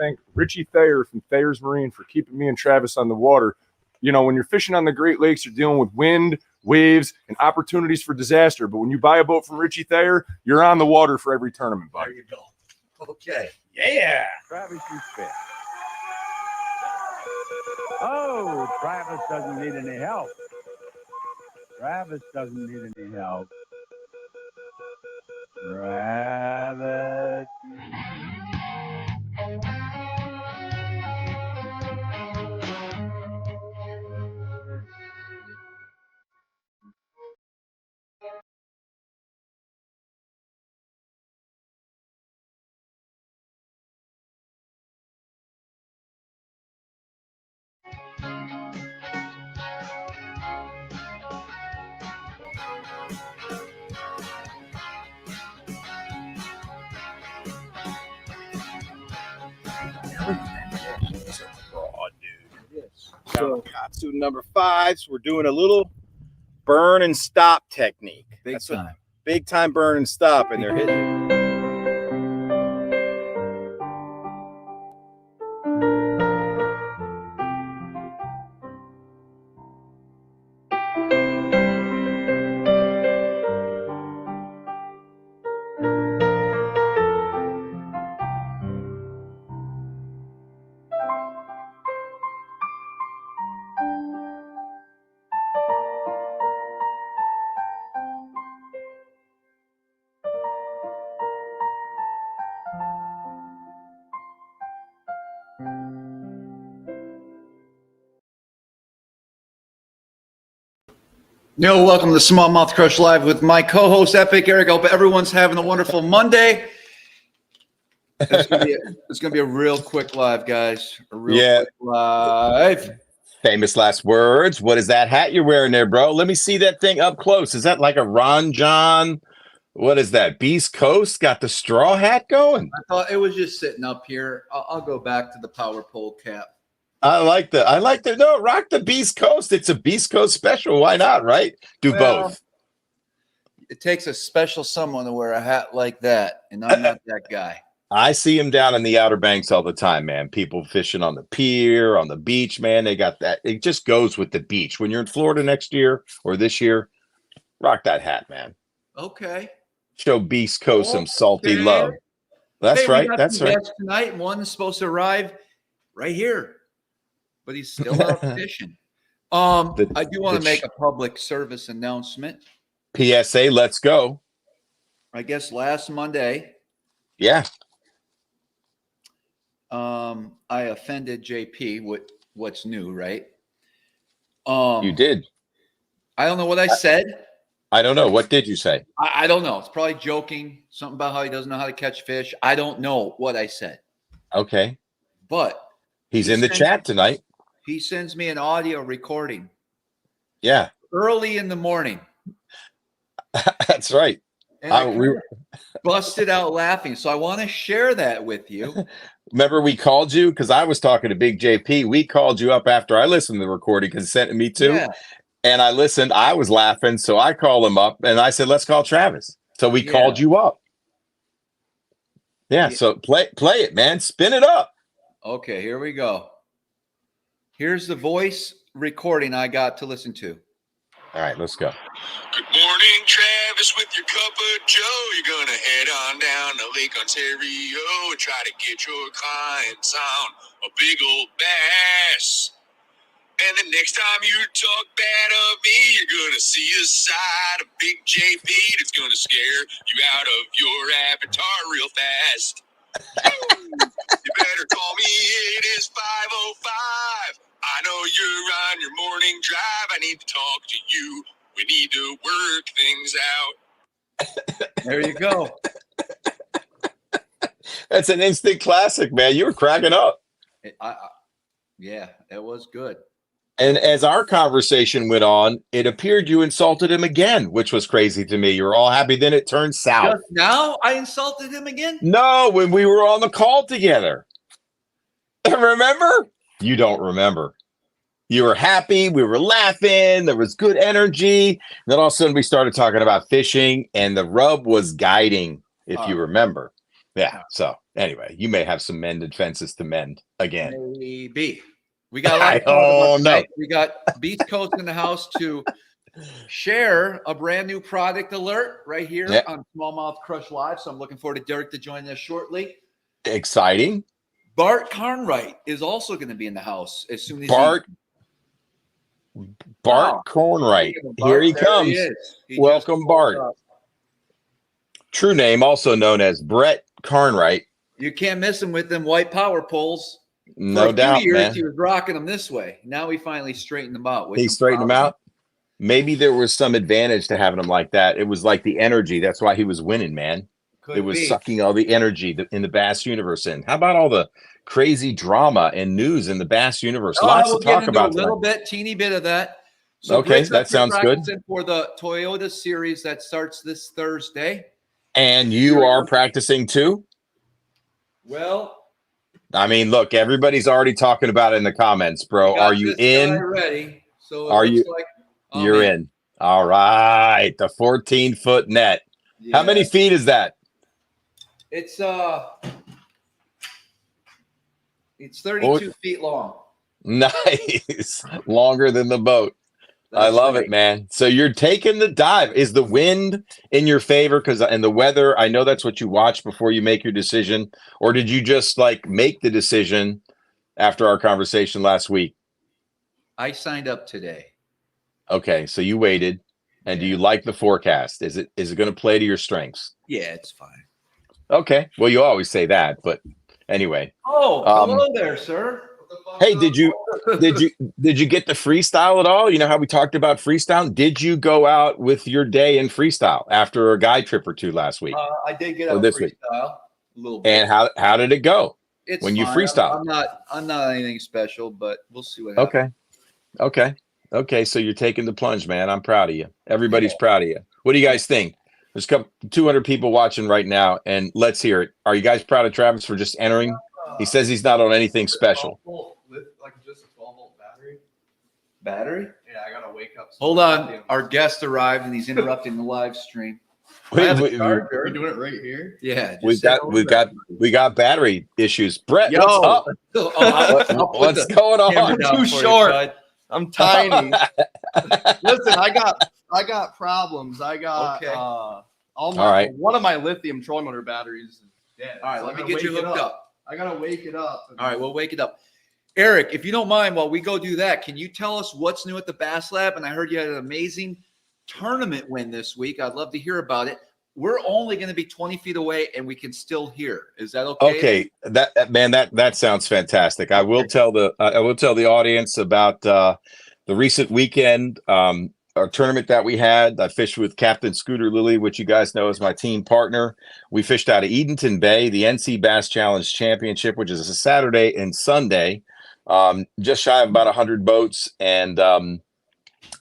thank Richie Thayer from Thayer's Marine for keeping me and Travis on the water. You know, when you're fishing on the Great Lakes, you're dealing with wind, waves, and opportunities for disaster. But when you buy a boat from Richie Thayer, you're on the water for every tournament, buddy. There you go. Okay. Yeah. Travis, you fish. Oh, Travis doesn't need any help. Travis doesn't need any help. Travis. So, student number 5, so we're doing a little burn and stop technique. Big time burn and stop, and they're hitting. Yo, welcome to Smallmouth Crush Live with my co-host Epic Eric. I hope everyone's having a wonderful Monday. It's gonna be a real quick live, guys. A real quick live. Famous last words. What is that hat you're wearing there, bro? Let me see that thing up close. Is that like a Ron John? What is that? Beast Coast got the straw hat going? I thought it was just sitting up here. I'll go back to the power pole cap. I like the no, rock the Beast Coast. It's a Beast Coast special. Why not, right? Do both. It takes a special someone to wear a hat like that, and I'm not that guy. I see him down in the Outer Banks all the time, man. People fishing on the pier, on the beach, man. They got that. It just goes with the beach. When you're in Florida next year or this year, rock that hat, man. Okay. Show Beast Coast some salty love. That's right. That's right. Tonight, and one is supposed to arrive right here, but he's still out fishing. I do want to make a public service announcement. PSA, let's go. I guess last Monday. Yeah. I offended JP with what's new, right? You did. I don't know what I said. I don't know. What did you say? I don't know. It's probably joking. Something about how he doesn't know how to catch fish. I don't know what I said. Okay. But he's in the chat tonight. He sends me an audio recording. Yeah. Early in the morning. That's right. And we busted out laughing. So I want to share that with you. Remember we called you? Because I was talking to Big JP. We called you up after I listened to the recording because he sent it me too. Yeah. And I listened. I was laughing. So I called him up and I said, let's call Travis. So we called you up. Yeah. So play it, man. Spin it up. Okay, here we go. Here's the voice recording I got to listen to. All right, let's go. Good morning, Travis, with your cup of joe. You're going to head on down to Lake Ontario and try to get your clients on a big old bass. And the next time you talk bad of me, you're going to see a side of Big JP that's going to scare you out of your avatar real fast. You better call me. It is 5:05. I know you're on your morning drive. I need to talk to you. We need to work things out. There you go. That's an instant classic, man. You were cracking up. Yeah, it was good. And as our conversation went on, it appeared you insulted him again, which was crazy to me. You were all happy. Then it turned south. Just now I insulted him again? No, when we were on the call together. Remember? You don't remember. You were happy. We were laughing. There was good energy. Then all of a sudden we started talking about fishing and the rub was guiding, if you remember. Yeah. So Anyway, you may have some mended fences to mend again. Maybe. We got a lot to talk about tonight. We got Beats Coats in the house to share a brand new product alert right here on Smallmouth Crush Live. So I'm looking forward to Derek to join us shortly. Exciting. Bart Carnwright is also going to be in the house as soon as Bart Carnwright. Here he comes. Welcome, Bart. True name, also known as Brett Carnwright. You can't miss him with them white power poles. No doubt, years, man. He was rocking them this way. Now we finally straightened them out. He straightened them out. Maybe there was some advantage to having them like that. It was like the energy. That's why he was winning, man. It was sucking all the energy in the bass universe in. How about all the crazy drama and news in the bass universe? Lots to talk about. A little bit, teeny bit of that. So okay, that sounds good. For the Toyota series that starts this Thursday. And you are practicing too? Well, I mean, look, everybody's already talking about it in the comments, bro. Are you in? Ready. So are you? You're in. All right. The 14-foot net. Yeah. How many feet is that? It's 32 feet long. Nice. Longer than the boat. I love it, man. So you're taking the dive. Is the wind in your favor? And the weather, I know that's what you watch before you make your decision. Or did you just like make the decision after our conversation last week? I signed up today. Okay, so you waited. And do you like the forecast? Is it going to play to your strengths? Yeah, it's fine. Okay. Well, you always say that, but anyway. Oh, hello there, sir. Hey, did you get the freestyle at all? You know how we talked about freestyle? Did you go out with your day in freestyle after a guide trip or two last week? I did get out this freestyle a little bit. And how did it go? It's when fine. You freestyle? I'm not anything special, but we'll see what happens. Okay. So you're taking the plunge, man. I'm proud of you. Everybody's proud of you. What do you guys think? There's 200 people watching right now, and let's hear it. Are you guys proud of Travis for just entering? He says he's not on anything special. Like just a 12-volt battery. Battery? Yeah, I gotta wake up. Hold on. Our guest arrived and he's interrupting the live stream. We're doing it right here. Yeah. We got battery issues. Brett, what's up? What's going on? I'm too short. I'm tiny. Listen, I got problems. I got one of my lithium trolling motor batteries is dead. All right, let me get you hooked up. I gotta wake it up. All right, we'll wake it up. Eric, if you don't mind, while we go do that, can you tell us what's new at the Bass Lab? And I heard you had an amazing tournament win this week. I'd love to hear about it. We're only going to be 20 feet away, and we can still hear. Is that okay? Okay, that sounds fantastic. I will tell the audience about the recent weekend a tournament that we had. I fished with Captain Scooter Lilly, which you guys know is my team partner. We fished out of Edenton Bay, the NC Bass Challenge Championship, which is a Saturday and Sunday. Just shy of about 100 boats. And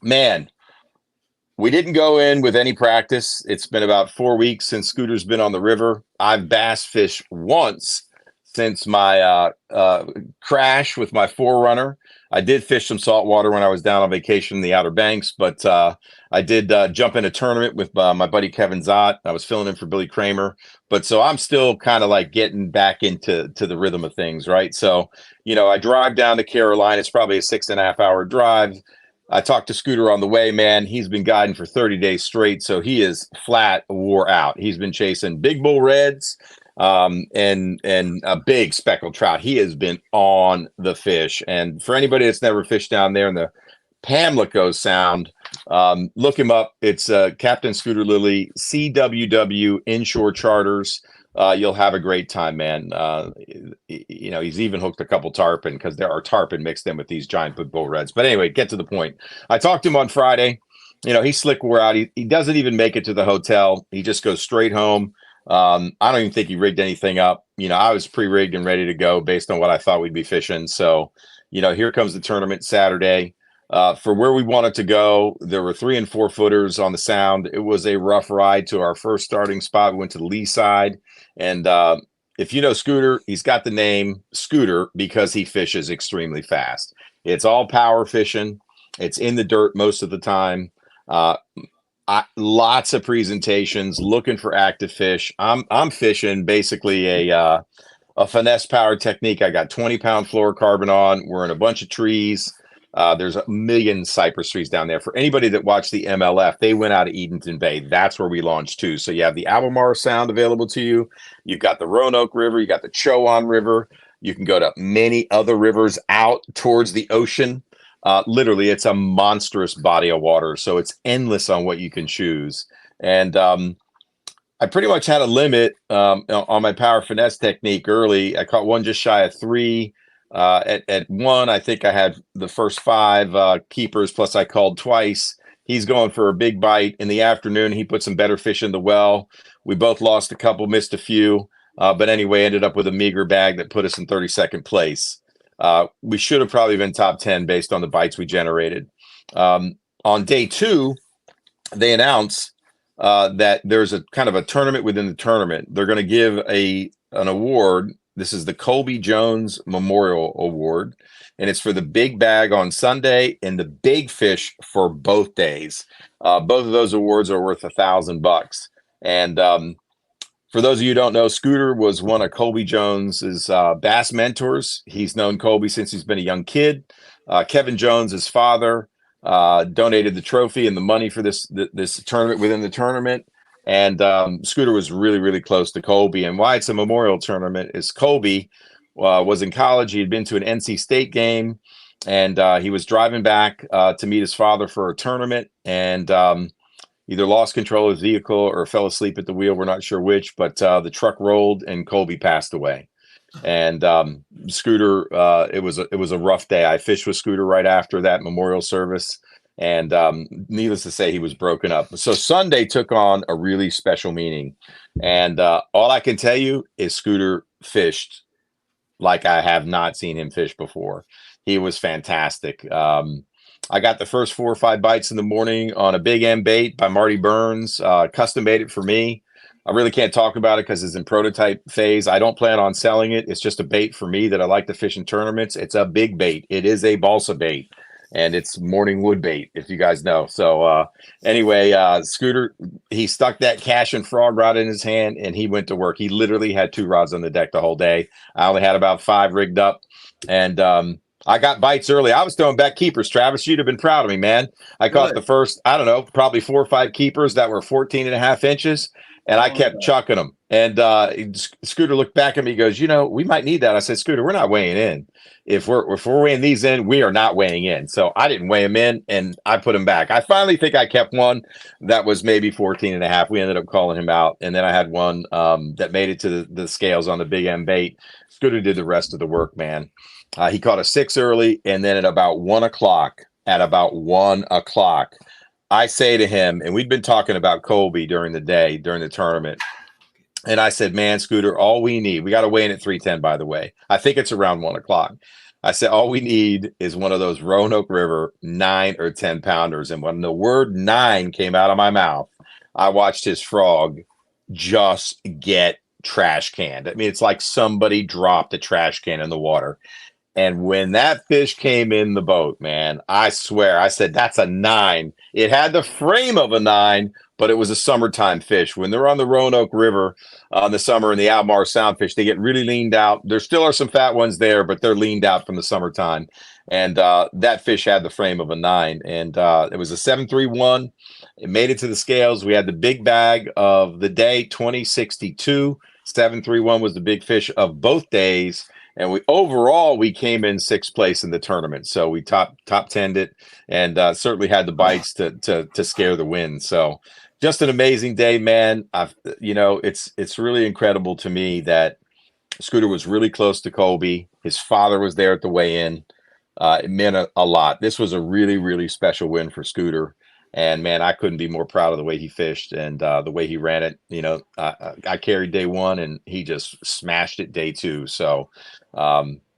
man, we didn't go in with any practice. It's been about 4 weeks since Scooter's been on the river. I've bass fished once since my crash with my Forerunner. I did fish some saltwater when I was down on vacation in the Outer Banks, but I did jump in a tournament with my buddy Kevin Zott. I was filling in for Billy Kramer. But so I'm still kind of like getting back into the rhythm of things, right? So, I drive down to Carolina. It's probably a 6.5 hour drive. I talked to Scooter on the way, man. He's been guiding for 30 days straight, so he is flat wore out. He's been chasing big bull reds and a big speckled trout. He has been on the fish. And for anybody that's never fished down there in the Pamlico Sound, look him up. It's Captain Scooter Lilly, CWW Inshore Charters. You'll have a great time, man. He's even hooked a couple tarpon because there are tarpon mixed in with these giant big bull reds. But anyway, get to the point. I talked to him on Friday. He's slick wore out. He doesn't even make it to the hotel. He just goes straight home. I don't even think he rigged anything up. I was pre-rigged and ready to go based on what I thought we'd be fishing. So, here comes the tournament Saturday. For where we wanted to go, there were 3 and 4 footers on the Sound. It was a rough ride to our first starting spot. We went to the lee side. And if you know Scooter, he's got the name Scooter because he fishes extremely fast. It's all power fishing. It's in the dirt most of the time. Lots of presentations, looking for active fish. I'm fishing basically a finesse powered technique. I got 20-pound fluorocarbon on. We're in a bunch of trees. There's a million cypress trees down there. For anybody that watched the MLF, they went out of Edenton Bay. That's where we launched too. So you have the Albemarle Sound available to you. You've got the Roanoke River. You got the Chowan River. You can go to many other rivers out towards the ocean. Literally, it's a monstrous body of water. So it's endless on what you can choose. And I pretty much had a limit on my power finesse technique early. I caught one just shy of 3. At 1, I think I had the first 5 keepers, plus I called twice. He's going for a big bite. In the afternoon, he put some better fish in the well. We both lost a couple, missed a few. But anyway, ended up with a meager bag that put us in 32nd place. We should have probably been top 10 based on the bites we generated. On day 2, they announced that there's a kind of a tournament within the tournament. They're going to give an award. This is the Colby Jones Memorial Award, and it's for the big bag on Sunday and the big fish for both days. Both of those awards are worth $1,000. And for those of you who don't know, Scooter was one of Colby Jones's bass mentors. He's known Colby since he's been a young kid. Kevin Jones, his father, donated the trophy and the money for this tournament within the tournament. And Scooter was really, really close to Colby. And why it's a memorial tournament is Colby was in college. He had been to an NC State game, and he was driving back to meet his father for a tournament, and either lost control of his vehicle or fell asleep at the wheel. We're not sure which, but the truck rolled and Colby passed away. And Scooter, it was a rough day. I fished with Scooter right after that memorial service. And needless to say, he was broken up. So Sunday took on a really special meaning. And all I can tell you is Scooter fished like I have not seen him fish before. He was fantastic. I got the first 4 or 5 bites in the morning on a big M bait by Marty Burns, custom made it for me. I really can't talk about it because it's in prototype phase. I don't plan on selling it. It's just a bait for me that I like to fish in tournaments. It's a big bait. It is a balsa bait, and it's morning wood bait, if you guys know. So anyway, Scooter, he stuck that cash and frog rod in his hand, and he went to work. He literally had 2 rods on the deck the whole day. I only had about 5 rigged up, and I got bites early. I was throwing back keepers, Travis. You'd have been proud of me, man. I caught the first, I don't know, probably 4 or 5 keepers that were 14.5 inches, and I kept chucking them. And Scooter looked back at me, he goes, we might need that. I said, Scooter, we're not weighing in. If we're weighing these in, we are not weighing in. So I didn't weigh them in, and I put them back. I finally think I kept one that was maybe 14.5. We ended up calling him out. And then I had one that made it to the scales on the big M bait. Scooter did the rest of the work, man. He caught a 6 early, and then at about 1 o'clock, I say to him, and we'd been talking about Colby during the day, during the tournament, and I said, man, Scooter, all we need, we got to weigh in at 310, by the way. I think it's around 1 o'clock. I said, all we need is one of those Roanoke River 9 or 10 pounders. And when the word 9 came out of my mouth, I watched his frog just get trash canned. I mean, it's like somebody dropped a trash can in the water. And when that fish came in the boat, man, I swear, I said, that's a 9. It had the frame of a 9, but it was a summertime fish. When they're on the Roanoke River in the summer in the Albemarle Sound fish, they get really leaned out. There still are some fat ones there, but they're leaned out from the summertime. And that fish had the frame of a 9. And it was a 731. It made it to the scales. We had the big bag of the day, 2062. 731 was the big fish of both days. And we came in 6th place in the tournament. So we top 10'd it, and certainly had the bites to scare the win. So just an amazing day, man. It's really incredible to me that Scooter was really close to Colby. His father was there at the weigh-in. It meant a lot. This was a really, really special win for Scooter. And man, I couldn't be more proud of the way he fished and the way he ran it. I carried day 1, and he just smashed it day 2. So,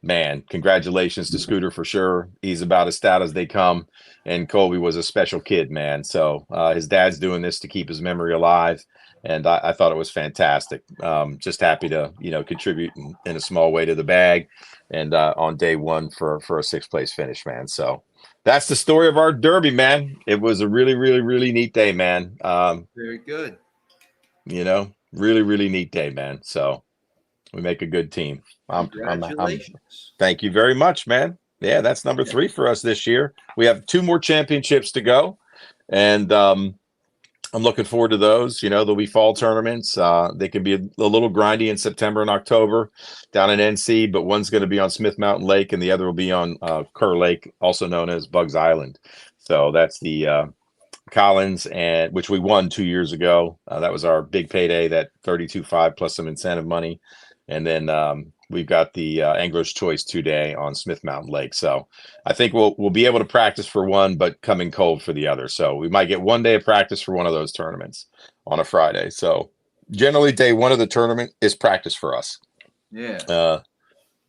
man, congratulations to Scooter for sure. He's about as stout as they come. And Colby was a special kid, man. So his dad's doing this to keep his memory alive. And I thought it was fantastic. Just happy to, contribute in a small way to the bag. And on day 1 for a 6th place finish, man. So that's the story of our derby, man. It was a really, really, really neat day, man. Very good. Really, really neat day, man. So we make a good team. Congratulations. Thank you very much, man. Yeah, that's number 3 for us this year. We have 2 more championships to go, and I'm looking forward to those. There'll be fall tournaments. They can be a little grindy in September and October down in NC, but one's going to be on Smith Mountain Lake, and the other will be on Kerr Lake, also known as Bugs Island. So that's the Collins, and which we won 2 years ago. That was our big payday, that 32.5 plus some incentive money. And then we've got the Angler's Choice 2-day on Smith Mountain Lake. So I think we'll be able to practice for one, but coming cold for the other. So we might get 1 day of practice for one of those tournaments on a Friday. So generally day 1 of the tournament is practice for us. Yeah.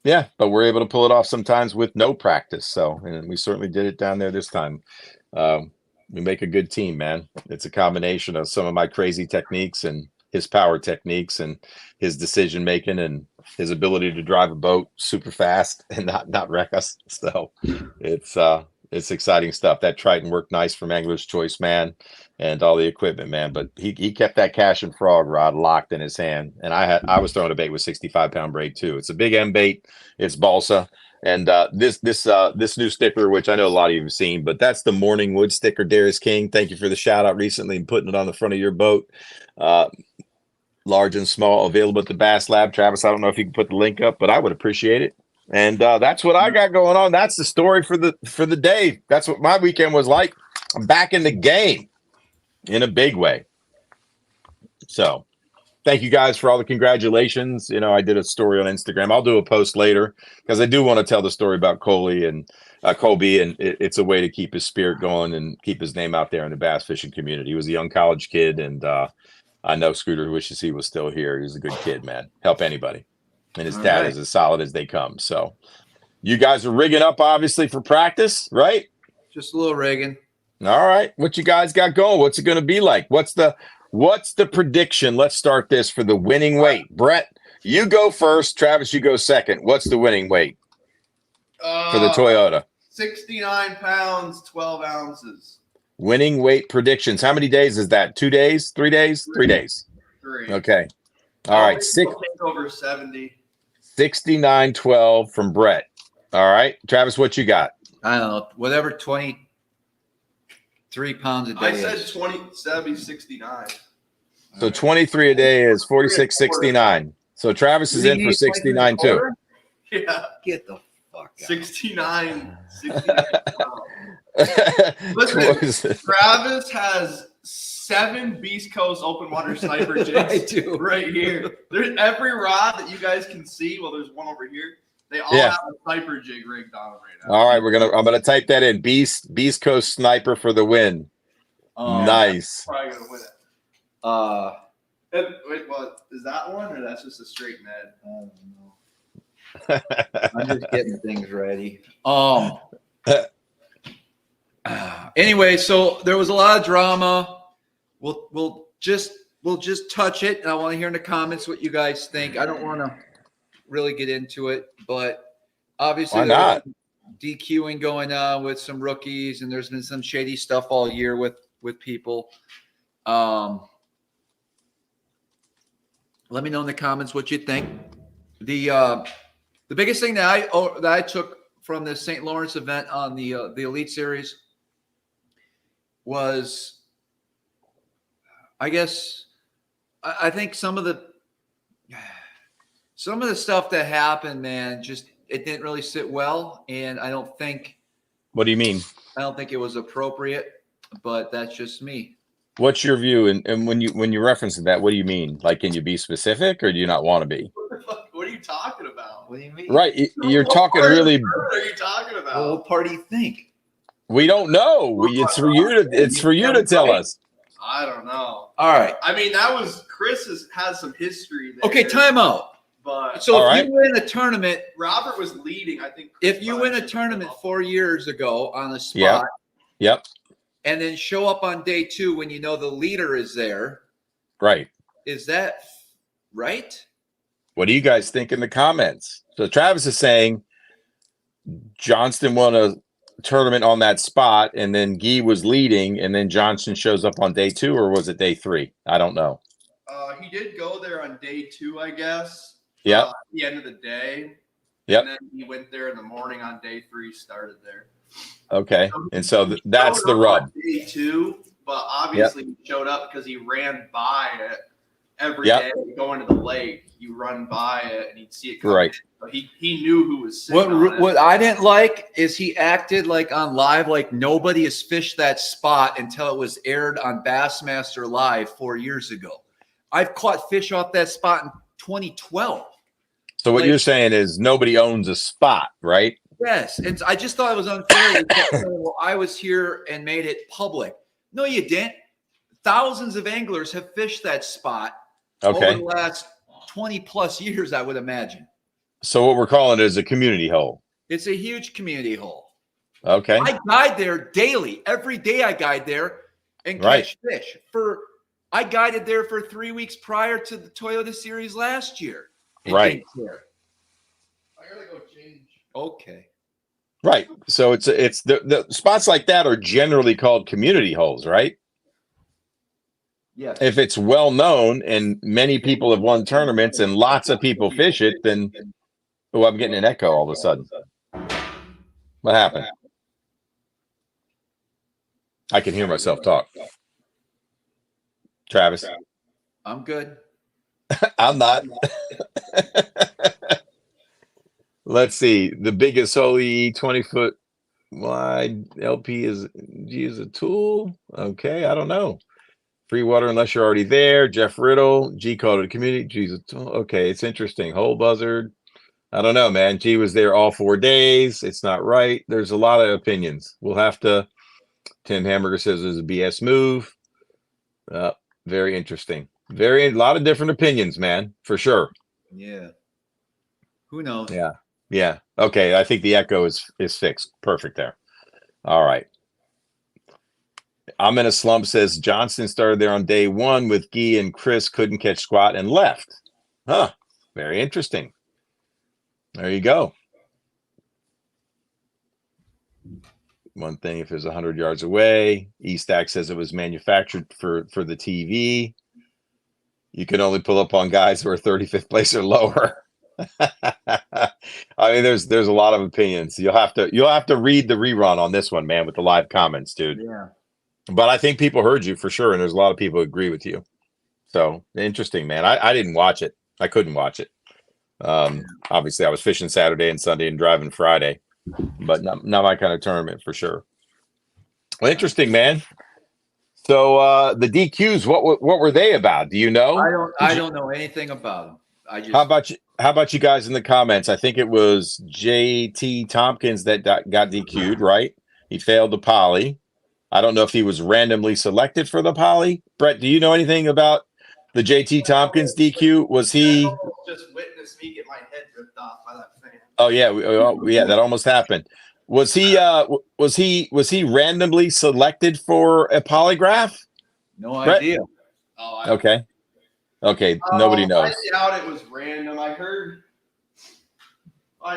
Yeah, but we're able to pull it off sometimes with no practice. So, and we certainly did it down there this time. We make a good team, man. It's a combination of some of my crazy techniques and his power techniques and his decision making and his ability to drive a boat super fast and not wreck us. So it's exciting stuff. That Triton worked nice from Angler's Choice, man, and all the equipment, man. But he kept that cash and frog rod locked in his hand, and I was throwing a bait with 65-pound braid too. It's a big M bait. It's balsa. And this new sticker, which I know a lot of you have seen, but that's the Morning Wood sticker, Darius King. Thank you for the shout out recently and putting it on the front of your boat. Large and small, available at the Bass Lab. Travis, I don't know if you can put the link up, but I would appreciate it. And that's what I got going on. That's the story for the day. That's what my weekend was like. I'm back in the game in a big way. So thank you guys for all the congratulations. I did a story on Instagram. I'll do a post later because I do want to tell the story about Colby, and it's a way to keep his spirit going and keep his name out there in the bass fishing community. He was a young college kid, and I know Scooter wishes he was still here. He's a good kid, man. Help anybody. And his dad is as solid as they come. So you guys are rigging up, obviously, for practice, right? Just a little rigging. All right. What you guys got going? What's it going to be like? What's the prediction? Let's start this for the winning weight. Brett, you go first. Travis, you go second. What's the winning weight for the Toyota? 69 pounds, 12 ounces. Winning weight predictions. How many days is that? 2 days? 3 days? 3 days. 3. Okay. All right. Over 70. 69.12 from Brett. All right. Travis, what you got? I don't know. Whatever 23 pounds a day. I said 20, 70, 69. So 23 a day is 46.69. So Travis is in for 69 too. Yeah. Get the fuck out. 69. 69. Listen, Travis has 7 Beast Coast open water sniper jigs. I do. Right here. There's every rod that you guys can see. Well, there's one over here. They all have a sniper jig rigged on them right now. All right, I'm gonna type that in. Beast Coast Sniper for the win. Nice. Probably gonna win it. Wait, what is that one, or that's just a straight Ned? I don't know. I'm just getting things ready. Anyway, so there was a lot of drama. We'll just touch it, and I want to hear in the comments what you guys think. I don't want to really get into it, but obviously why not? DQing going on with some rookies, and there's been some shady stuff all year with people. Let me know in the comments what you think. The biggest thing that I took from the St. Lawrence event on the Elite Series was, I guess, I think some of the stuff that happened, man, just it didn't really sit well, and I don't think. What do you mean? I don't think it was appropriate, but that's just me. What's your view? And when you reference that, what do you mean? Like, can you be specific, or do you not want to be? What are you talking about? What do you mean? Right, you're talking really. What are you talking about? Well, what part do you think? We don't know. It's for you to tell us. I don't know. All right. I mean, Chris has some history there. Okay, time out. But so if you win a tournament, Robert was leading, I think. If you win a tournament 4 years ago on the spot, yep, and then show up on day 2 when you know the leader is there, right? Is that right? What do you guys think in the comments? So Travis is saying Johnston won tournament on that spot, and then Guy was leading, and then Johnson shows up on day 2, or was it day 3? I don't know. He did go there on day 2, I guess. Yep. At the end of the day. Yep. And then he went there in the morning on day 3, started there. Okay. And so that's the rub. Day 2, but obviously he showed up because he ran by it every day going to the lake. You run by it and he'd see it coming. Right. So he knew who was sitting what I didn't like is he acted like on live like nobody has fished that spot until it was aired on Bassmaster Live 4 years ago. I've caught fish off that spot in 2012. So what you're saying is nobody owns a spot, right? Yes. And I just thought it was unfair. Well, I was here and made it public. No, you didn't. Thousands of anglers have fished that spot over the last 20 plus years, I would imagine. So what we're calling it is a community hole. It's a huge community hole. Okay. I guide there daily. Every day I guide there and catch fish. I guided there for 3 weeks prior to the Toyota Series last year. Right. I gotta go change. Okay. Right. So it's the spots like that are generally called community holes, right? Yes. If it's well known and many people have won tournaments and lots of people fish it, then I'm getting an echo all of a sudden. What happened? I can hear myself talk. Travis. I'm good. I'm not. Let's see. The biggest Holy 20-foot wide LP is a tool. Okay, I don't know. Free water unless you're already there. Jeff Riddle. G called it a community. G's a tool. Okay, it's interesting. Hole buzzard. I don't know, man. G was there all 4 days. It's not right. There's a lot of opinions. We'll have to. Tim Hamburger says it's a BS move. Very interesting. A lot of different opinions, man, for sure. Yeah. Who knows? Yeah. Yeah. Okay. I think the echo is fixed. Perfect there. All right. I'm in a slump says Johnson started there on day 1 with Guy and Chris, couldn't catch squat and left. Huh. Very interesting. There you go. One thing, if it was 100 yards away, E-Stack says it was manufactured for the TV. You can only pull up on guys who are 35th place or lower. I mean, there's a lot of opinions. You'll have to read the rerun on this one, man, with the live comments, dude. Yeah. But I think people heard you for sure, and there's a lot of people who agree with you. So interesting, man. I didn't watch it. I couldn't watch it. Obviously, I was fishing Saturday and Sunday and driving Friday, but not my kind of tournament for sure. Well, interesting, man. So the DQs, what were they about? Do you know? I don't know anything about them. How about you guys in the comments? I think it was JT Tompkins that got DQ'd, right? He failed the poly. I don't know if he was randomly selected for the poly. Brett, do you know anything about the JT Tompkins DQ? Was he just witnessed me get my head ripped off by that fan? Oh yeah, that almost happened. Was he randomly selected for a polygraph? No idea. Okay. Nobody knows. I doubt it was random. I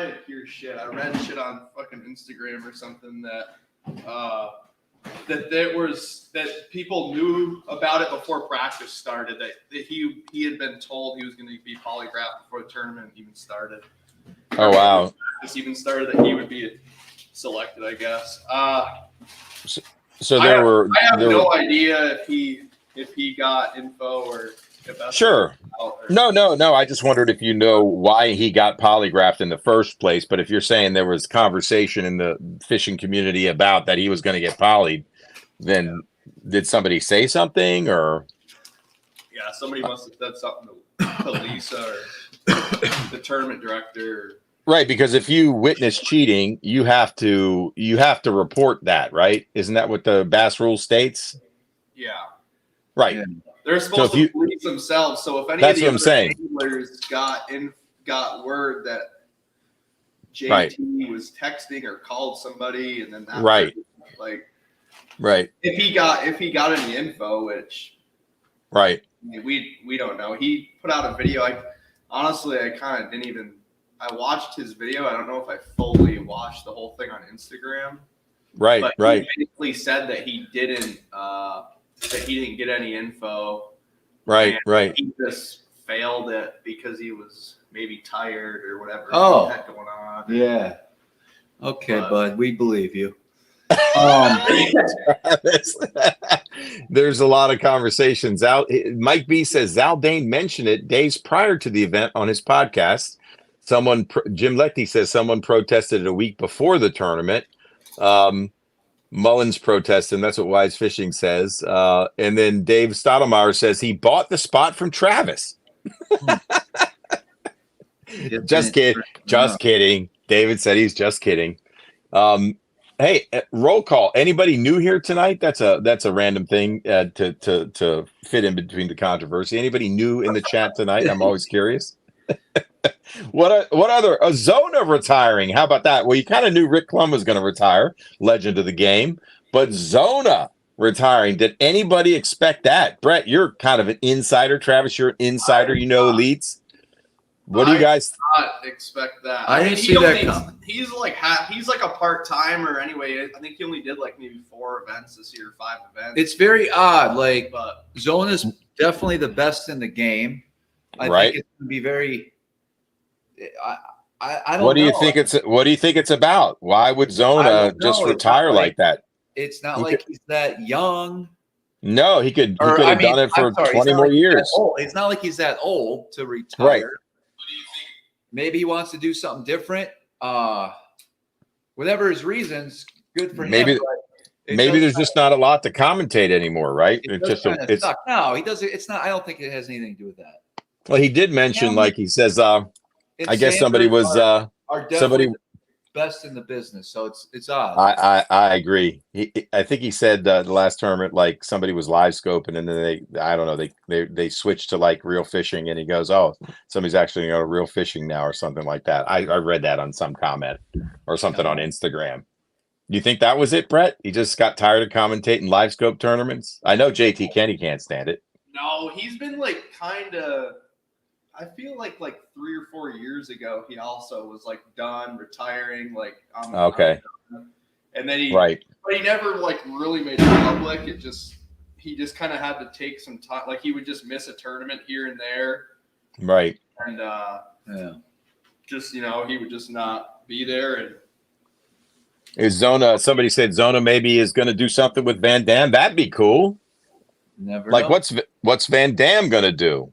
didn't hear shit. I read shit on fucking Instagram or something that that people knew about it before practice started. That he had been told he was going to be polygraphed before the tournament even started. Oh wow! This even started that he would be selected, I guess. So there were. I have no idea if he got info or if that's sure. No. I just wondered if you know why he got polygraphed in the first place. But if you're saying there was conversation in the fishing community about that he was going to get polyed, then did somebody say something or? Yeah, somebody must have said something to Lisa or the tournament director. Right, because if you witness cheating, you have to report that, right? Isn't that what the Bass rule states? Yeah. Right. Yeah. They're supposed to police themselves. So if any of the other anglers got word that JT was texting or called somebody, and then that if he got any info, which we don't know. He put out a video. I kind of I watched his video. I don't know if I fully watched the whole thing on Instagram. Right, But right. he basically said that he didn't get any info. Right, right. He just failed it because he was maybe tired or whatever Oh. he had going on. Yeah. Okay, bud, we believe you. There's a lot of conversations out. Mike B says Zaldane mentioned it days prior to the event on his podcast. Jim Leckie says someone protested it a week before the tournament. Mullins protested, and that's what Wise Fishing says. And then Dave Stottlemyre says he bought the spot from Travis. Just kidding. Just kidding. David said he's just kidding. Hey, roll call. Anybody new here tonight? That's a random thing to fit in between the controversy. Anybody new in the chat tonight? I'm always curious. What other Zona retiring? How about that? Well, you kind of knew Rick Klum was going to retire, legend of the game, but Zona retiring. Did anybody expect that? Brett, you're kind of an insider. Travis, you're an insider. You know elites. What do you guys? I did not expect that. I didn't see that coming. He's like a part timer anyway. I think he only did like maybe 4 events this year, 5 events. It's very odd. Like, but Zona's definitely the best in the game. I think it's going to be very. I don't. What do you think it's? What do you think it's about? Why would Zona just retire like that? It's not like he's that young. No, he could have done it for 20 more years. It's not like he's that old to retire. Right. Maybe he wants to do something different. Whatever his reasons, good for him. Maybe there's just not a lot to commentate anymore, right? It's just no, he doesn't. It's not. I don't think it has anything to do with that. Well, he did mention, like he says, I guess somebody was somebody best in the business, so it's odd. I agree. I think he said the last tournament, like somebody was live scoping, and then they switched to like real fishing, and he goes, "Oh, somebody's actually going to real fishing now," or something like that. I read that on some comment or something on Instagram. You think that was it, Brett? He just got tired of commentating live scope tournaments. I know JT Kenny can't stand it. No, he's been like kind of. I feel like 3 or 4 years ago, he also was like done retiring. Like okay, and then but he never like really made it public. He just kind of had to take some time. Like he would just miss a tournament here and there, right? And just he would just not be there. And is Zona? Somebody said Zona maybe is going to do something with Van Dam. That'd be cool. Never. Like what's Van Dam going to do?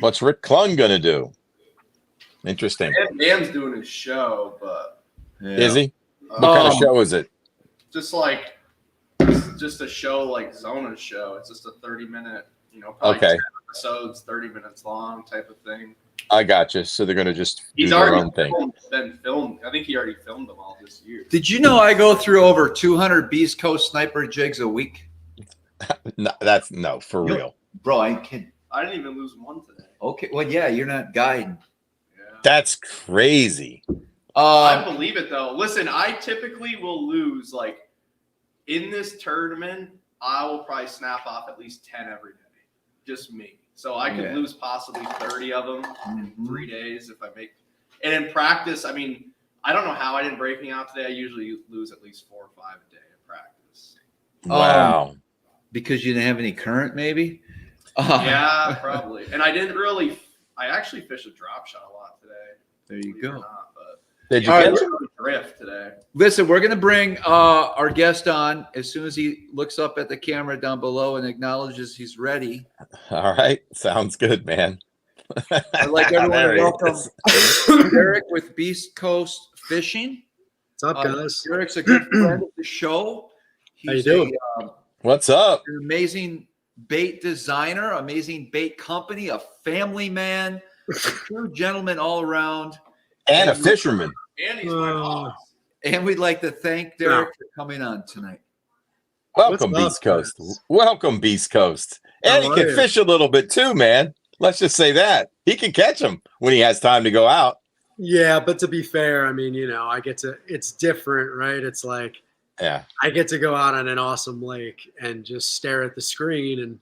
What's Rick Klum going to do? Interesting. Van Dam's doing his show, but is he? What kind of show is it? Just a show like Zona's show. It's just a 30-minute, okay, 10 episodes, 30 minutes long type of thing. I got you. So they're going to just He's do their already own thing. Been filmed. I think he already filmed them all this year. Did you know I go through over 200 Beast Coast sniper jigs a week? No, for real, bro. I ain't kidding. I didn't even lose one today. Okay, well, yeah, you're not guiding. Yeah. That's crazy. I believe it though. Listen, I typically will lose like in this tournament. I will probably snap off at least 10 every day. Just me. So I could lose possibly 30 of them in 3 days if I make. And in practice, I mean, I don't know how I didn't break me out today. I usually lose at least 4 or 5 a day in practice. Wow. Because you didn't have any current, maybe. Yeah, probably. And I actually fished a drop shot a lot today. There you go. Did you catch drift today? Listen, we're going to bring our guest on as soon as he looks up at the camera down below and acknowledges he's ready. All right. Sounds good, man. I'd like everyone to welcome Eric with Beast Coast Fishing. What's up, guys? Eric's a good friend of the show. How you doing? What's up? An amazing bait designer, amazing bait company, a family man, a true gentleman all around. And a fisherman. And he's my boss. And we'd like to thank Derek for coming on tonight. Welcome, Beast Coast. Welcome, Beast Coast. And he can fish a little bit too, man. Let's just say that. He can catch them when he has time to go out. Yeah, but to be fair, I mean, it's different, right? It's like, I get to go out on an awesome lake and just stare at the screen and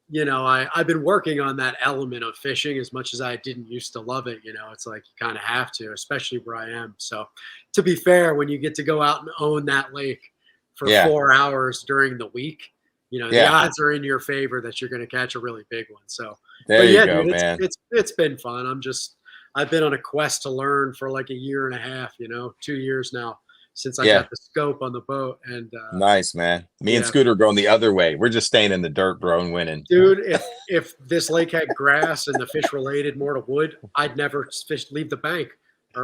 you know, I've been working on that element of fishing as much as I didn't used to love it. You know, it's like you kind of have to, especially where I am. So to be fair, when you get to go out and own that lake for 4 hours during the week, you know, the odds are in your favor that you're going to catch a really big one. So there you go, dude, man. It's been fun. I've been on a quest to learn for like a year and a half, you know, 2 years now since I got the scope on the boat. And nice, man. Me and Scooter are going the other way. We're just staying in the dirt, bro, and winning. Dude, if this lake had grass and the fish related more to wood, I'd never leave the bank.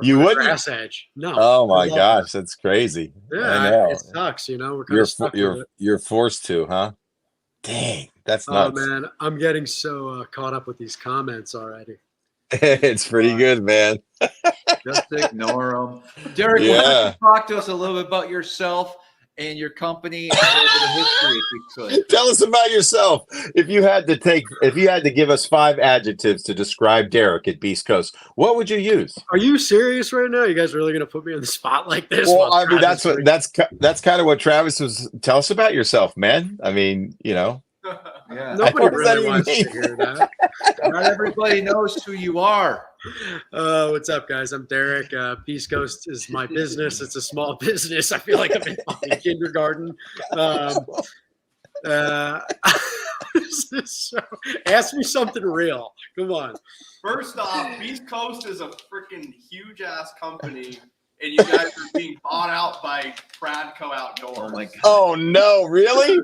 You wouldn't? Grass edge. No. Oh my gosh, that's crazy. Yeah, I know. it sucks, you know. We're kind of stuck with it. You're forced to, huh? Dang, that's nuts. Oh man, I'm getting so caught up with these comments already. It's pretty good, man. Just ignore them. Derek, why don't you talk to us a little bit about yourself and your company and a little bit of history, if you could. Tell us about yourself. If you had to give us 5 adjectives to describe Derek at Beast Coast, what would you use? Are you serious right now? You guys really gonna put me on the spot like this? Well, I mean, that's kind of what Travis was. Tell us about yourself, man. I mean, you know. Yeah. Nobody really wants to hear that. Not everybody knows who you are. What's up, guys? I'm Derek. Beast Coast is my business. It's a small business. I feel like I'm in fucking kindergarten. Ask me something real. Come on. First off, Beast Coast is a freaking huge ass company, and you guys are being bought out by Pradco Outdoors. Oh my god. Oh no, really?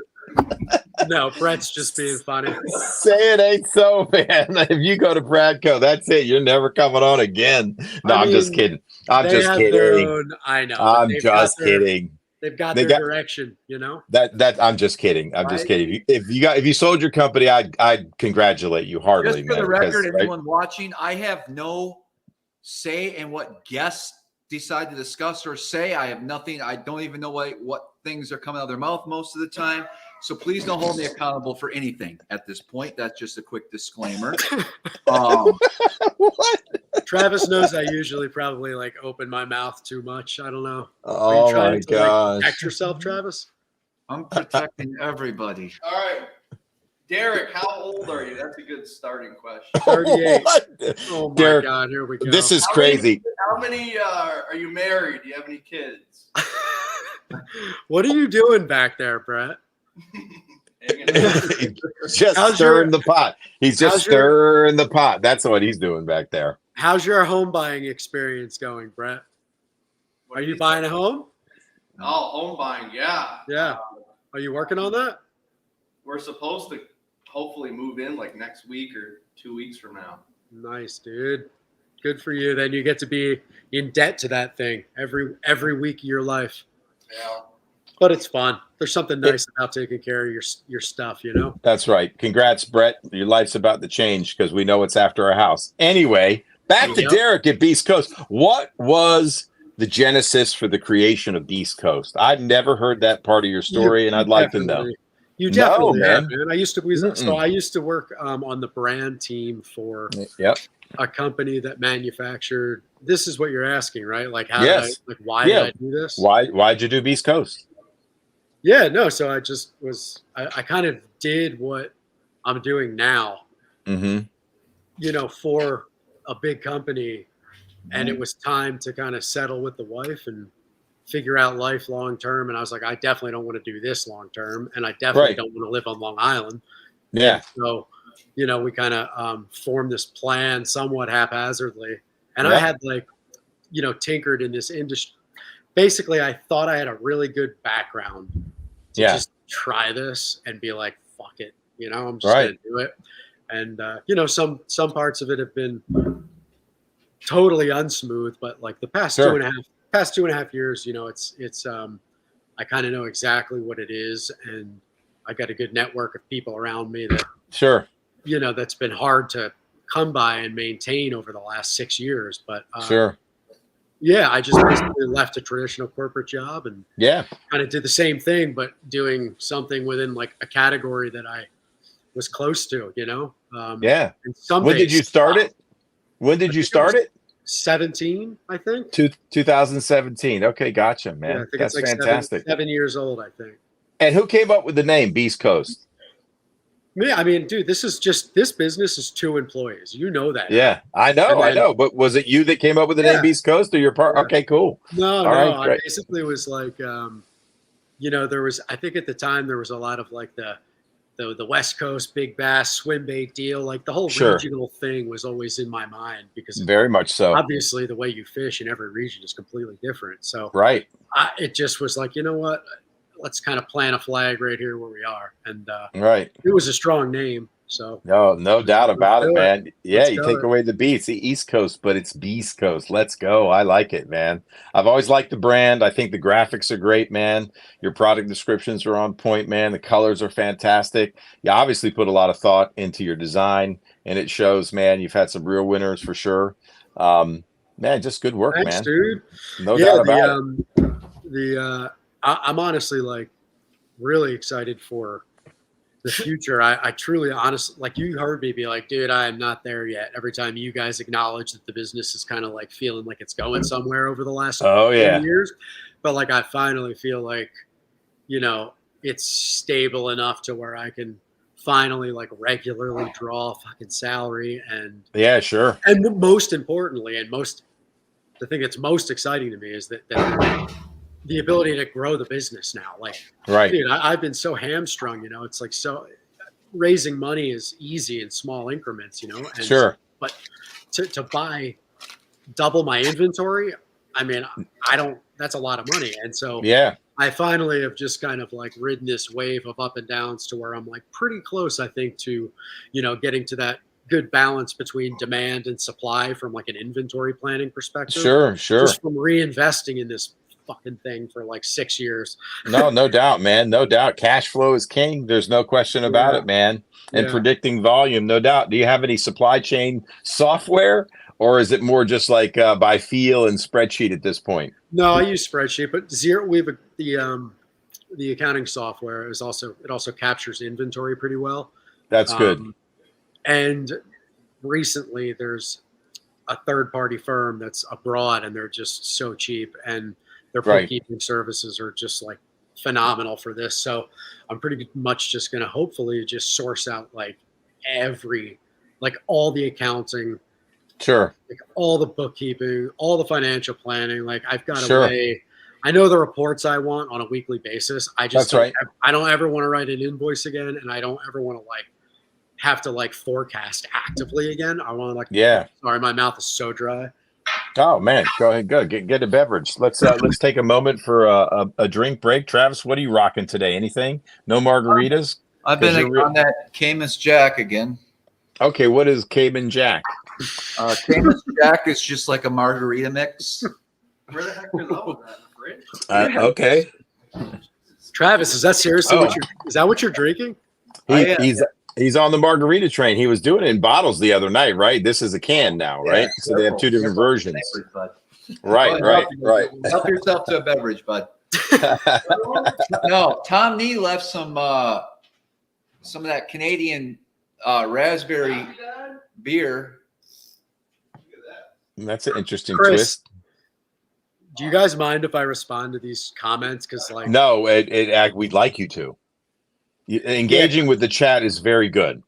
No, Brett's just being funny. Say it ain't so, man. If you go to Pradco, that's it. You're never coming on again. No, I'm just kidding. I'm just kidding. I know. I'm just kidding. They've got their direction, you know. That I'm just kidding. I'm just kidding. If you sold your company, I'd congratulate you heartily. Just for the record, anyone watching, I have no say in what guests decide to discuss or say. I have nothing. I don't even know what things are coming out of their mouth most of the time. So please don't hold me accountable for anything at this point. That's just a quick disclaimer. What? Travis knows I usually probably like open my mouth too much. I don't know. Oh my gosh. Like, protect yourself, Travis? I'm protecting everybody. All right. Derek, how old are you? That's a good starting question. 38. Oh my Derek, God, here we go. This is crazy. How many are you married? Do you have any kids? What are you doing back there, Brett? Just stirring the pot. He's just stirring the pot. That's what he's doing back there. How's your home buying experience going, Brett? Are you buying a home? Oh, home buying, yeah. Yeah. Are you working on that? We're supposed to hopefully move in like next week or 2 weeks from now. Nice, dude. Good for you. Then you get to be in debt to that thing every week of your life. Yeah. But it's fun. There's something nice about taking care of your stuff, you know? That's right. Congrats, Brett. Your life's about to change because we know it's after our house. Anyway, back to Derek at Beast Coast. What was the genesis for the creation of Beast Coast? I've never heard that part of your story, and I'd like to know. You definitely have, man. I used to work on the brand team for a company that manufactured. This is what you're asking, right? Like how? Why did I do this? Why'd you do Beast Coast? Yeah, no. So I just was. I kind of did what I'm doing now. Mm-hmm. You know, for a big company, and it was time to kind of settle with the wife and figure out life long term. And I was like, I definitely don't want to do this long term, and I definitely don't want to live on Long Island. Yeah. And so, you know, we kind of formed this plan somewhat haphazardly, and I had tinkered in this industry. Basically, I thought I had a really good background to just try this and be like, fuck it, you know, I'm just gonna do it. And you know, some parts of it have been totally unsmooth, but like the past 2.5 years, you know, it's I kind of know exactly what it is, and I got a good network of people around me that you know, that's been hard to come by and maintain over the last 6 years. But yeah, I just basically left a traditional corporate job and kind of did the same thing, but doing something within like a category that I was close to, you know? When did you start it? When did you start it? 17, I think. 2017. Okay, gotcha, man. Yeah, I think that's it's like fantastic. 7 years old, I think. And who came up with the name Beast Coast? Yeah, I mean, dude, this business is 2 employees. You know that. Yeah, I know. But was it you that came up with the name Beast Coast, or your part? Okay, cool. No, All no. right, I great. basically was like, there was, I think at the time there was a lot of like the West Coast big bass swim bait deal. Like the whole Sure. regional thing was always in my mind because Very much so. obviously the way you fish in every region is completely different. So Right. it just was like, you know what? Let's kind of plant a flag right here where we are. And Right. it was a strong name. So No doubt about it, man. Yeah, Let's you do take it. away the B. It's the East Coast, but it's Beast Coast. Let's go. I like it, man. I've always liked the brand. I think the graphics are great, man. Your product descriptions are on point, man. The colors are fantastic. You obviously put a lot of thought into your design, and it shows, man. You've had some real winners for sure. Man, just good work, Thanks, man. dude. No doubt about it. I'm honestly like really excited for the future. I truly, honestly, like you heard me be like, dude, I am not there yet. Every time you guys acknowledge that the business is kind of like feeling like it's going somewhere over the last 10 years, but like I finally feel like, it's stable enough to where I can finally like regularly draw fucking salary and yeah, sure. And most importantly, the thing that's most exciting to me is that the ability to grow the business now. Like, right. Dude, I've been so hamstrung, it's like, so raising money is easy in small increments, and sure. But to buy double my inventory, I mean, that's a lot of money. And so yeah, I finally have just kind of like ridden this wave of up and downs to where I'm like pretty close, I think, to, getting to that good balance between demand and supply from like an inventory planning perspective. Sure. Just from reinvesting in this fucking thing for like 6 years. No doubt, man. No doubt. Cash flow is king. There's no question about it, man. And predicting volume, no doubt. Do you have any supply chain software, or is it more just like by feel and spreadsheet at this point? No, I use spreadsheet, but we have the accounting software it also captures inventory pretty well. That's good. And recently there's a third-party firm that's abroad, and they're just so cheap, and their bookkeeping services are just like phenomenal for this. So I'm pretty much just going to hopefully just source out like all the accounting, sure, like all the bookkeeping, all the financial planning. Like I've got a way. I know the reports I want on a weekly basis. I just I don't ever want to write an invoice again, and I don't ever want to like have to like forecast actively again. I want to like sorry, my mouth is so dry. Oh man, go ahead, go get a beverage. Let's take a moment for a drink break. Travis, what are you rocking today? Anything? No margaritas? I've been on that Cayman Jack again. Okay, what is Cayman Jack? Cayman Jack is just like a margarita mix. Where the heck is that? Okay. Travis, is that seriously what you're drinking? He's on the margarita train. He was doing it in bottles the other night, right? This is a can now, right? So they have 2 different versions. Right. Help yourself to a beverage, bud. No, Tom Nee left some of that Canadian raspberry beer. That's an interesting Chris, twist. Do you guys mind if I respond to these comments? Because like, no, we'd like you to. Engaging with the chat is very good.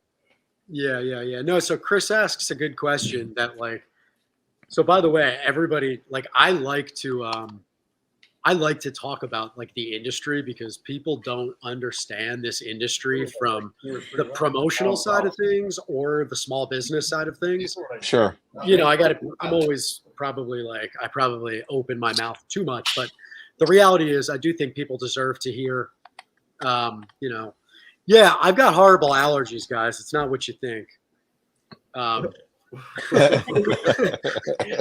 Yeah. No, so Chris asks a good question that like, so by the way, everybody, like I like to talk about like the industry because people don't understand this industry from the promotional side of things or the small business side of things. Sure. I'm always probably like, I probably open my mouth too much, but the reality is I do think people deserve to hear, yeah, I've got horrible allergies, guys. It's not what you think.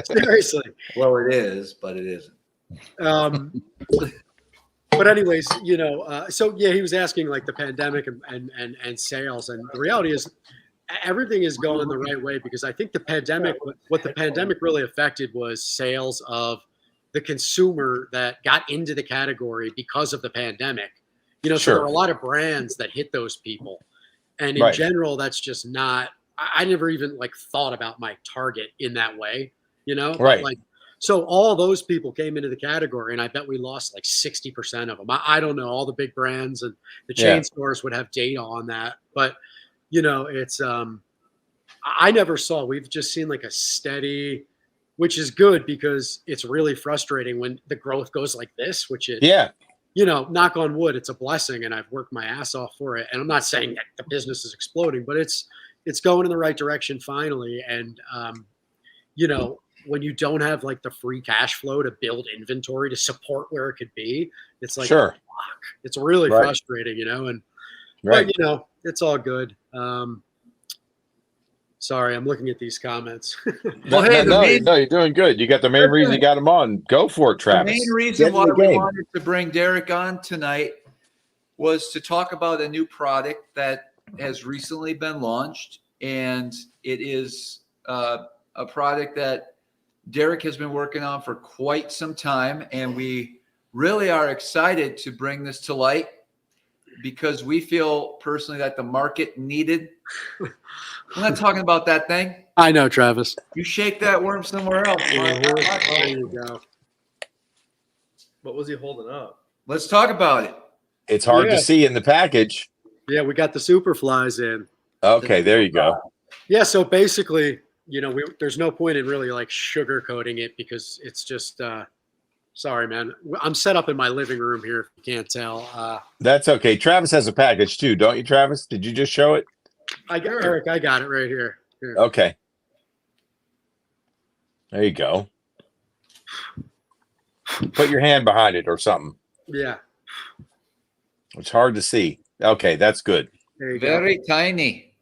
Seriously. Well, it is, but it isn't. But anyways, so yeah, he was asking like the pandemic and sales, and the reality is everything is going the right way because I think what the pandemic really affected was sales of the consumer that got into the category because of the pandemic. So there are a lot of brands that hit those people. And in general, that's just not, I never even like thought about my target in that way, Right. But, like, so all those people came into the category and I bet we lost like 60% of them. I don't know, all the big brands and the chain stores would have data on that. But you know, it's I never saw. We've just seen like a steady, which is good because it's really frustrating when the growth goes like this, which is you know, knock on wood, it's a blessing, and I've worked my ass off for it. And I'm not saying that the business is exploding, but it's going in the right direction finally. And you know, when you don't have like the free cash flow to build inventory to support where it could be, it's like fuck. It's really frustrating, you know. And but you know, it's all good. Sorry, I'm looking at these comments. Well, hey, no, you're doing good. You got the main reason you got him on. Go for it, Travis. The main reason why we wanted to bring Derek on tonight was to talk about a new product that has recently been launched, and it is a product that Derek has been working on for quite some time, and we really are excited to bring this to light because we feel personally that the market needed. I'm not talking about that thing. I know, Travis. You shake that worm somewhere else. There you go. What was he holding up? Let's talk about it. It's hard to see in the package. Yeah, we got the Superflies in. Okay, there you go. Yeah, so basically, you know, there's no point in really like sugarcoating it because it's just sorry, man. I'm set up in my living room here, if you can't tell. That's okay. Travis has a package too, don't you, Travis? Did you just show it? Eric, I got it right here. Okay. There you go. Put your hand behind it or something. Yeah. It's hard to see. Okay, that's good. There you Very go. tiny.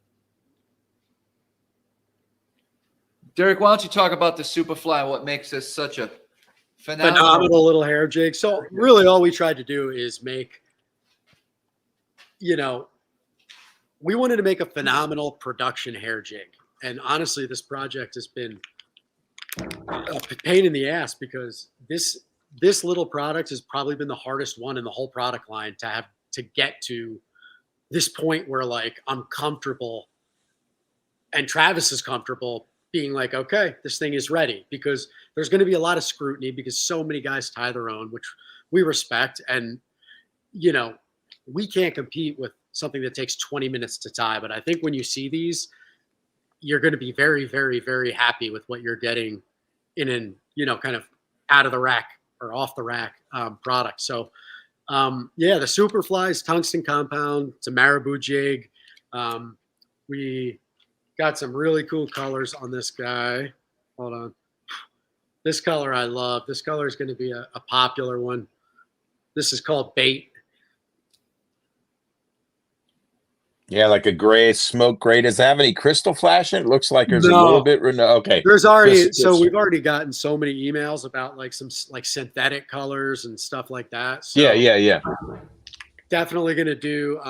Derek, why don't you talk about the Superfly? What makes this such a phenomenal little hair jig? So really all we tried to do is make, you know, we wanted to make a phenomenal production hair jig. And honestly, this project has been a pain in the ass because this little product has probably been the hardest one in the whole product line to have to get to this point where like I'm comfortable and Travis is comfortable being like, okay, this thing is ready, because there's going to be a lot of scrutiny because so many guys tie their own, which we respect. And, you know, we can't compete with something that takes 20 minutes to tie. But I think when you see these, you're going to be very, very, very happy with what you're getting in an, you know, kind of out of the rack or off the rack product. So, yeah, the Superfly's tungsten compound. It's a marabou jig. We got some really cool colors on this guy. Hold on. This color I love. This color is going to be a popular one. This is called Bait. Yeah, like a gray, smoke gray. Does it have any crystal flash in it? Looks like there's a little bit. No, okay. There's already, so we've already gotten so many emails about like some like synthetic colors and stuff like that. So yeah. Definitely going to do,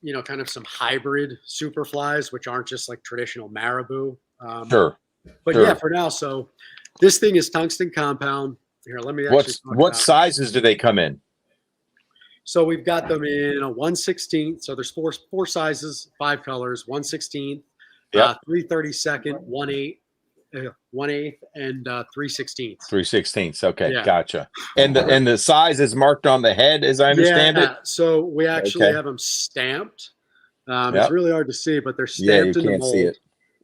you know, kind of some hybrid Superflies, which aren't just like traditional marabou. Sure. But yeah, for now, so this thing is tungsten compound. Here, let me actually. What sizes do they come in? So we've got them in a 1/16. So there's four sizes, 5 colors, 1/16, 3/32, 1/8, and 3/16. 3/16. Okay, gotcha. And the size is marked on the head, as I understand it. So we actually have them stamped. It's really hard to see, but they're stamped in the mold. See it.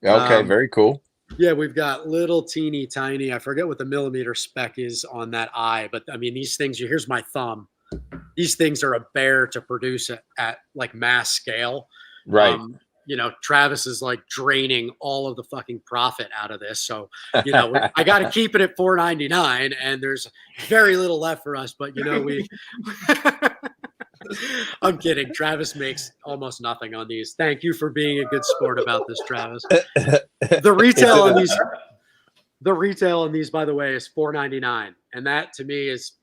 Okay, very cool. Yeah, we've got little teeny tiny. I forget what the millimeter spec is on that eye, but I mean these things. Here's my thumb. These things are a bear to produce at like mass scale. Right. You know, Travis is like draining all of the fucking profit out of this. So, you know, I got to keep it at $4.99 and there's very little left for us, but you know, I'm kidding. Travis makes almost nothing on these. Thank you for being a good sport about this, Travis. The retail on these, by the way, is $4.99. And that to me is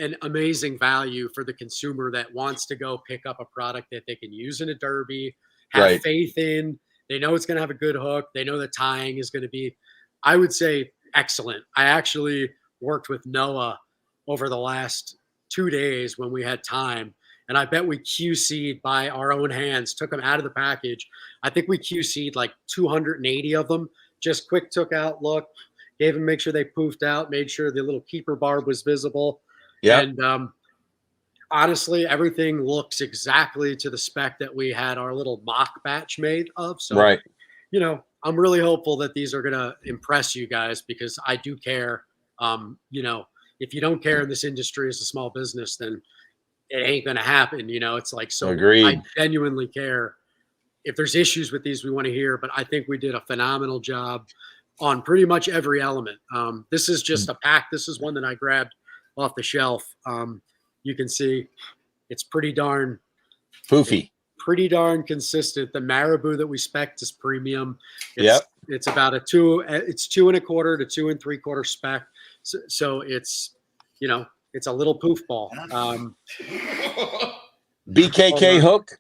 an amazing value for the consumer that wants to go pick up a product that they can use in a derby, have faith in. They know it's going to have a good hook. They know the tying is going to be, I would say, excellent. I actually worked with Noah over the last 2 days when we had time, and I bet we QC'd by our own hands, took them out of the package. I think we QC'd like 280 of them, just quick took out, look, gave them, make sure they poofed out, made sure the little keeper barb was visible. Yeah. And honestly, everything looks exactly to the spec that we had our little mock batch made of. So, Right. you know, I'm really hopeful that these are going to impress you guys because I do care. You know, if you don't care in this industry as a small business, then it ain't going to happen. You know, it's like, so Agreed. I genuinely care. If there's issues with these, we want to hear, but I think we did a phenomenal job on pretty much every element. This is just a pack. This is one that I grabbed off the shelf. You can see it's pretty darn Poofy. pretty darn consistent. The Marabou that we spec is premium. Yep. It's about it's 2 1/4 to 2 3/4 spec. So it's, you know, it's a little poof ball. BKK hook.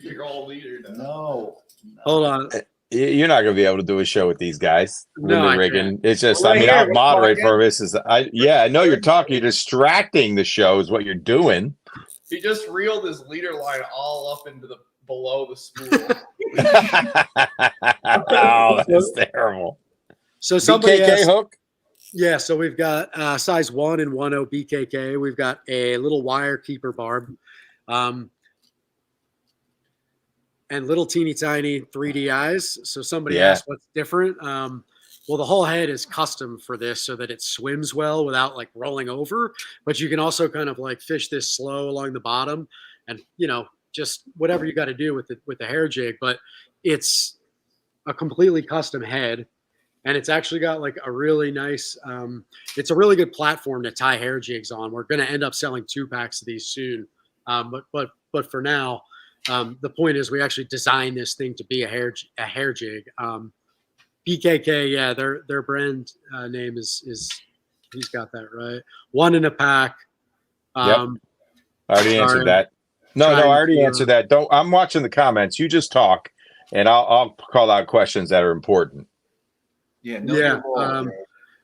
You're all leader now. No. Hold on. You're not going to be able to do a show with these guys. With No, the I rigging. can't. It's just, Well, I mean, here, I'll we're moderate talking. for this. I know you're talking. You're distracting the show is what you're doing. He just reeled his leader line all up into the below the spool. Oh, that's terrible. So somebody BKK asked, hook. yeah, so we've got size 1 and 1/0 BKK. We've got a little wire keeper barb. And little teeny tiny 3D eyes. So somebody asked what's different. Well, the whole head is custom for this so that it swims well without like rolling over. But you can also kind of like fish this slow along the bottom, and you know, just whatever you got to do with the hair jig. But it's a completely custom head, and it's actually got like a really nice. It's a really good platform to tie hair jigs on. We're going to end up selling 2 packs of these soon, but for now. The point is we actually designed this thing to be a hair jig. BKK, yeah, their brand name is he's got that right. 1 in a pack. Yep. I already answered that. No, I already answered that. I'm watching the comments. You just talk, and I'll call out questions that are important. Yeah.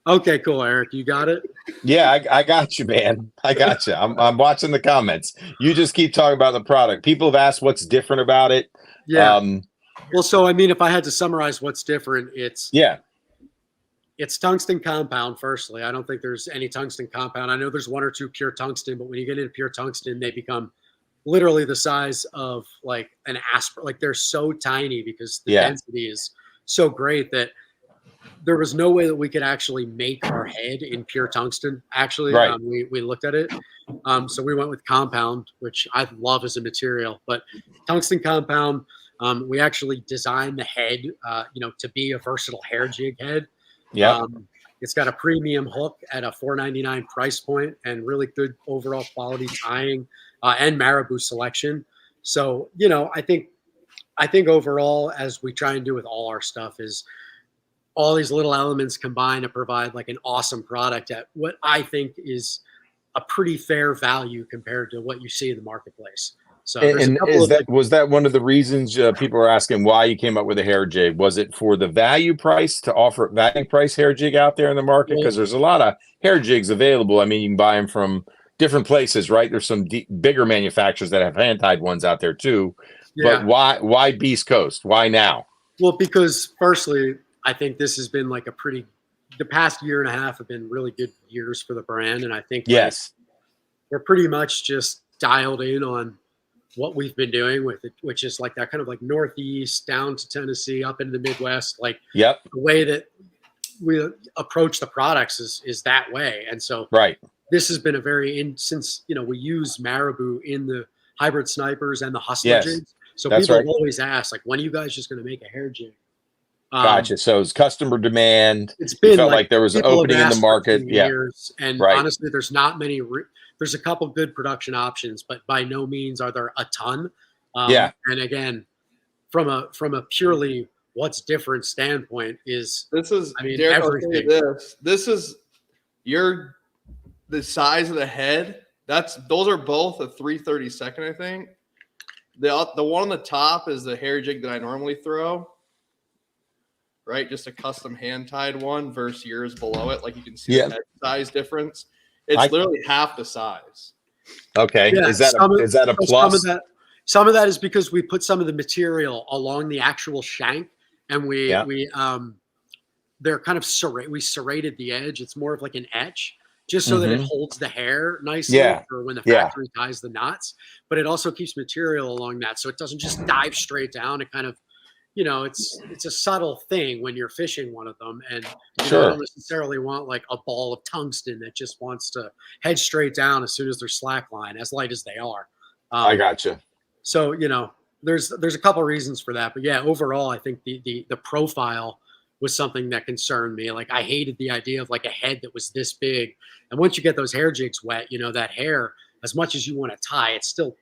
Okay, cool, Eric. You got it? Yeah, I got you, man. I got you. I'm watching the comments. You just keep talking about the product. People have asked what's different about it. Yeah. Well, so I mean, if I had to summarize what's different, it's tungsten compound. Firstly, I don't think there's any tungsten compound. I know there's 1 or 2 pure tungsten, but when you get into pure tungsten, they become literally the size of like an aspirin. Like they're so tiny because the density is so great that there was no way that we could actually make our head in pure tungsten. Actually, we looked at it. So we went with compound, which I love as a material, but tungsten compound, we actually designed the head, to be a versatile hair jig head. Yeah. It's got a premium hook at a $4.99 price point and really good overall quality tying and Marabou selection. So, you know, I think overall, as we try and do with all our stuff, is all these little elements combine to provide like an awesome product at what I think is a pretty fair value compared to what you see in the marketplace. So, was that one of the reasons people are asking why you came up with a hair jig? Was it for the value price, to offer value price hair jig out there in the market? Because there's a lot of hair jigs available. I mean, you can buy them from different places, right? There's some bigger manufacturers that have hand tied ones out there too. Yeah. But why Beast Coast? Why now? Well, because firstly, I think this has been like the past year and a half have been really good years for the brand. And I think we're pretty much just dialed in on what we've been doing with it, which is like that kind of like Northeast down to Tennessee, up into the Midwest. Like the way that we approach the products is that way. And so this has been a since, you know, we use Marabou in the hybrid snipers and the hustler jigs. So people have always asked, like, when are you guys just going to make a hair jig? Gotcha. So it's customer demand. It's been like there was an opening in the market. Years, and honestly, there's not many. There's a couple good production options, but by no means are there a ton. And again, from a purely what's different standpoint is I mean, Derek, everything. This is the size of the head. Those are both a 3/32, I think. The one on the top is the hair jig that I normally throw. Right, just a custom hand-tied one versus yours below it. Like you can see the head size difference. It's literally half the size. Okay, is that a plus? Some of that is because we put some of the material along the actual shank, and they're kind of we serrated the edge. It's more of like an etch, just so that it holds the hair nicely for when the factory ties the knots. But it also keeps material along that, so it doesn't just dive straight down. It kind of, it's a subtle thing when you're fishing one of them, and you don't necessarily want like a ball of tungsten that just wants to head straight down as soon as they're slack line, as light as they are. I gotcha. So there's a couple reasons for that, but yeah, overall, I think the profile was something that concerned me. Like, I hated the idea of like a head that was this big, and once you get those hair jigs wet, that hair, as much as you want to tie, it still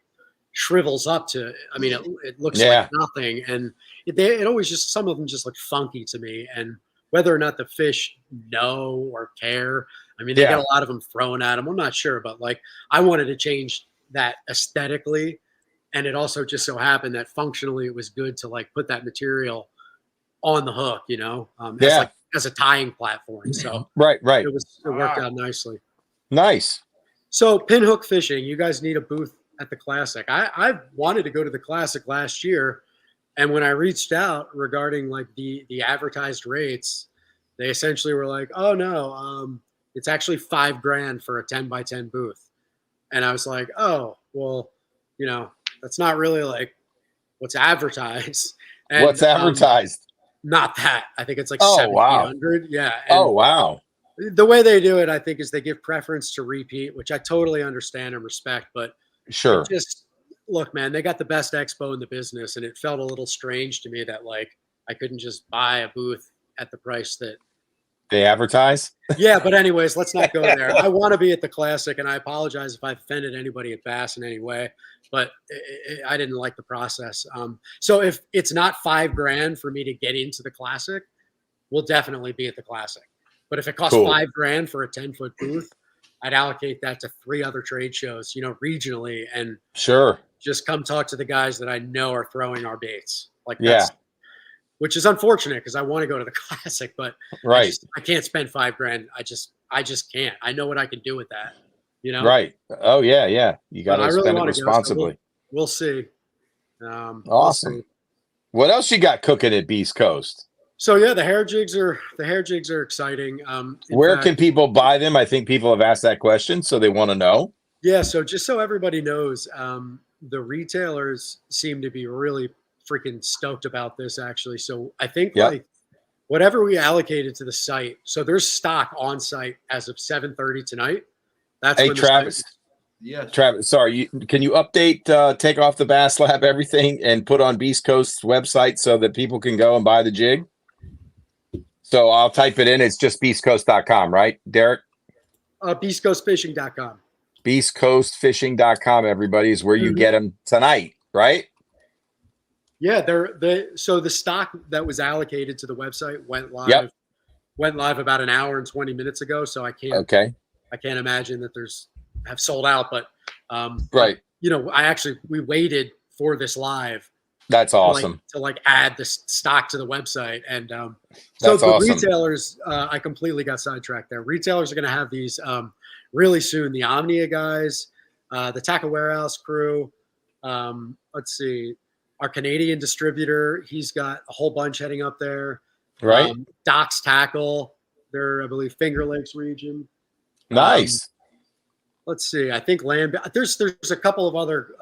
shrivels up to, I mean, it looks like nothing, and it always just, some of them just look funky to me. And whether or not the fish know or care, I mean, they get a lot of them thrown at them, I'm not sure, but like, I wanted to change that aesthetically, and it also just so happened that functionally it was good to like put that material on the hook, as a tying platform. So right, it worked out nicely. Nice. So pinhook fishing, you guys need a booth at the Classic. I wanted to go to the Classic last year, and when I reached out regarding like the advertised rates, they essentially were like, "Oh no, it's actually $5,000 for a 10x10 booth." And I was like, "Oh, well, that's not really like what's advertised." And, what's advertised? Not that. I think it's like 7,800. Yeah. And wow. The way they do it, I think, is they give preference to repeat, which I totally understand and respect. But sure, just look, man, they got the best expo in the business, and it felt a little strange to me that like I couldn't just buy a booth at the price that they advertise. Yeah, but anyways, let's not go there. I want to be at the Classic, and I apologize if I offended anybody at Bass in any way, but I didn't like the process. So if it's not $5,000 for me to get into the Classic, we'll definitely be at the Classic. But if it costs $5,000 for a 10-foot booth, I'd allocate that to 3 other trade shows, regionally, and just come talk to the guys that I know are throwing our baits. Like that's, which is unfortunate because I want to go to the Classic, but I can't spend $5,000. I just can't. I know what I can do with that. Right. Oh yeah. You got to spend it responsibly. Go, so we'll see. Awesome. We'll see. What else you got cooking at Beast Coast? So yeah, the hair jigs are exciting. Where can people buy them? I think people have asked that question, so they want to know. Yeah. So just so everybody knows, the retailers seem to be really freaking stoked about this, actually. So I think like whatever we allocated to the site, so there's stock on site as of 7:30 tonight. That's when Travis. Yes, Travis. Sorry, can you update, take off the Bass Lab, everything, and put on Beast Coast's website so that people can go and buy the jig? So I'll type it in. It's just beastcoast.com, right, Derek? Beastcoastfishing.com. Beastcoastfishing.com, everybody, is where you get them tonight, right? Yeah, so the stock that was allocated to the website went live. Went live about an hour and 20 minutes ago. So I can't imagine that have sold out. But we waited for this live. That's awesome. To add the stock to the website, and so the retailers, I completely got sidetracked there. Retailers are going to have these really soon. The Omnia guys, the Tackle Warehouse crew. Let's see. Our Canadian distributor, he's got a whole bunch heading up there. Right. Doc's Tackle, they're, I believe, Finger Lakes region. Nice. Let's see. I think there's a couple of other,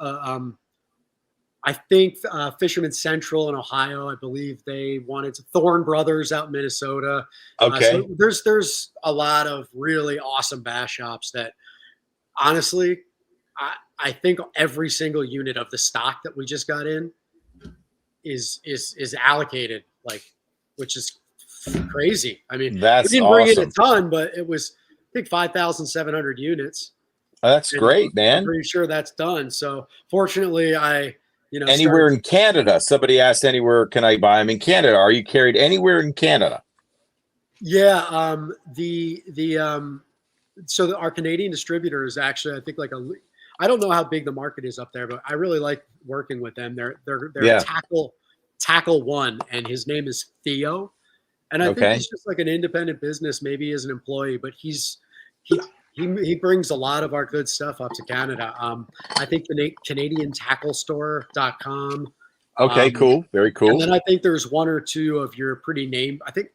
I think Fisherman Central in Ohio, I believe they wanted Thorn Brothers out in Minnesota. Okay. So there's a lot of really awesome bass shops that honestly, I think every single unit of the stock that we just got in is allocated, which is crazy. I mean, that's we didn't bring in a ton, but it was, I think, 5,700 units. That's great, man. I'm pretty sure that's done. So fortunately, anywhere in Canada. Somebody asked, anywhere can I buy them in Canada? Are you carried anywhere in Canada? Yeah. So our Canadian distributor is actually, I think, I don't know how big the market is up there, but I really like working with them. They're Tackle One, and his name is Theo. And I think he's just like an independent business. Maybe as an employee, but he brings a lot of our good stuff up to Canada. I think the CanadianTackleStore.com. Okay, cool. Very cool. And then I think there's one or two of your pretty name. I think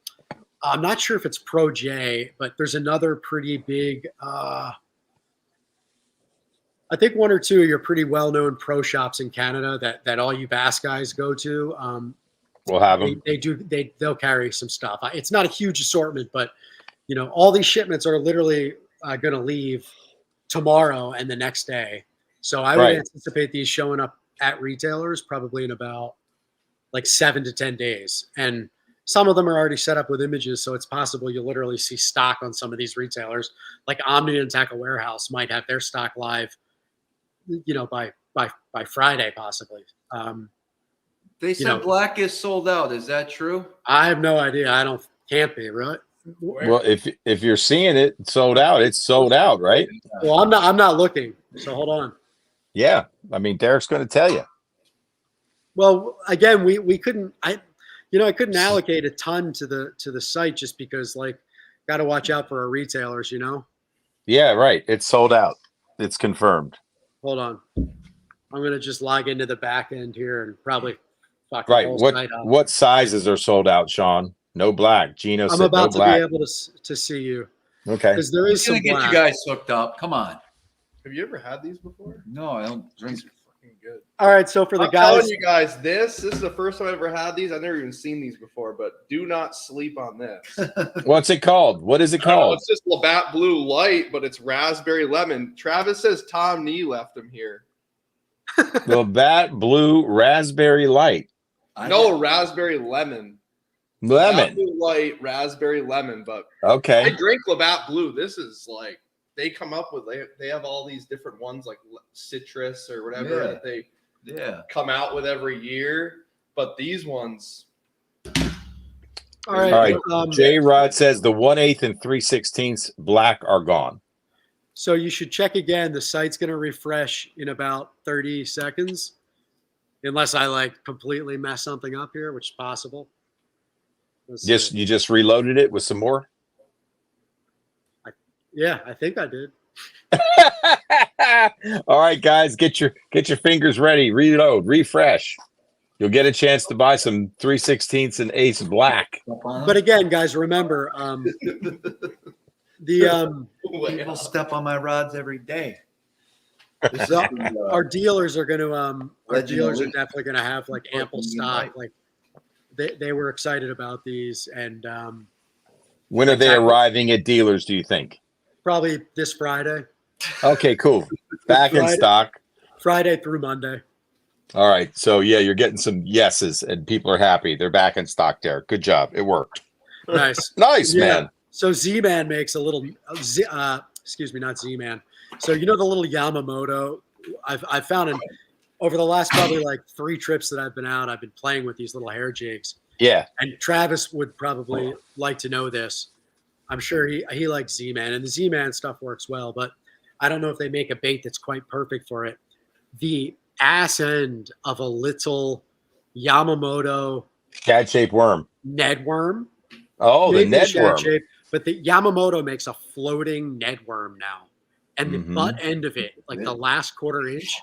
I'm not sure if it's Pro J, but there's another pretty big. I think one or two of your pretty well-known pro shops in Canada that all you bass guys go to. We'll have them. They'll carry some stuff. It's not a huge assortment, but all these shipments are literally going to leave tomorrow and the next day. So I would anticipate these showing up at retailers probably in about like 7 to 10 days. And some of them are already set up with images, so it's possible you'll literally see stock on some of these retailers. Like Omni and Tackle Warehouse might have their stock live, by Friday possibly. They said black is sold out. Is that true? I have no idea. Can't be, right? Well, if you're seeing it sold out, it's sold out, right? Well, I'm not looking. So hold on. Yeah, I mean, Derek's going to tell you. Well, again, we couldn't. I couldn't allocate a ton to the site just because got to watch out for our retailers. Yeah, right. It's sold out. It's confirmed. Hold on. I'm gonna just log into the back end here and probably fuck the Right. whole site up. What sizes are sold out, Sean? No black. Gino said no black. I'm about to be able to see you. Okay. Because there is some Get black. you guys hooked up. Come on. Have you ever had these before? No, I don't drink. These are fucking good. All right, so for the I'm guys, telling you guys, this is the first time I've ever had these. I've never even seen these before, but do not sleep on this. What's it called? What is it I don't know, called? it's just Labatt Blue Light, but it's raspberry lemon. Travis says Tom Nee left him here. Labatt Blue Raspberry Light. No, raspberry lemon. Lemon. Labatt Blue Light, raspberry lemon, but I Okay. drink Labatt Blue. This is they come up with they have all these different ones like citrus or whatever that they come out with every year. But these ones, all right. J Rod says the 1/8 and 3/16 black are gone. So you should check again. The site's going to refresh in about 30 seconds, unless I completely mess something up here, which is possible. You just reloaded it with some more. Yeah, I think I did. All right, guys, get your fingers ready. Reload, refresh. You'll get a chance to buy some 3/16 and Ace Black. But again, guys, remember People step on my rods every day. our dealers are going to our dealers are definitely going to have ample stock. They were excited about these, and When are they arriving at dealers, do you think? probably this Friday. Okay, cool. Back in Friday. stock. Friday through Monday. All right. So yeah, you're getting some yeses and people are happy. They're back in stock, Derek. Good job. It worked. Nice. Nice, man. So Z-Man makes a little excuse me, not Z-Man. So the little Yamamoto I've found over the last probably 3 trips that I've been out, I've been playing with these little hair jigs. Yeah. And Travis would probably like to know this. I'm sure he likes Z-Man, and the Z-Man stuff works well, but I don't know if they make a bait that's quite perfect for it. The ass end of a little Yamamoto Shad-shaped worm. Ned worm. Oh, the maybe Ned shad worm. shape, but the Yamamoto makes a floating Ned worm now. And the butt end of it, the last quarter inch,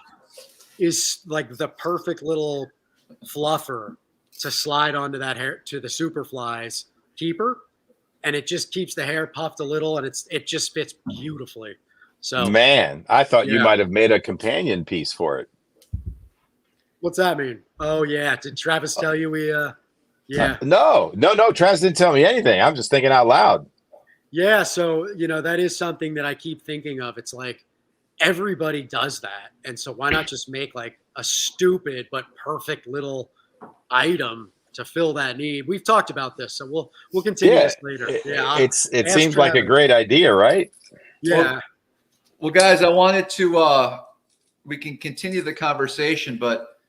is the perfect little fluffer to slide onto that hair, to the Superfly's keeper. And it just keeps the hair puffed a little, and it just fits beautifully. So, man, I thought you might have made a companion piece for it. What's that mean? Oh yeah, did Travis tell you we? Yeah. No. Travis didn't tell me anything. I'm just thinking out loud. Yeah, so that is something that I keep thinking of. It's everybody does that, and so why not just make a stupid but perfect little item to fill that need? We've talked about this, so we'll continue this later. It seems like a great idea, right? Yeah. Well, guys, I wanted to we can continue the conversation, but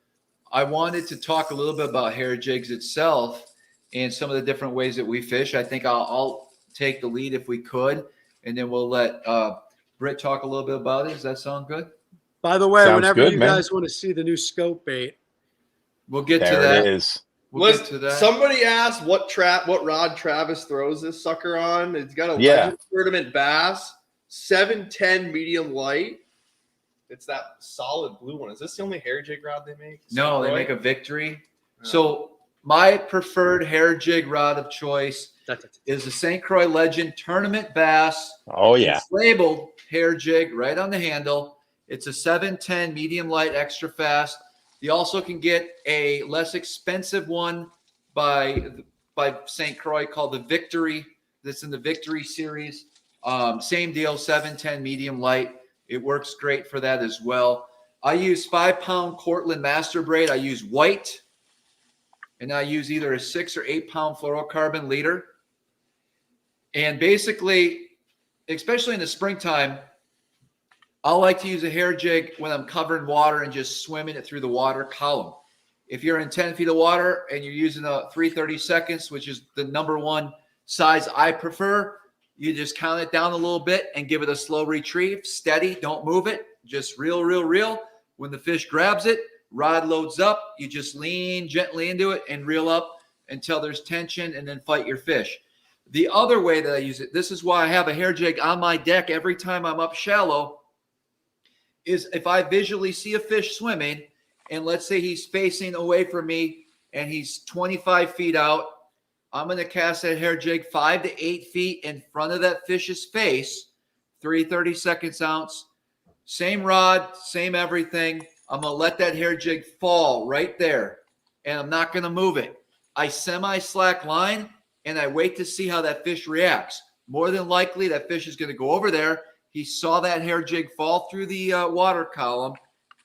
I wanted to talk a little bit about hair jigs itself and some of the different ways that we fish. I think I'll take the lead if we could, and then we'll let Britt talk a little bit about it. Does that sound good? By the way, Sounds whenever good, you man. guys want to see the new scope bait, we'll get There to that. it is. We'll get to that. Somebody asked what rod Travis throws this sucker on. It's got a Yeah. Legend Tournament bass, 710 medium light. It's that solid blue one. Is this the only hair jig rod they make? No, they make a Victory. So my preferred hair jig rod of choice is the St. Croix Legend Tournament Bass. Oh, yeah. It's labeled hair jig right on the handle. It's a 710 medium light extra fast. You also can get a less expensive one by St. Croix called the Victory. That's in the Victory series. Same deal, 710 medium light. It works great for that as well. I use 5-pound Cortland master braid. I use white, and I use either a 6 or 8-pound fluorocarbon leader. And basically, especially in the springtime, I like to use a hair jig when I'm covering water and just swimming it through the water column. If you're in 10 feet of water and you're using a 3/32, which is the #1 size I prefer, you just count it down a little bit and give it a slow retrieve. Steady, don't move it. Just reel, reel, reel. When the fish grabs it, rod loads up. You just lean gently into it and reel up until there's tension, and then fight your fish. The other way that I use it, this is why I have a hair jig on my deck every time I'm up shallow, is if I visually see a fish swimming, and let's say he's facing away from me and he's 25 feet out, I'm going to cast that hair jig 5 to 8 feet in front of that fish's face, 3/32 ounce, same rod, same everything. I'm going to let that hair jig fall right there, and I'm not going to move it. I semi-slack line, and I wait to see how that fish reacts. More than likely, that fish is going to go over there. He saw that hair jig fall through the water column,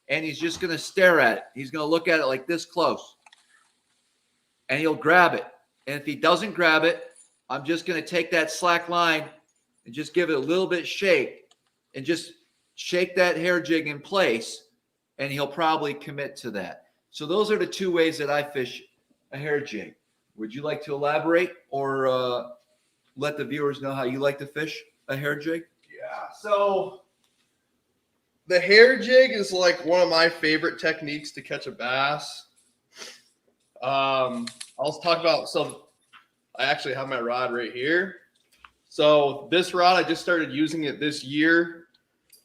and he's just going to stare at it. He's going to look at it like this close, and he'll grab it. And if he doesn't grab it, I'm just going to take that slack line and just give it a little bit shake, and just shake that hair jig in place, and he'll probably commit to that. So those are the two ways that I fish a hair jig. Would you like to elaborate, or let the viewers know how you like to fish a hair jig? Yeah. So the hair jig is like one of my favorite techniques to catch a bass. I'll talk about, so I actually have my rod right here. So this rod, I just started using it this year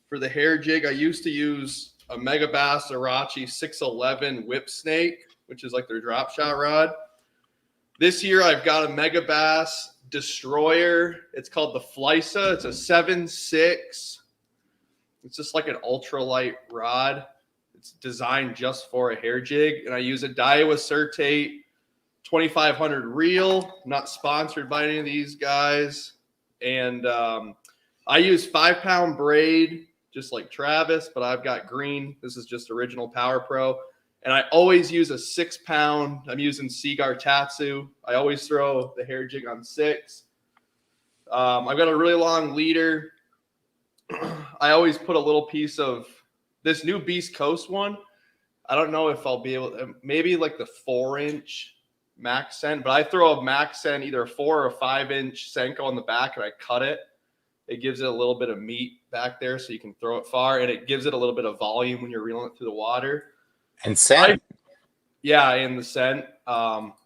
for the hair jig. I used to use a Mega Bass Arachi 611 whip snake, which is like their drop shot rod. This year I've got a Mega Bass Destroyer. It's called the Flysa. It's a 7.6. It's just like an ultralight rod. It's designed just for a hair jig. And I use a Daiwa Certate 2500 reel. I'm not sponsored by any of these guys. And I use 5-pound braid, just like Travis, but I've got green. This is just original Power Pro. And I always use a 6-pound. I'm using Seagar Tatsu. I always throw the hair jig on 6. I've got a really long leader. I always put a little piece of this new Beast Coast one. I don't know if I'll be able to, maybe like the 4-inch max scent, but I throw a max scent, either a 4 or a 5-inch Senko on the back, and I cut it. It gives it a little bit of meat back there so you can throw it far, and it gives it a little bit of volume when you're reeling it through the water. And scent. Yeah, in the scent.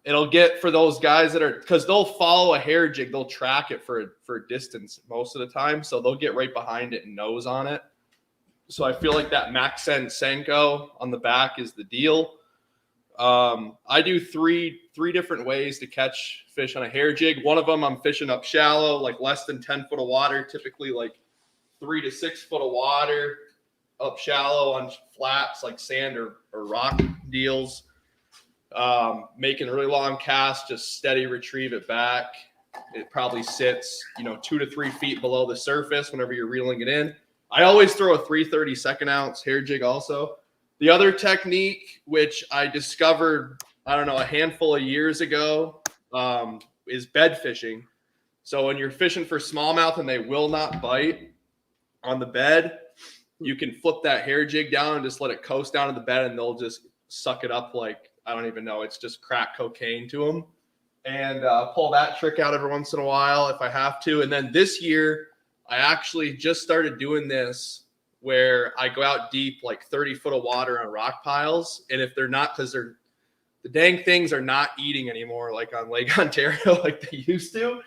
It'll get for those guys that are, because they'll follow a hair jig, they'll track it for a distance most of the time, so they'll get right behind it and nose on it. So I feel like that max scent Senko on the back is the deal. I do three different ways to catch fish on a hair jig. One of them, I'm fishing up shallow, like less than 10 foot of water, typically like 3 to 6 foot of water, up shallow on flats like sand or rock deals. Making a really long cast, just steady retrieve it back. It probably sits, 2 to 3 feet below the surface whenever you're reeling it in. I always throw a 3/32 ounce hair jig also. The other technique, which I discovered, a handful of years ago, is bed fishing. So when you're fishing for smallmouth and they will not bite on the bed, you can flip that hair jig down and just let it coast down to the bed, and they'll just suck it up like, I don't even know, it's just crack cocaine to them. And pull that trick out every once in a while if I have to. And then this year, I actually just started doing this where I go out deep, like 30 foot of water on rock piles. And if they're not, because the dang things are not eating anymore, like on Lake Ontario, like they used to.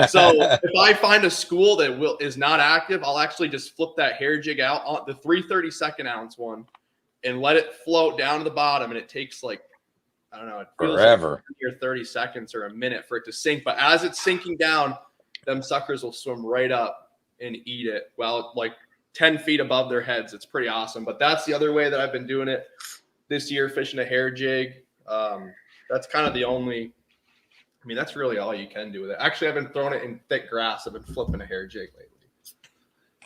So if I find a school that is not active, I'll actually just flip that hair jig out on the 3/32 ounce one and let it float down to the bottom. And it takes like, I don't know, it feels Forever. like 30 seconds or a minute for it to sink. But as it's sinking down, them suckers will swim right up and eat it. Well, like 10 feet above their heads. It's pretty awesome. But that's the other way that I've been doing it this year, fishing a hair jig. That's kind of the only, I mean, that's really all you can do with it. Actually, I've been throwing it in thick grass. I've been flipping a hair jig lately.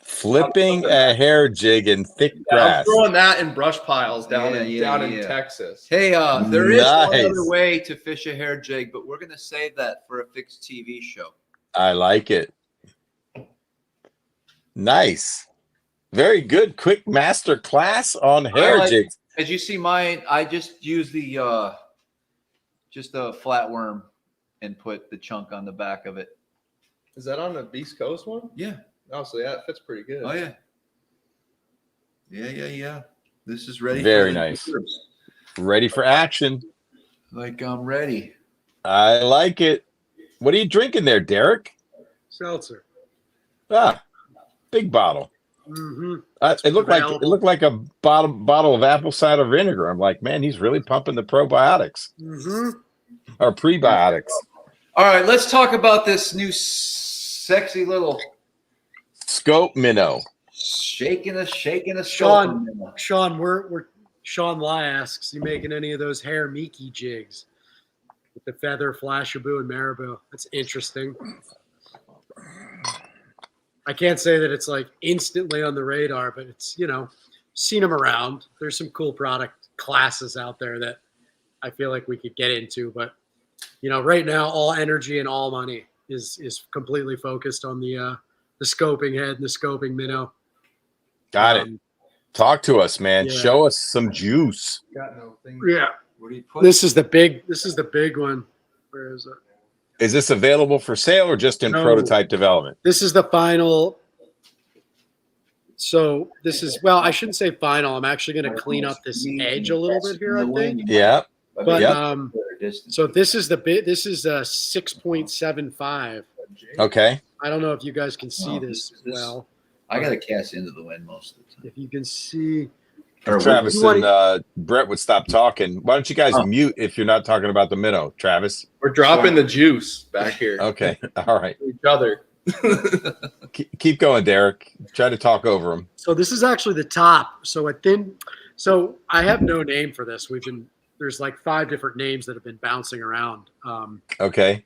Flipping a hair jig in thick grass. I'm throwing that in brush piles down in Texas. Hey, there is one Nice. other way to fish a hair jig, but we're gonna save that for a PHYXTV show. I like it. Nice. Very good. Quick master class on hair jigs. As you see mine, I just use the just a flatworm and put the chunk on the back of it. Is that on the East Coast one? Yeah. Oh, so yeah, it fits pretty good. Oh yeah. Yeah. This is ready. Very for the nice. viewers. Ready for action. Like I'm ready. I like it. What are you drinking there, Derek? Seltzer. Ah, big bottle. Mm-hmm. It looked like a bottle of apple cider vinegar. I'm like, man, he's really pumping the probiotics Mm-hmm. or prebiotics. All right, let's talk about this new sexy little Scope minnow. shaking a Sean, Sean Lai asks, you making any of those hair Miki jigs with the feather, flashaboo, and marabou? That's interesting. I can't say that it's like instantly on the radar, but it's, seen them around. There's some cool product classes out there that I feel like we could get into, but right now all energy and all money is completely focused on the scoping head and the scoping minnow. Got it. Talk to us, man. Yeah. Show us some juice. Got no thing. Yeah. What do you put? This is the big one. Where is it? Is this available for sale or just in No. prototype development? This is the final. So this is, well, I shouldn't say final. I'm actually going to clean up this edge a little bit here, I think. Yeah. But Yep. so this is this is a 6.75. Okay. I don't know if you guys can see Oh, this this- well. I got to cast into the wind most of the time. If you can see, If Travis and Brett would stop talking. Why don't you guys mute if you're not talking about the minnow, Travis? We're dropping the juice back here. Okay. All right. Each other. Keep going, Derek. Try to talk over him. so this is actually the top. So I have no name for this. There's like 5 different names that have been bouncing around. Okay.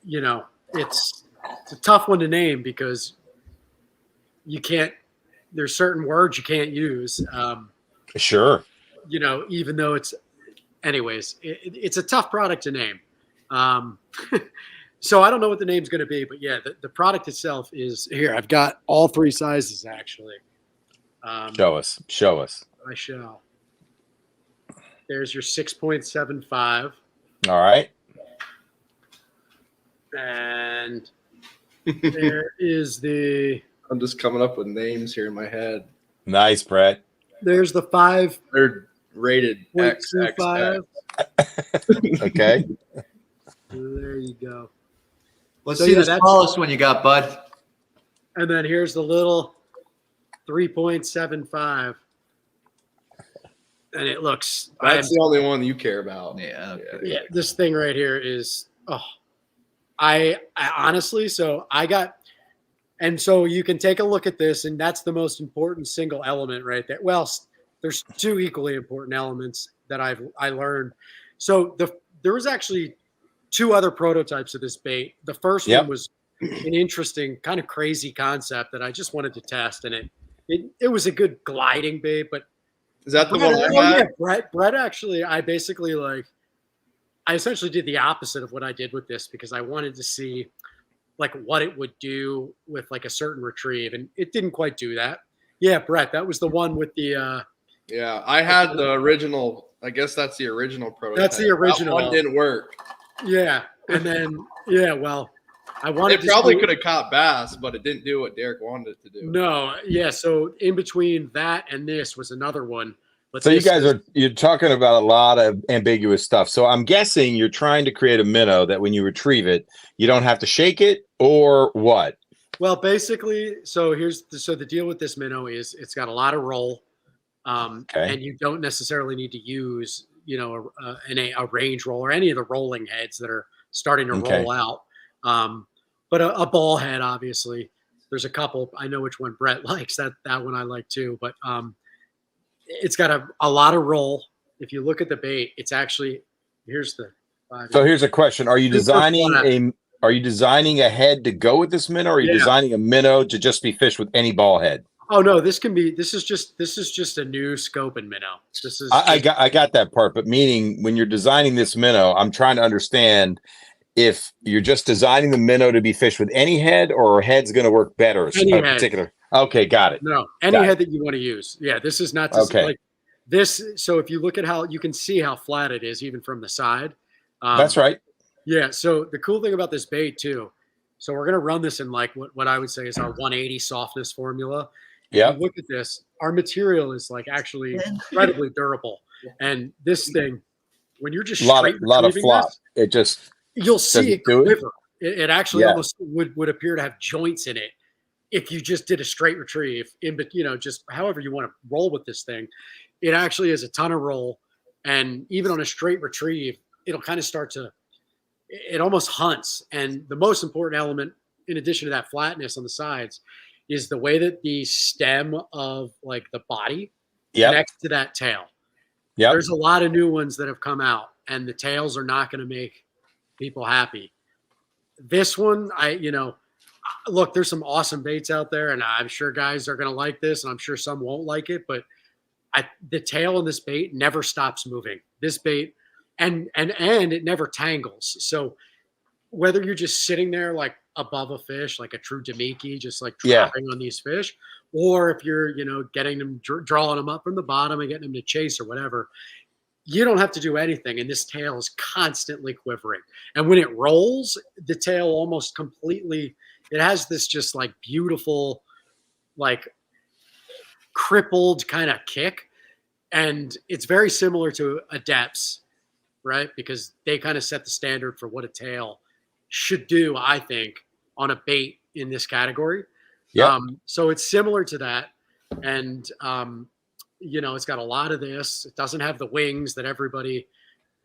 It's a tough one to name because there's certain words you can't use. Sure. Even though anyways, it's a tough product to name. So I don't know what the name's going to be, but yeah, the product itself is here. I've got all 3 sizes actually. Show us. I shall. There's your 6.75. All right. And there is I'm just coming up with names here in my head. Nice, Brett. there's the 5.25. They're rated XXX. Okay. There you go. Let's So, see yeah, the that's- smallest one you got, bud. And then here's the little 3.75. And it looks, That's the only one you care about. Yeah. yeah, this thing right here is, I honestly, so you can take a look at this, and that's the most important single element right there. Well, there's 2 equally important elements that I learned. So there was actually 2 other prototypes of this bait. The first one was an interesting, kind of crazy concept that I just wanted to test, and it was a good gliding bait, but Is that the one I had? Yeah, Brett actually, I essentially did the opposite of what I did with this because I wanted to see like what it would do with like a certain retrieve, and it didn't quite do that. Yeah, Brett, that was the one with the Yeah, I had the original. I guess that's the original prototype. That's the original. That one didn't work. yeah, and then well, I wanted It probably could have caught bass, but it didn't do what Derek wanted it to do. No, yeah. So in between that and this was another one. But So you're talking about a lot of ambiguous stuff. So I'm guessing you're trying to create a minnow that when you retrieve it, you don't have to shake it or what? Well, basically, so the deal with this minnow is it's got a lot of roll, and you don't necessarily need to use a range roll or any of the rolling heads that are starting to roll out. But a ball head, obviously, there's a couple. I know which one Brett likes. That one I like too. But it's got a lot of roll. If you look at the bait, it's actually here's a question: Are you designing a head to go with this minnow, or are you designing a minnow to just be fished with any ball head? Oh no, this is just a new scope and minnow. This is I got that part, but meaning when you're designing this minnow, I'm trying to understand if you're just designing the minnow to be fished with any head, or a head's going to work better. Particular. Okay, got it. No, any head that you want to use. Yeah, this is not like this. So if you look at how you can see how flat it is, even from the side. That's right. Yeah. So the cool thing about this bait too. So we're going to run this in like what I would say is our 180 softness formula. Yeah. Look at this. Our material is like actually incredibly durable. And this thing, when you're just a lot of flop, you'll see it quiver. It actually almost would appear to have joints in it if you just did a straight retrieve. Just however you want to roll with this thing, it actually is a ton of roll. And even on a straight retrieve, it'll kind of it almost hunts. And the most important element, in addition to that flatness on the sides, is the way that the stem of like the body connects to that tail. Yeah, there's a lot of new ones that have come out, and the tails are not going to make people happy. This one, look, there's some awesome baits out there, and I'm sure guys are going to like this, and I'm sure some won't like it, but the tail on this bait never stops moving. This bait, and it never tangles. So whether you're just sitting there like above a fish, like a true Damiki, just like dropping on these fish, or if you're, getting them, drawing them up from the bottom and getting them to chase or whatever, you don't have to do anything. And this tail is constantly quivering. And when it rolls, the tail almost completely, it has this just like beautiful, like crippled kind of kick. And it's very similar to Adepts, right? Because they kind of set the standard for what a tail should do, I think, on a bait in this category. Yeah. So it's similar to that. And, it's got a lot of this. It doesn't have the wings that everybody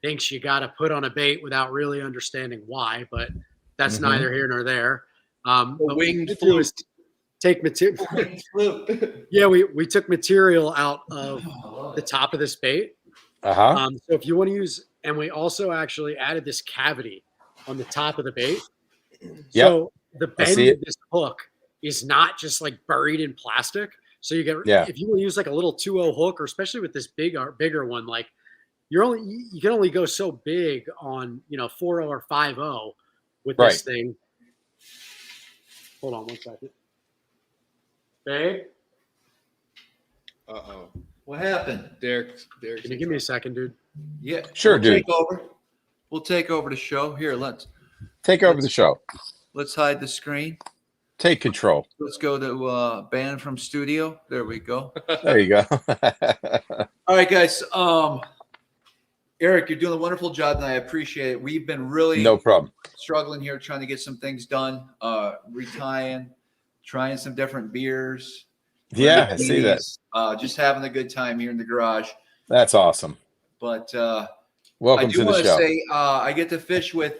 thinks you got to put on a bait without really understanding why, but that's neither here nor there. Winged fluke. Take material. Yeah, we took material out of the top of this bait. So if you want to use, and we also actually added this cavity on the top of the bait. So the bend of this hook is not just like buried in plastic. So you get if you want to use like a little 2.0 hook, or especially with this bigger one, like you can only go so big on 4.0 or 5.0 with this thing. Hold on 1 second. Babe? What happened? Derek. Can you give me a second, dude? Yeah. Sure, dude. We'll take over the show. Here, let's take over the show. Let's hide the screen. Take control. Let's go to ban from studio. There we go. There you go. All right, guys. Eric, you're doing a wonderful job, and I appreciate it. We've been really no problem struggling here, trying to get some things done, retying, trying some different beers. Yeah, I see that. Just having a good time here in the garage. That's awesome. But welcome to the show. Say, I get to fish with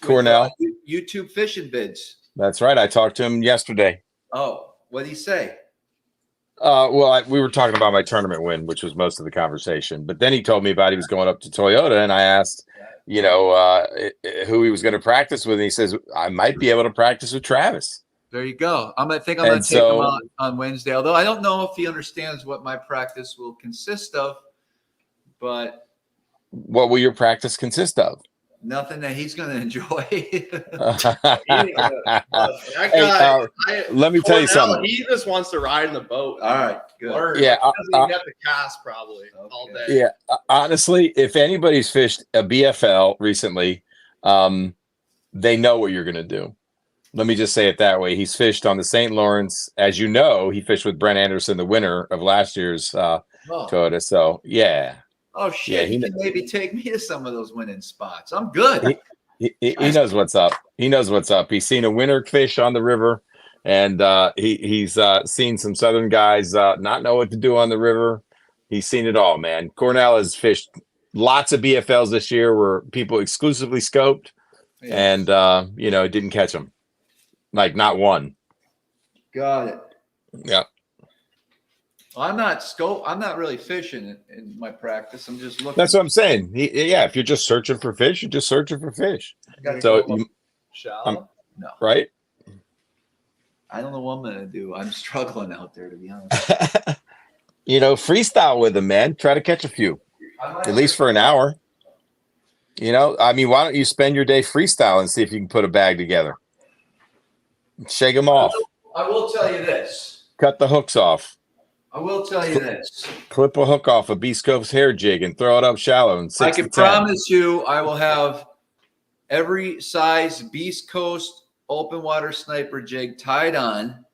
Cornell YouTube fishing bids. That's right. I talked to him yesterday. Oh, what did he say? We were talking about my tournament win, which was most of the conversation. But then he told me about he was going up to Toyota, and I asked, who he was going to practice with. And he says, I might be able to practice with Travis. There you go. I'm going to take him on Wednesday, although I don't know if he understands what my practice will consist of. But what will your practice consist of? Nothing that he's going to enjoy. Let me tell you something. He just wants to ride in the boat. All right, good. Yeah, he doesn't have to cast probably all day. Yeah, honestly, if anybody's fished a BFL recently, they know what you're going to do. Let me just say it that way. He's fished on the St. Lawrence. As you know, he fished with Brent Anderson, the winner of last year's Toyota. So, yeah. Oh, shit. Yeah, he can maybe take me to some of those winning spots. I'm good. He knows what's up. He knows what's up. He's seen a winter fish on the river, and he's seen some Southern guys not know what to do on the river. He's seen it all, man. Cornell has fished lots of BFLs this year where people exclusively scoped and, didn't catch them. Like not one. Got it. Yeah. Well, I'm not really fishing in my practice. I'm just looking. That's what I'm saying. If you're just searching for fish, you're just searching for fish. So, Shallow? No. Right? I don't know what I'm going to do. I'm struggling out there, to be honest. Freestyle with them, man. Try to catch a few, at least for an hour. Why don't you spend your day freestyle and see if you can put a bag together? Shake them off. I will tell you this. Cut the hooks off. I will tell you this. Clip a hook off a Beast Coast hair jig and throw it up shallow. And I can promise you I will have every size Beast Coast open water sniper jig tied on.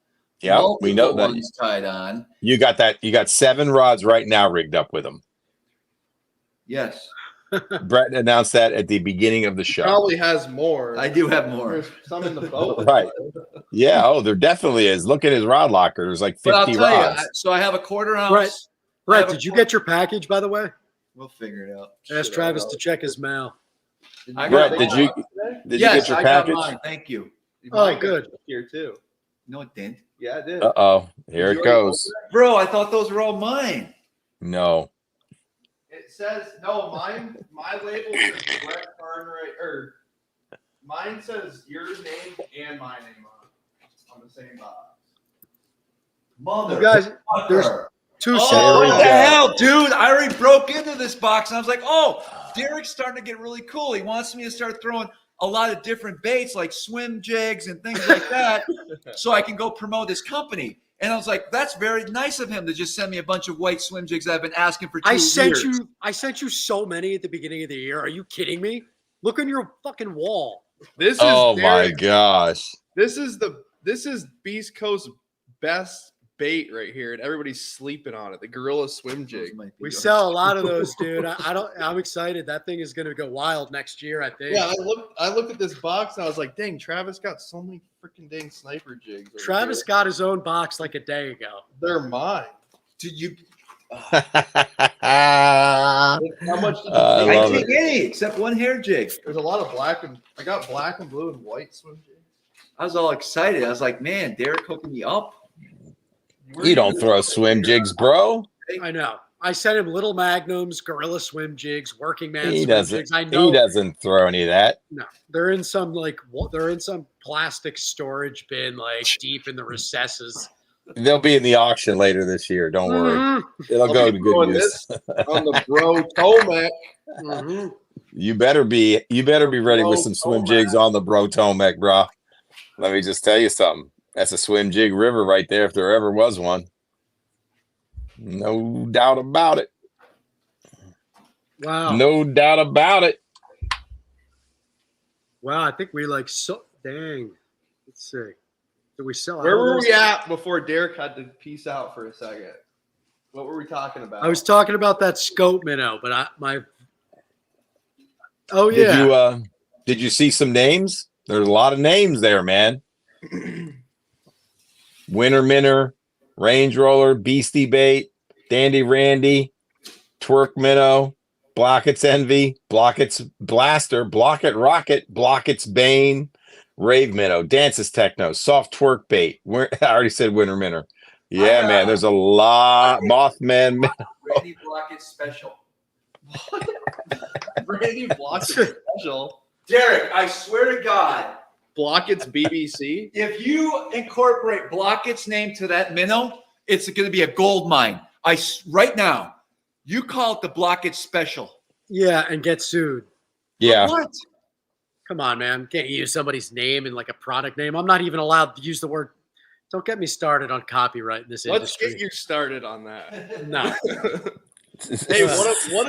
Yeah, we know that. Ones tied on. You got that. You got 7 rods right now rigged up with them. Yes. Brett announced that at the beginning of the show. Probably has more. I do have more. There's some in the boat. Right. Yeah. Oh, there definitely is. Look at his rod locker. There's like 50 rods. So I have a quarter ounce. Brett, did you get your package, by the way? We'll figure it out. Ask Travis to check his mail. Brett, did you get your package? Got mine. Thank you. Oh, good. Here too. No, it didn't. Yeah, I did. Uh-oh. Here it goes. Bro, I thought those were all mine. No. It says no. My label is Brett Cartwright, or mine says your name and my name on the same box. Mother. You guys, there's 2 Oh, we what the go. hell, dude? I already broke into this box and I was like, oh, Derek's starting to get really cool. He wants me to start throwing a lot of different baits like swim jigs and things like that so I can go promote his company. And I was like, that's very nice of him to just send me a bunch of white swim jigs I've been asking for 2 years. I sent you so many at the beginning of the year. Are you kidding me? Look on your fucking wall. This is Oh my Derek. gosh. This is Beast Coast best bait right here, and everybody's sleeping on it. The Gorilla Swim Jig. We sell a lot of those, dude. I'm excited. That thing is going to go wild next year, I think. Yeah, I looked at this box and I was like, dang, Travis got so many freaking dang sniper jigs. Right Travis here. got his own box like a day ago. They're mine. Did you? How much did you I I love didn't take any except one hair jig. There's a lot of I got black and blue and white swim jigs. I was all excited. I was like, man, Derek hooking me up. You don't throw swim jigs, bro. I know. I sent him little magnums, gorilla swim jigs, working man He swim doesn't. jigs. I know. He doesn't throw any of that. No, they're in some plastic storage bin, like deep in the recesses. They'll be in the auction later this year. Don't worry. Mhm. It'll go to good throwing use. this on the bro Tomac. Mhm. You better be ready with some swim jigs on the bro Tomac, bro. Let me just tell you something. That's a swim jig river right there, if there ever was one. No doubt about it. Wow. No doubt about it. Wow. I think we dang. Let's see. Did we sell? Where out of were those? we at before Derek had to peace out for a second? What were we talking about? I was talking about that scope minnow, but oh yeah. Did you see some names? There's a lot of names there, man. Winter Minnow, Range Roller, Beastie Bait, Dandy Randy, Twerk Minnow, Blockett's Envy, Blockett's Blaster, Blockett Rocket, Blockett's Bane, Rave Minnow, Dances Techno, Soft Twerk Bait. I already said Winter Minnow. Yeah, man, there's a lot. Mothman Minnow. Randy Blockett special. Randy Blockett special. Derek, I swear to God, Blockett's BBC. if you incorporate Blockett's name to that minnow, it's going to be a gold mine. Right now, you call it the Blockett special. Yeah, and get sued. Yeah. What? Come on, man. Can't use somebody's name in like a product name. I'm not even allowed to use the word. Don't get me started on copyright in this Let's industry. get you started on that. No. Hey, what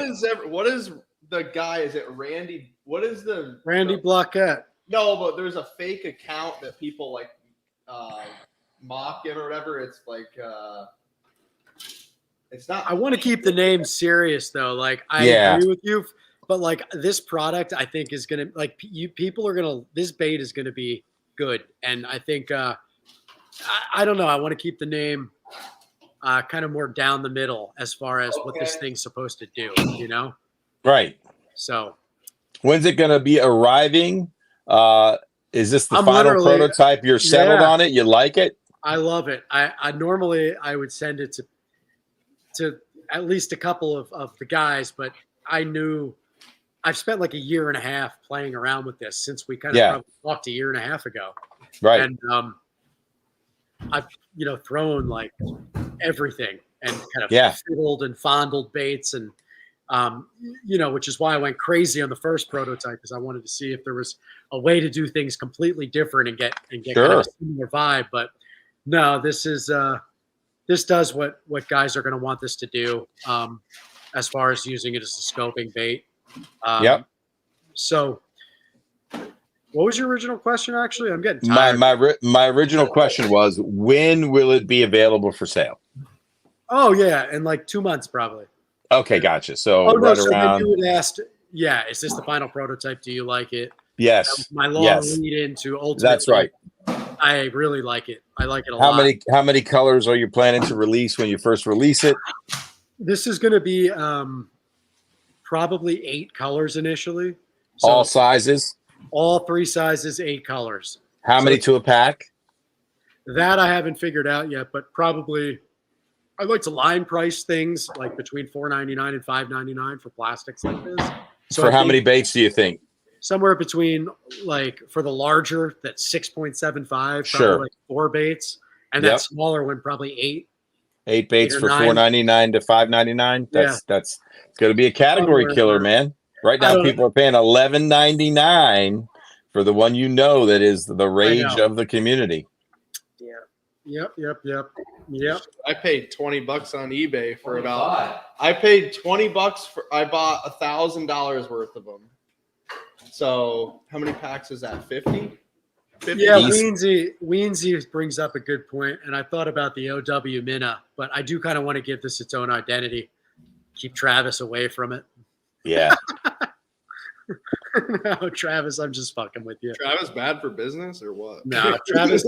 is the guy? Is it Randy? What is the Randy Blockett. No, but there's a fake account that people like mock him or whatever. It's like it's not. I want to keep the name serious though. Like I agree with you, but like this product, I think is gonna like people are gonna. This bait is gonna be good, and I think I don't know. I want to keep the name. kind of more down the middle as far as what this thing's supposed to do, you know? Right. So when's it going to be arriving? Is this the I'm final literally- prototype? You're settled Yeah. on it? You like it? I love it. I normally I would send it to at least a couple of the guys, but I knew I've spent like a year and a half playing around with this since we kind of probably talked a year and a half ago. Right. And I've thrown like everything and kind of fiddled and fondled baits and which is why I went crazy on the first prototype, because I wanted to see if there was a way to do things completely different and get kind of a similar vibe. But no, this is this does what guys are going to want this to do as far as using it as a scoping bait. So what was your original question? Actually, I'm getting tired. My original question was, when will it be available for sale? Oh yeah, in like 2 months probably. Okay, gotcha. So so around. then you had asked, is this the final prototype? Do you like it? Yes. That was my long lead into ultimately. That's right. I really like it. I like it a lot. How many colors are you planning to release when you first release it? This is going to be probably 8 colors initially. So all sizes? All 3 sizes, 8 colors. How many to a pack? That I haven't figured out yet, but probably I like to line price things like between $4.99 and $5.99 for plastics like this. So for how many baits do you think? Somewhere between, like, for the larger, that's 6.75, probably like 4 baits, and that smaller one probably 8. 8 baits for $4.99 to $5.99. That's going to be a category killer, man. Right now, people are paying $11.99 for the one that is the rage of the community. Yep. I paid $20 on eBay for about. I paid $20 for. I bought $1,000 worth of them. So how many packs is that? 50? 50? Yeah, Weensy brings up a good point, and I thought about the OW Minnow, but I do kind of want to give this its own identity. Keep Travis away from it. Yeah. No, Travis, I'm just fucking with you. Travis bad for business or what? No, Travis.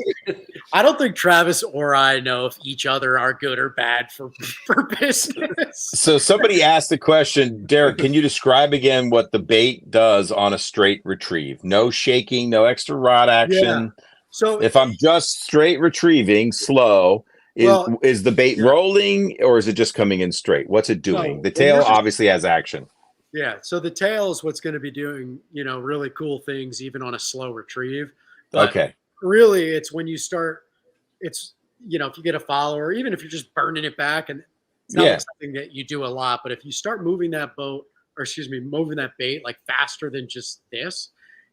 I don't think Travis or I know if each other are good or bad for business. So somebody asked the question, Derek, can you describe again what the bait does on a straight retrieve? No shaking, no extra rod action. Yeah. So if I'm just straight retrieving slow, is the bait rolling or is it just coming in straight? What's it doing? The tail obviously has action. Yeah, so the tail is what's going to be doing, really cool things even on a slow retrieve. But really, it's when you start, if you get a follower, even if you're just burning it back, and it's not like something that you do a lot, but if you start moving that moving that bait like faster than just this,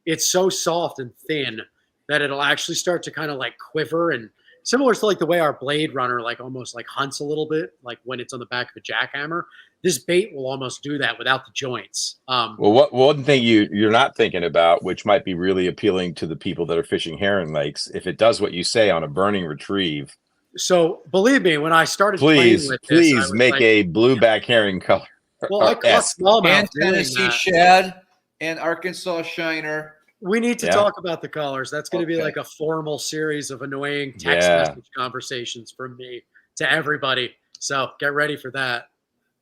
it's so soft and thin that it'll actually start to kind of like quiver, and similar to like the way our Blade Runner like almost like hunts a little bit, like when it's on the back of a jackhammer. This bait will almost do that without the joints. Well, one thing you're not thinking about, which might be really appealing to the people that are fishing herring lakes, if it does what you say on a burning retrieve. So believe me, when I started playing with this, please make a blueback herring color. Well, I caught smallmouth and Tennessee shad and Arkansas shiner. We need to talk about the colors. That's going to be like a formal series of annoying text message conversations from me to everybody. So get ready for that.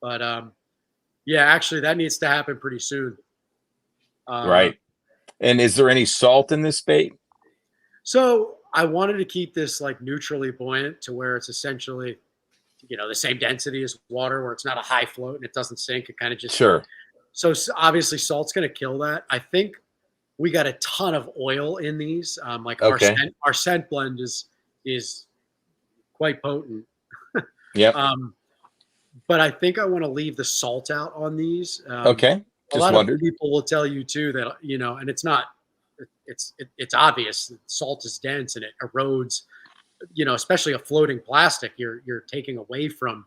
But actually, that needs to happen pretty soon. Right. And is there any salt in this bait? So I wanted to keep this like neutrally buoyant to where it's essentially, the same density as water, where it's not a high float and it doesn't sink. It kind of just So obviously, salt's going to kill that. I think we got a ton of oil in these. Our scent blend is quite potent. Yep. But I think I want to leave the salt out on these. Okay. A lot of people will tell you too that, and it's not, it's obvious. Salt is dense and it erodes, especially a floating plastic. You're taking away from,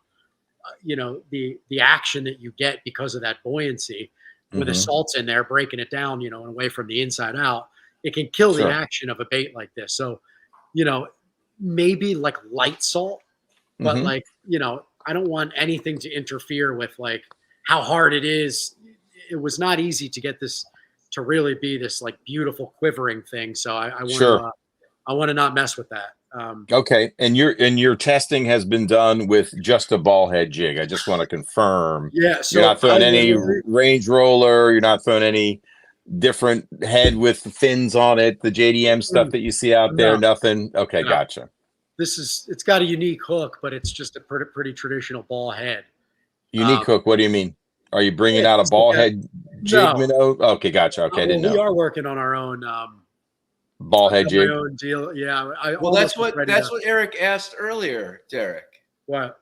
the action that you get because of that buoyancy. When the salt's in there, breaking it down, and away from the inside out, it can kill the action of a bait like this. So, maybe like light salt, but I don't want anything to interfere with like how hard it is. It was not easy to get this to really be this like beautiful quivering thing. So I want to not mess with that. Okay, and your testing has been done with just a ball head jig. I just want to confirm. Yeah, so You're not throwing I any literally- range roller. You're not throwing any different head with fins on it. The JDM stuff that you see out there. No. Nothing. Okay, No. gotcha. It's got a unique hook, but it's just a pretty traditional ball head. Unique hook. What do you mean? Are you bringing out a it's ball like a- head jig minnow? Okay, gotcha. Okay, I didn't we know. are working on our own Ball head my jig. own deal. Yeah, Well, that's what Eric asked earlier, Derek. What?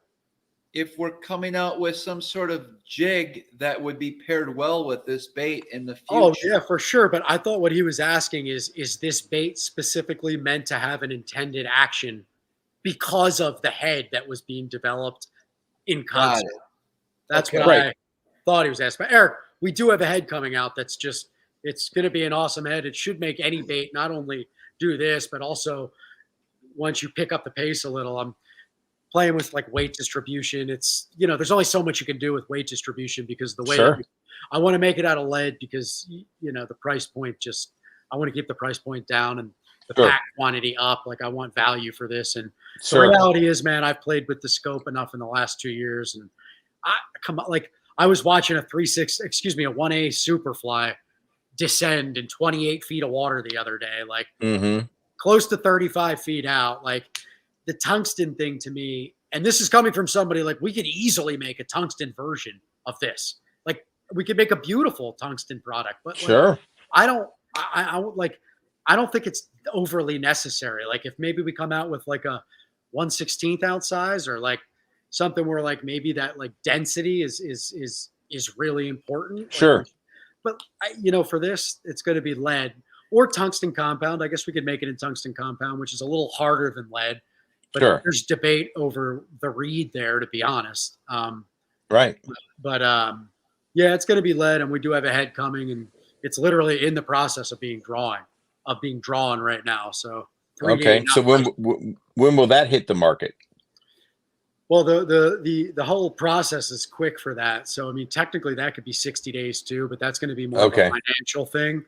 If we're coming out with some sort of jig that would be paired well with this bait in the future. Oh yeah, for sure. But I thought what he was asking is this bait specifically meant to have an intended action because of the head that was being developed in Got concept? it. That's Okay. what Right. I thought he was asking. But Eric, we do have a head coming out that's just, it's going to be an awesome head. It should make any bait not only do this, but also once you pick up the pace a little, I'm playing with like weight distribution. It's, you know, there's only so much you can do with weight distribution because the way Sure. I want to make it out of lead because, you know, the price point just, I want to keep the price point down and the Sure. pack quantity up. Like I want value for this. And the Sure. reality is, man, I've played with the scope enough in the last 2 years, and I was watching a 1A Superfly descend in 28 feet of water the other day, like Mm-hmm. close to 35 feet out. Like the tungsten thing to me, and this is coming from somebody like we could easily make a tungsten version of this. Like we could make a beautiful tungsten product, but like, Sure. I don't think it's overly necessary. Like if maybe we come out with like a 1/16 ounce size or like something where like maybe that like density is really important. Like, Sure. but you know, for this, it's going to be lead or tungsten compound. I guess we could make it in tungsten compound, which is a little harder than lead. But Sure. there's debate over the reed there, to be honest. Right. But yeah, it's going to be lead, and we do have a head coming, and it's literally in the process of being drawn right now. So 3D, Okay. So when will that hit the market? well, the whole process is quick for that. So I mean, technically that could be 60 days too, but that's going to be more Okay. of a financial thing.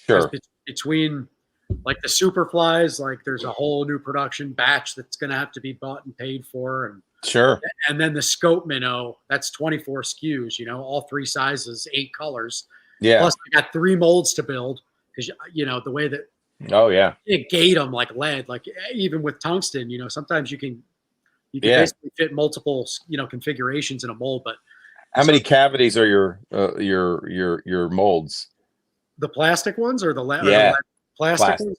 'Cause Sure. between like the Superflies, like there's a whole new production batch that's going to have to be bought and paid for, Sure. and then the scope minnow, that's 24 SKUs, you know, all 3 sizes, 8 colors. Yeah. Plus I got 3 molds to build because, you know, the way that Oh yeah. it gate them like lead, like even with tungsten, you know, sometimes you can Yeah. basically fit multiple, you know, configurations in a mold. But How many cavities are your molds? the plastic ones or the lead? Yeah. Plastic Plastic. ones,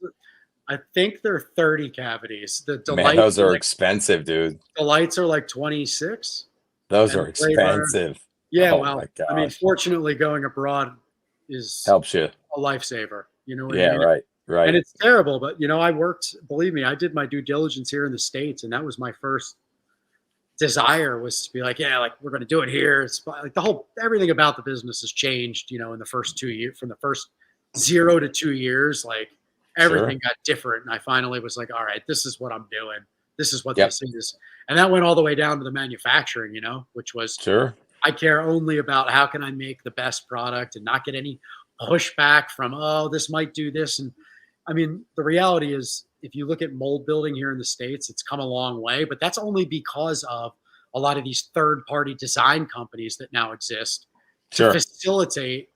I think they're 30 cavities. The Man, delights those are like, expensive, dude. the lights are like 26. Those And are the flavor- expensive. Yeah, Oh well, my I mean, gosh. fortunately, going abroad is Helps you. a lifesaver. You know what I Yeah. mean? Right. Right. And it's terrible, but you know, believe me, I did my due diligence here in the States, and that was my first desire was to be like, yeah, like we're going to do it here. It's like everything about the business has changed, you know, in the first 2 years, from the first 0 to 2 years, like everything got different. And I finally was like, all right, this is what I'm doing. This is what Yep. this is. And that went all the way down to the manufacturing, you know, which was, Sure. I care only about how can I make the best product and not get any pushback from, oh, this might do this. And I mean, the reality is, if you look at mold building here in the States, it's come a long way, but that's only because of a lot of these third-party design companies that now exist to Sure. facilitate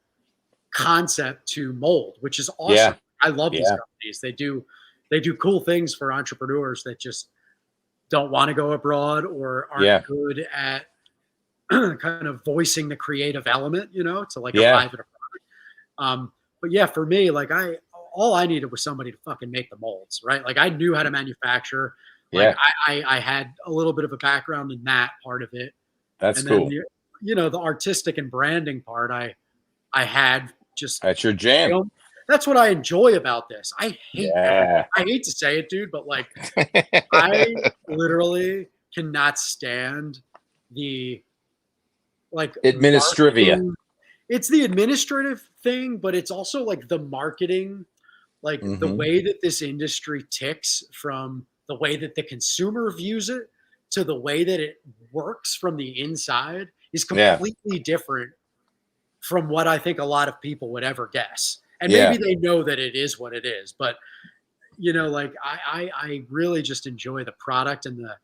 concept to mold, which is awesome. Yeah. I love these Yeah. companies. They do cool things for entrepreneurs that just don't want to go abroad or aren't Yeah. good at kind of voicing the creative element, you know, to like Yeah. arrive at a product. But yeah, for me, like all I needed was somebody to fucking make the molds, right? Like I knew how to manufacture. Like Yeah. I had a little bit of a background in that part of it. That's And cool. then you know, the artistic and branding part I had just, That's your you jam. know, that's what I enjoy about this. I hate Yeah. I hate to say it, dude, but like I literally cannot stand the like Administrivia. marketing. It's the administrative thing, but it's also like the marketing, like the Mhm. way that this industry ticks from the way that the consumer views it to the way that it works from the inside is Yeah. completely different from what I think a lot of people would ever guess. And Yeah. maybe they know that it is what it is, but you know, like I really just enjoy the product and the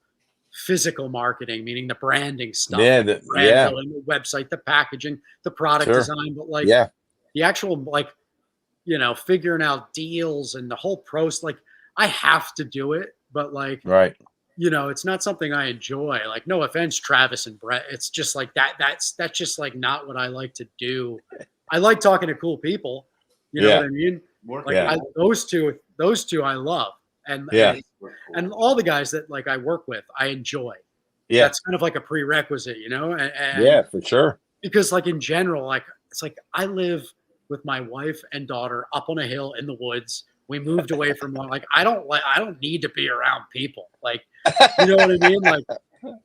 physical marketing, meaning the branding stuff, Yeah, the brand building, the website, the packaging, the product design, but like the actual, like, you know, figuring out deals and the whole pros, like I have to do it, but like, you know, it's not something I enjoy. Like, no offense, Travis and Brett. It's just like that's just like not what I like to do. I like talking to cool people. You know what I mean? Like those two I love. And all the guys that like I work with, I enjoy. Yeah. That's kind of like a prerequisite, you know? And for sure. Because like in general, like it's like I live with my wife and daughter up on a hill in the woods. We moved away from like I don't need to be around people. Like, you know what I mean? Like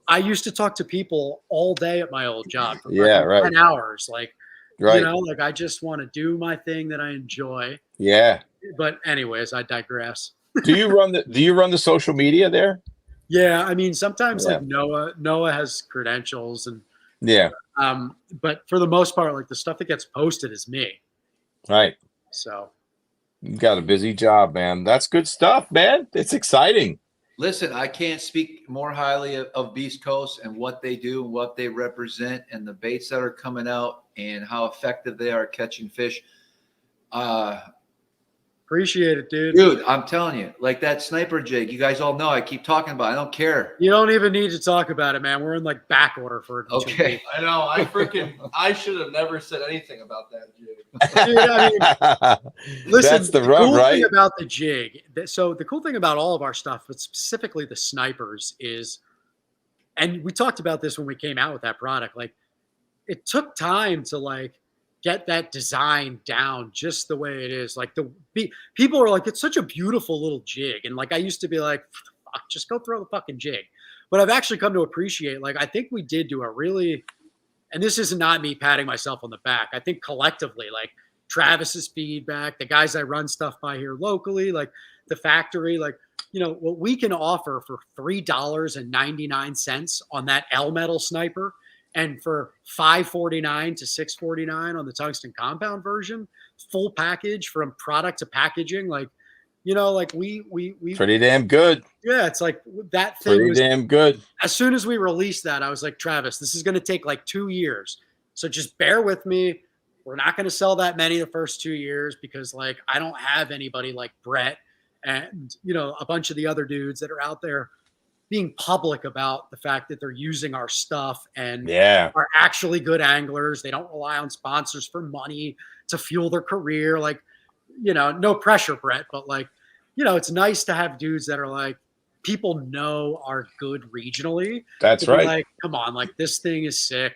I used to talk to people all day at my old job for 10 hours. Like, you know, like I just want to do my thing that I enjoy. Yeah. But anyways, I digress. Do you run the social media there? Yeah, I mean sometimes like Noah has credentials and but for the most part, like the stuff that gets posted is me. Right. So you got a busy job, man. That's good stuff, man. It's exciting. Listen, I can't speak more highly of Beast Coast and what they do and what they represent and the baits that are coming out and how effective they are at catching fish. Appreciate it, dude. Dude, I'm telling you, like that sniper jig, you guys all know I keep talking about it. I don't care. You don't even need to talk about it, man. We're in like back order for it. Okay. I know. I should have never said anything about that jig. Dude, I mean, listen, that's the rub, cool right? Thing about the jig. So the cool thing about all of our stuff, but specifically the snipers, is, and we talked about this when we came out with that product. Like, it took time to like get that design down just the way it is. Like people are like, it's such a beautiful little jig, and like I used to be like, fuck, just go throw the fucking jig. But I've actually come to appreciate. Like, I think we did do a really. And this is not me patting myself on the back. I think collectively, like Travis's feedback, the guys I run stuff by here locally, like the factory, like, you know, what we can offer for $3.99 on that L metal sniper and for $5.49 to $6.49 on the tungsten compound version, full package from product to packaging. Like, you know, like we pretty damn good. Yeah, it's like that thing pretty was damn good. As soon as we released that, I was like, Travis, this is going to take like 2 years. So just bear with me. We're not going to sell that many the first 2 years because like I don't have anybody like Brett and, you know, a bunch of the other dudes that are out there being public about the fact that they're using our stuff and are actually good anglers. They don't rely on sponsors for money to fuel their career. Like, you know, no pressure, Brett, but like, you know, it's nice to have dudes that are like, people know are good regionally. That's right. Like, come on, like this thing is sick.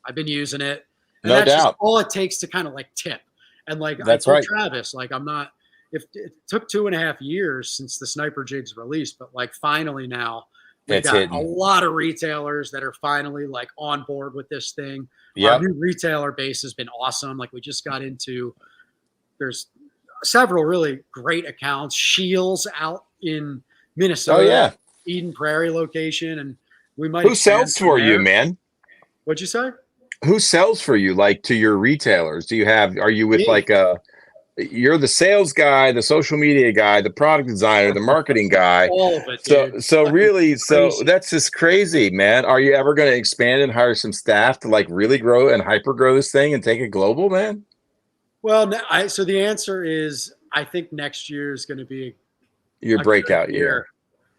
I've been using it. And no that's doubt. Just all it takes to kind of like tip. And like, that's I told right. Travis, like I'm not, if it took 2.5 years since the sniper jig's released, but like finally now we've got a lot of retailers that are finally like on board with this thing. Our new retailer base has been awesome. Like we just got into, there's several really great accounts. Shields out in Minnesota, Eden Prairie location, and we might. Who sells for you, man? What'd you say? Who sells for you, like to your retailers? Are you with like you're the sales guy, the social media guy, the product designer, the marketing guy? All of it, dude. So really, that's just crazy, man. Are you ever going to expand and hire some staff to like really grow and hyper grow this thing and take it global, man? Well, so the answer is, I think next year is going to be your breakout year.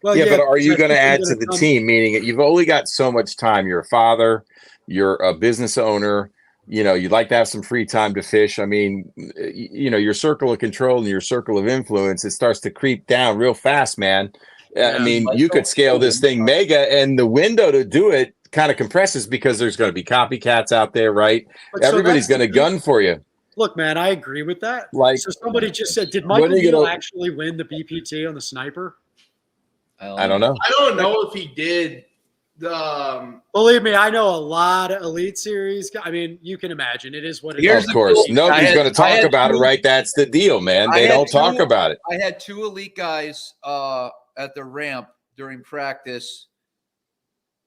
Well, but are you going to add to the team? Meaning you've only got so much time. You're a father, you're a business owner. You know, you'd like to have some free time to fish. I mean, you know, your circle of control and your circle of influence, it starts to creep down real fast, man. I mean, you could scale this thing mega, and the window to do it kind of compresses because there's going to be copycats out there, right? Everybody's going to gun for you. Look, man, I agree with that. Like, so somebody just said, did Michael Neal actually win the BPT on the sniper? I don't know. I don't know if he did. Believe me, I know a lot of Elite Series. I mean, you can imagine it is what it is. Of course, nobody's going to talk about it, right? That's the deal, man. They don't talk about it. I had 2 elite guys at the ramp during practice,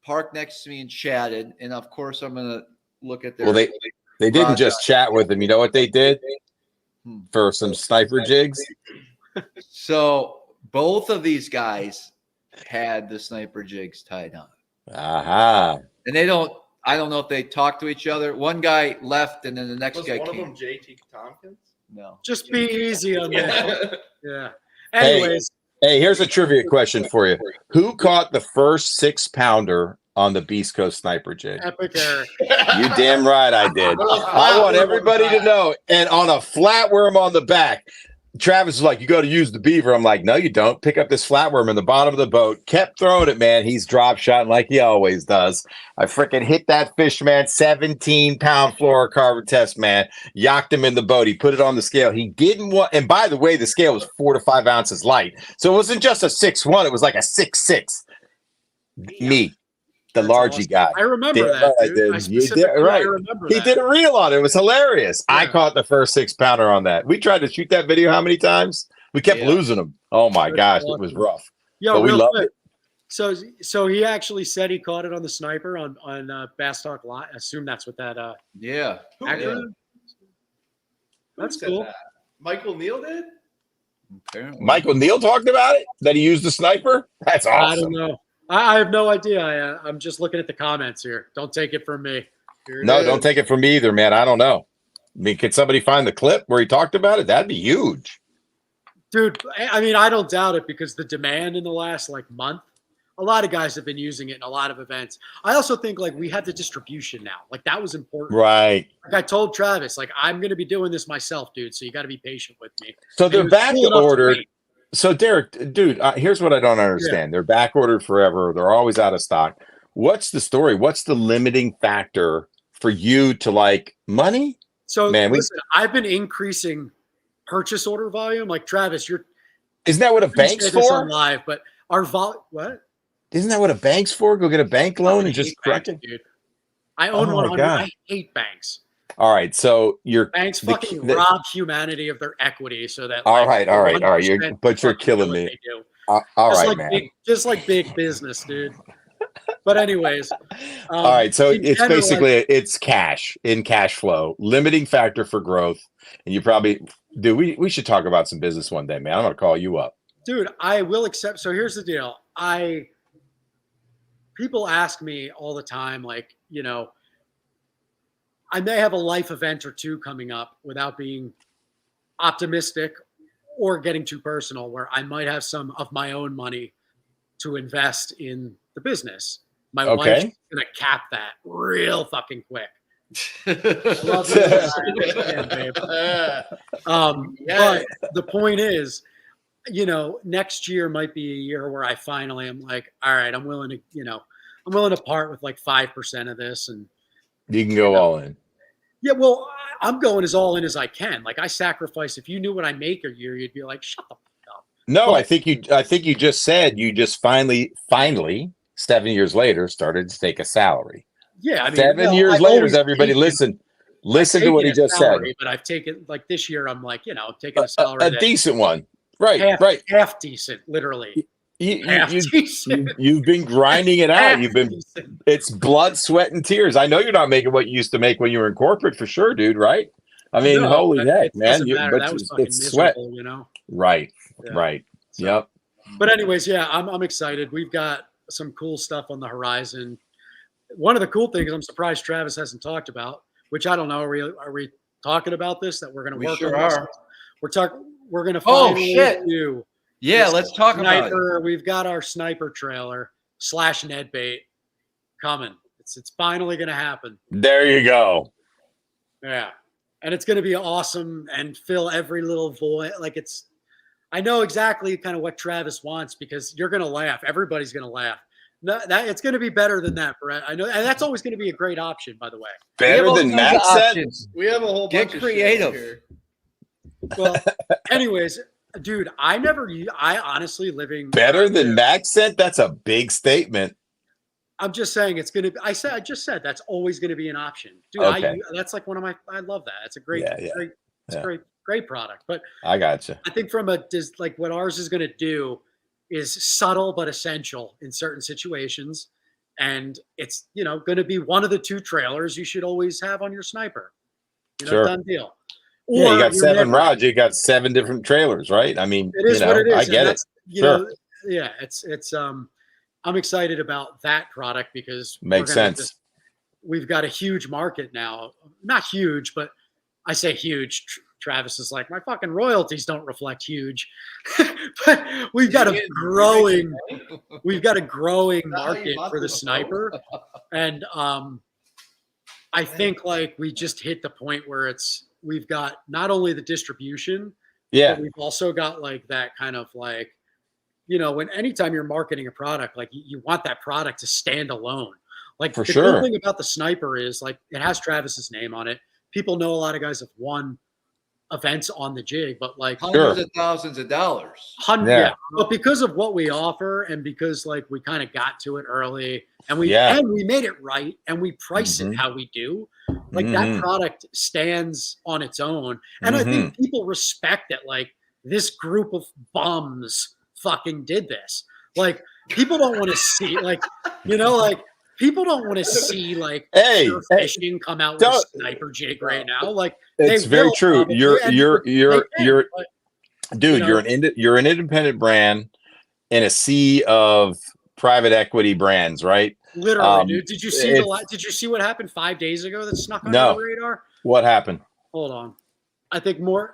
parked next to me and chatted, and of course, I'm going to look at their. Well, they didn't just chat with them. You know what they did for some sniper jigs? So both of these guys had the sniper jigs tied on. Aha. And they don't, I don't know if they talked to each other. One guy left and then the next Was guy one came. of them JT Tompkins? No. Just be easy on that. Yeah. Yeah. Anyways, Hey, here's a trivia question for you. Who caught the first 6-pounder on the Beast Coast sniper jig? Epic Eric. You damn right I did. I want everybody to know. And on a flatworm on the back, Travis was like, you got to use the beaver. I'm like, no, you don't. Pick up this flatworm in the bottom of the boat. Kept throwing it, man. He's drop shotting like he always does. I freaking hit that fish, man. 17-pound fluorocarbon test, man. Yacked him in the boat. He put it on the scale. He didn't want, and by the way, the scale was 4 to 5 ounces light. So it wasn't just a 6'1", it was like a 6'6". Me. The That's largy awesome. guy. I remember Damn that. right I Dude. did. I You did, specifically right. remember He that. did a reel on it. It was hilarious. I Yeah. caught the first 6-pounder on that. We tried to shoot that video how many times? We kept losing them. Oh my That's gosh, awesome. it was rough. Yo, but we real loved quick. it. So he actually said he caught it on the sniper on Bass Talk Live. I assume that's what that Yeah. acronym. Who That's said cool. that? Michael Neal did? Apparently. Michael Neal talked about it, that he used the sniper. That's I awesome. don't know. I have no idea. I'm just looking at the comments here. Don't take it from me. Here it No, is. don't take it from me either, man. I don't know. I mean, could somebody find the clip where he talked about it? That'd be huge. Dude, I mean, I don't doubt it because the demand in the last month, a lot of guys have been using it in a lot of events. I also think we have the distribution now. That was important. Right. I told Travis, I'm going to be doing this myself, dude. So you got to be patient with me. So And he they're was back cool enough to ordered. wait. So Derek, dude, here's what I don't understand. They're back ordered forever. They're always out of stock. What's the story? What's the limiting factor for you to money? So Man, listen, I've been increasing purchase order volume. Travis, Isn't that what a bank's say this on for? live, but our what? Isn't that what a bank's for? Go get a bank loan and just hate crack banks, it. dude. I own Oh my 100. God. I hate banks. All right, so you're Banks fucking rob humanity of their equity so that. all right. You're 100% but you're fucking killing do what me. they do. All Just right, like man. just like big business, dude. But anyways, All right, so in it's general, basically it's cash flow, limiting factor for growth. And you probably do. We should talk about some business one day, man. I'm gonna call you up. dude, I will accept. So here's the deal. People ask me all the time, I may have a life event or two coming up without being optimistic or getting too personal, where I might have some of my own money to invest in the business. My wife's gonna cap that real fucking quick. I love you as much as I can, babe. But the point is, next year might be a year where I finally am all right, I'm willing to part with 5% of this, and You can go all in. yeah, well, I'm going as all in as I can. I sacrifice. If you knew what I make a year, you'd be like, shut the fuck up. No, Well, I think you just said you just finally 7 years later started to take a salary. Yeah, I mean, 7 years I've later, always everybody taken- listen to what he taken a just salary, said. But I've taken this year. I'm taking a salary A that's decent one. Right, half, right. half decent, literally. Half decent. You've been grinding it out. Half decent. It's blood, sweat, and tears. I know you're not making what you used to make when you were in corporate for sure, dude, right? I mean, No, holy but heck, it man. doesn't matter. That was fucking it's sweat. miserable, Right, Yeah. right. So- Yep. But anyways, yeah, I'm excited. We've got some cool stuff on the horizon. One of the cool things I'm surprised Travis hasn't talked about, which I don't know, are we talking about this, that we're going to We work sure on this? are. We're going to Oh, finally shit. do Yeah, this let's talk about it. sniper. We've got our sniper trailer / Ned bait coming. It's finally going to happen. There you go. Yeah. And it's going to be awesome and fill every little void. I know exactly kind of what Travis wants, because you're going to laugh. Everybody's going to laugh. No, it's going to be better than that, Brett. I know. And that's always going to be a great option, by the way. Better than Matt said. We have a whole Get bunch of creative. shit here. Well, anyways, dude, I honestly living Better than Max said? That's a big statement. I'm just saying it's going to be, I just said that's always going to be an option. Dude, Okay. that's one of I love that. It's a great, great, it's Yeah. great product. But I got you. I think from what ours is going to do is subtle but essential in certain situations. And it's, going to be one of the 2 trailers you should always have on your sniper. Sure. Done deal. Yeah, you got your 7 Ned bait. rods. You got 7 different trailers, right? I mean, It is what it is. I get and it. you know, yeah, it's I'm excited about that product because Makes sense. We've got a huge market now. Not huge, but I say huge. Travis is like, my fucking royalties don't reflect huge. But we've got a growing market for the sniper. And I think like we just hit the point where we've got not only the distribution, but we've also got like that kind of like, you know, anytime you're marketing a product, like you want that product to stand alone. Like the cool thing about the sniper is like it has Travis's name on it. People know a lot of guys have won events on the jig, but like hundreds of thousands of dollars. But because of what we offer and because like we kind of got to it early and we made it right and we price it how we do, like that product stands on its own. And I think people respect that like this group of bums fucking did this. Like people don't want to see like, you know, like people don't want to see like fishing come out with a sniper jig right now. Like it's very true. You're an independent brand in a sea of private equity brands, right? Literally, dude. Did you see what happened 5 days ago that snuck under the radar? What happened? Hold on. I think more.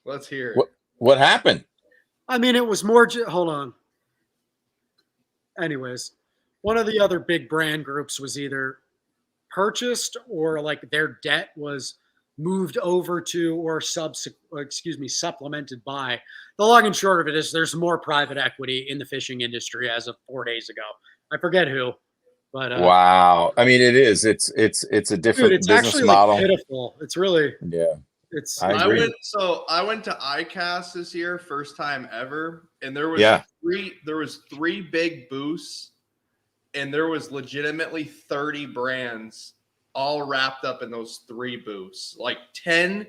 Let's hear it. What happened? I mean, it was more. Hold on. Anyways, one of the other big brand groups was either purchased or like their debt was moved over to or supplemented by. The long and short of it is there's more private equity in the fishing industry as of 4 days ago. I forget who, but wow. I mean, it is. It's a different business model. Like pitiful. It's really I went to ICAST this year, first time ever, and there was three big booths, and there was legitimately 30 brands all wrapped up in those 3 booths, like 10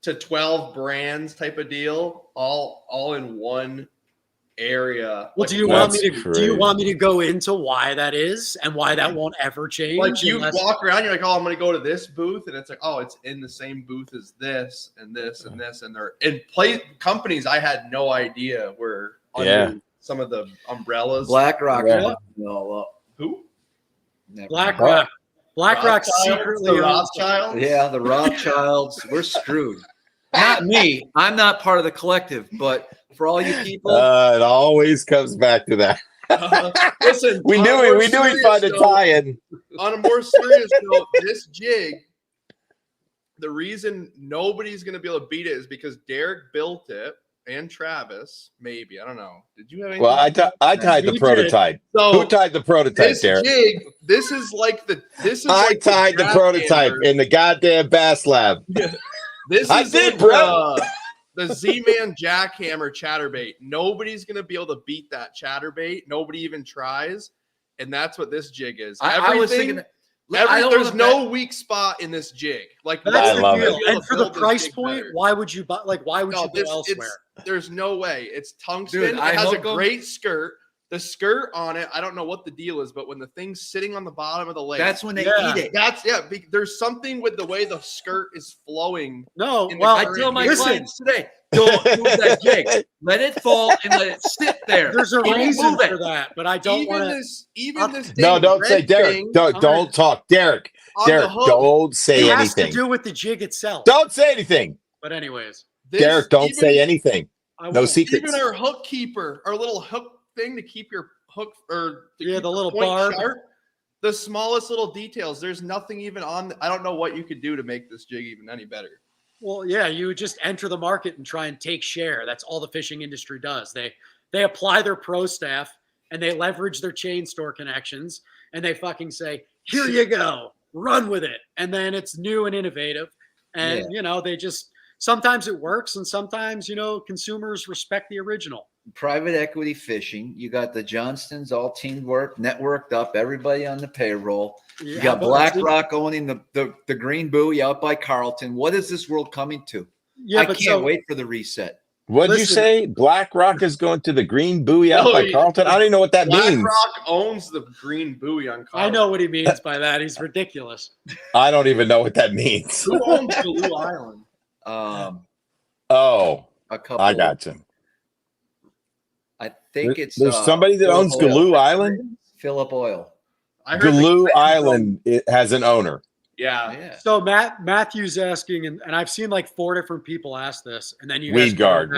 to 12 brands type of deal, all in one area. Well, do you want me to go into why that is and why that won't ever change? Like you walk around, you're like, oh, I'm going to go to this booth, and it's like, oh, it's in the same booth as this and this and this, and they're in companies I had no idea were under some of the umbrellas. BlackRock. Who? BlackRock. BlackRock secretly the Rothschilds. Yeah, the Rothschilds. We're screwed. Not me. I'm not part of the collective, but for all you people, it always comes back to that. Listen, we knew we'd find a tie-in. On a more serious note, this jig, the reason nobody's going to be able to beat it is because Derek built it and Travis, maybe. I don't know. Did you have anything? Well, I tied the prototype. So who tied the prototype, Derek? Jig, this is like the prototype in the goddamn Bass Lab. This is the Z-Man jackhammer chatterbait. Nobody's going to be able to beat that chatterbait. Nobody even tries. And that's what this jig is. I was thinking, there's no weak spot in this jig. Like that's the deal. And for the price point, why would you buy? Like, why would you go elsewhere? There's no way. It's tungsten. Dude, it has a great skirt. The skirt on it, I don't know what the deal is, but when the thing's sitting on the bottom of the lake, that's when they eat it. There's something with the way the skirt is flowing. No, I tell my clients today, don't move that jig. Let it fall and let it sit there. There's a reason for that, but I don't want to. No, don't say Derek. Don't talk, Derek. Derek, don't say anything. It has to do with the jig itself. Don't say anything. But anyways, Derek, don't say anything. No secrets. Even our hook keeper, our little hook thing to keep your hook the little bar sharp, the smallest little details. There's nothing even on. I don't know what you could do to make this jig even any better. Well, yeah, you would just enter the market and try and take share. That's all the fishing industry does. They apply their pro staff and they leverage their chain store connections and they fucking say, "Here you go, run with it." And then it's new and innovative, and you know they just sometimes it works and sometimes consumers respect the original. Private equity fishing. You got the Johnstons all networked up, everybody on the payroll. You got BlackRock owning the green buoy out by Carlton. What is this world coming to? Yeah, I can't wait for the reset. What did you say? BlackRock is going to the green buoy out by Carlton? I don't even know what that means. BlackRock owns the green buoy on Carlton. I know what he means by that. He's ridiculous. I don't even know what that means. Who owns Blue Island? A couple. I got you. I think There's somebody that owns Galoo Island. Phillip Oil. I heard Galoo Island it has an owner. Yeah. So Matthew's asking, and I've seen like 4 different people ask this, and then you guys Weed guard.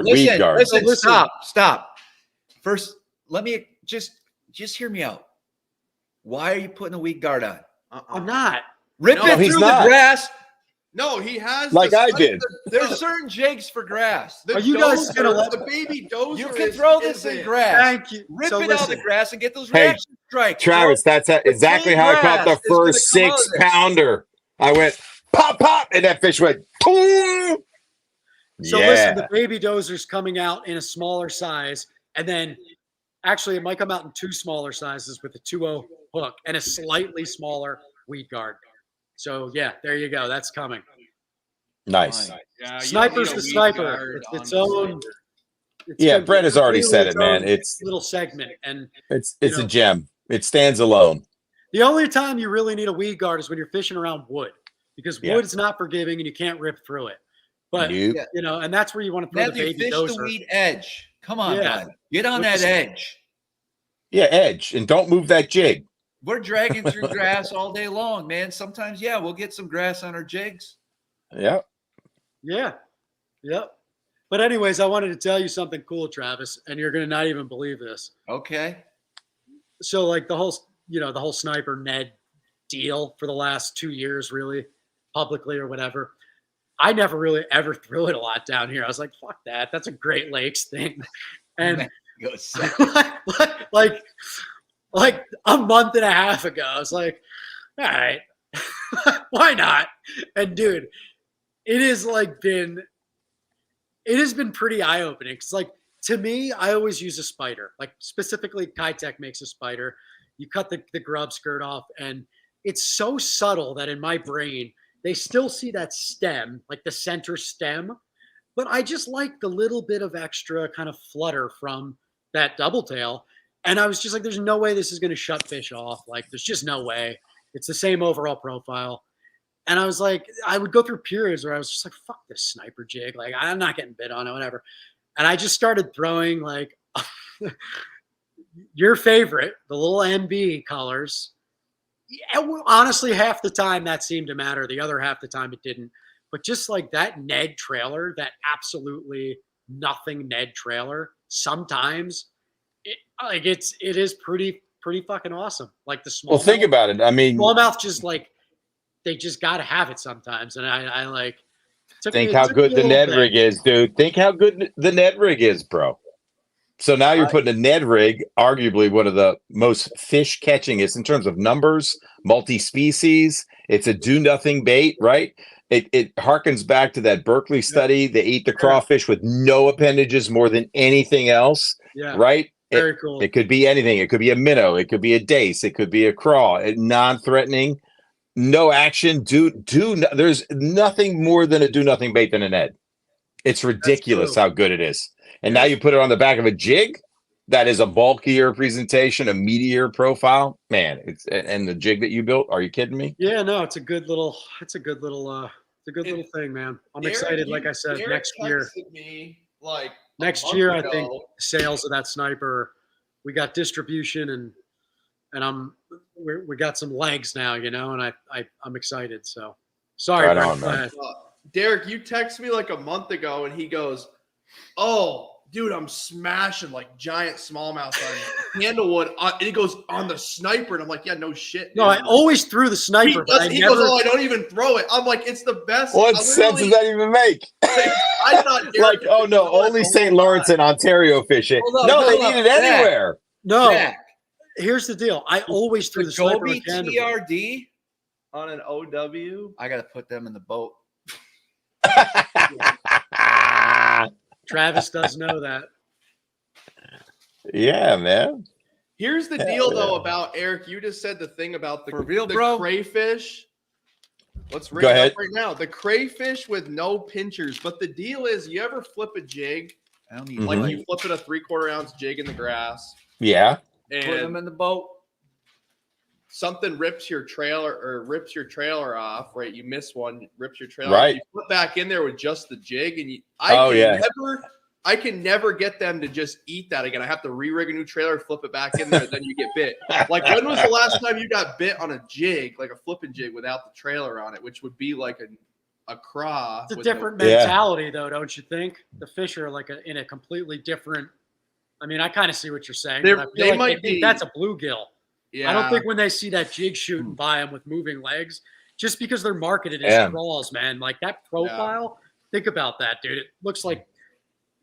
Listen, stop. First, let me just hear me out. Why are you putting a weed guard on? I'm not. Rip it he's through not. the grass. No, he has Like I did. There's certain jigs for grass. Are you guys gonna let the baby dozer? You can throw this in grass. Thank you. Rip So it out of listen, the grass and get those Hey, reaction strikes. Travis, that's exactly how I caught the first 6-pounder. I went pop, and that fish went boom. So listen, the baby dozer's coming out in a smaller size, and then actually it might come out in 2 smaller sizes with a 2.0 hook and a slightly smaller weed guard. So yeah, there you go. That's coming. Nice. Yeah, Sniper's the sniper. It's its own. Yeah, Brett has already said it, man. It's little segment, and it's a gem. It stands alone. the only time you really need a weed guard is when you're fishing around wood, because wood is not forgiving and you can't rip through it. But you know, and that's where you want to throw the baby dozer. The weed edge. Come on, bud. Get on that edge. Yeah, edge, and don't move that jig. We're dragging through grass all day long, man. Sometimes, we'll get some grass on our jigs. Yeah. Yeah. Yep. But anyways, I wanted to tell you something cool, Travis, and you're going to not even believe this. Okay. So like the whole sniper Ned deal for the last 2 years, really publicly or whatever. I never really ever threw it a lot down here. I was like, fuck that. That's a Great Lakes thing. And like a month and a half ago, I was like, all right, why not? And dude, it has been pretty eye-opening. Because like to me, I always use a spider. Like specifically Kitech makes a spider. You cut the grub skirt off, and it's so subtle that in my brain, they still see that stem, like the center stem. But I just like the little bit of extra kind of flutter from that double tail. And I was just like, there's no way this is going to shut fish off. Like, there's just no way. It's the same overall profile. And I was like, I would go through periods where I was just like, fuck this sniper jig. Like, I'm not getting bit on it, whatever. And I just started throwing like your favorite, the little MB colors. Yeah, well, honestly, half the time that seemed to matter. The other half the time it didn't. But just like that Ned trailer, that absolutely nothing Ned trailer, sometimes it is pretty fucking awesome. Like the small. Well, think about it. I mean, smallmouth just like they just got to have it sometimes, and I like. Think how good the Ned rig is, dude. Think how good the Ned rig is, bro. So now you're putting a Ned rig, arguably one of the most fish catchingest in terms of numbers, multi-species. It's a do nothing bait, right? It harkens back to that Berkeley study. They eat the crawfish with no appendages more than anything else, right? Very cool. It could be anything. It could be a minnow. It could be a dace. It could be a craw. Non-threatening, no action. There's nothing more than a do nothing bait than a Ned. It's ridiculous how good it is. And now you put it on the back of a jig that is a bulkier presentation, a meatier profile. Man, and the jig that you built, are you kidding me? Yeah, no, it's a good little thing, man. I'm excited, like I said, next year. Next year, I think sales of that sniper, we got distribution and we got some legs now, you know, and I'm excited. So sorry, right on, man. Derek, you texted me like a month ago and he goes, "Oh, dude, I'm smashing like giant smallmouth on Candlewood." And he goes, "On the sniper." And I'm like, "Yeah, no shit." Dude. No, I always threw the sniper. He goes, "Oh, I don't even throw it." I'm like, "It's the best." What sense does that even make? I thought like, oh no, only St. Lawrence and Ontario fish it. No, they need it anywhere. No, here's the deal. I always threw the sniper. TRD on an OW. I got to put them in the boat. Travis does know that. Yeah, man. Here's the deal, though, about Eric. You just said the thing about the crayfish. Let's ring it up right now. The crayfish with no pinchers. But the deal is, you ever flip a jig? I don't need like you flip it a 3/4 ounce jig in the grass. Yeah. And put them in the boat. Something rips your trailer off, right? You miss one, rips your trailer right. off. You put back in there with just the jig, and I I can never get them to just eat that again. I have to re-rig a new trailer, flip it back in there, and then you get bit. Like, when was the last time you got bit on a jig, like a flipping jig without the trailer on it, which would be like a craw? It's a different mentality, though, don't you think? The fish are like in a completely different. I mean, I kind of see what you're saying. But I feel they like might think be. that's a bluegill. Yeah. I don't think when they see that jig shooting by them with moving legs, just because they're marketed as crawls, man, like that profile. Think about that, dude. It looks like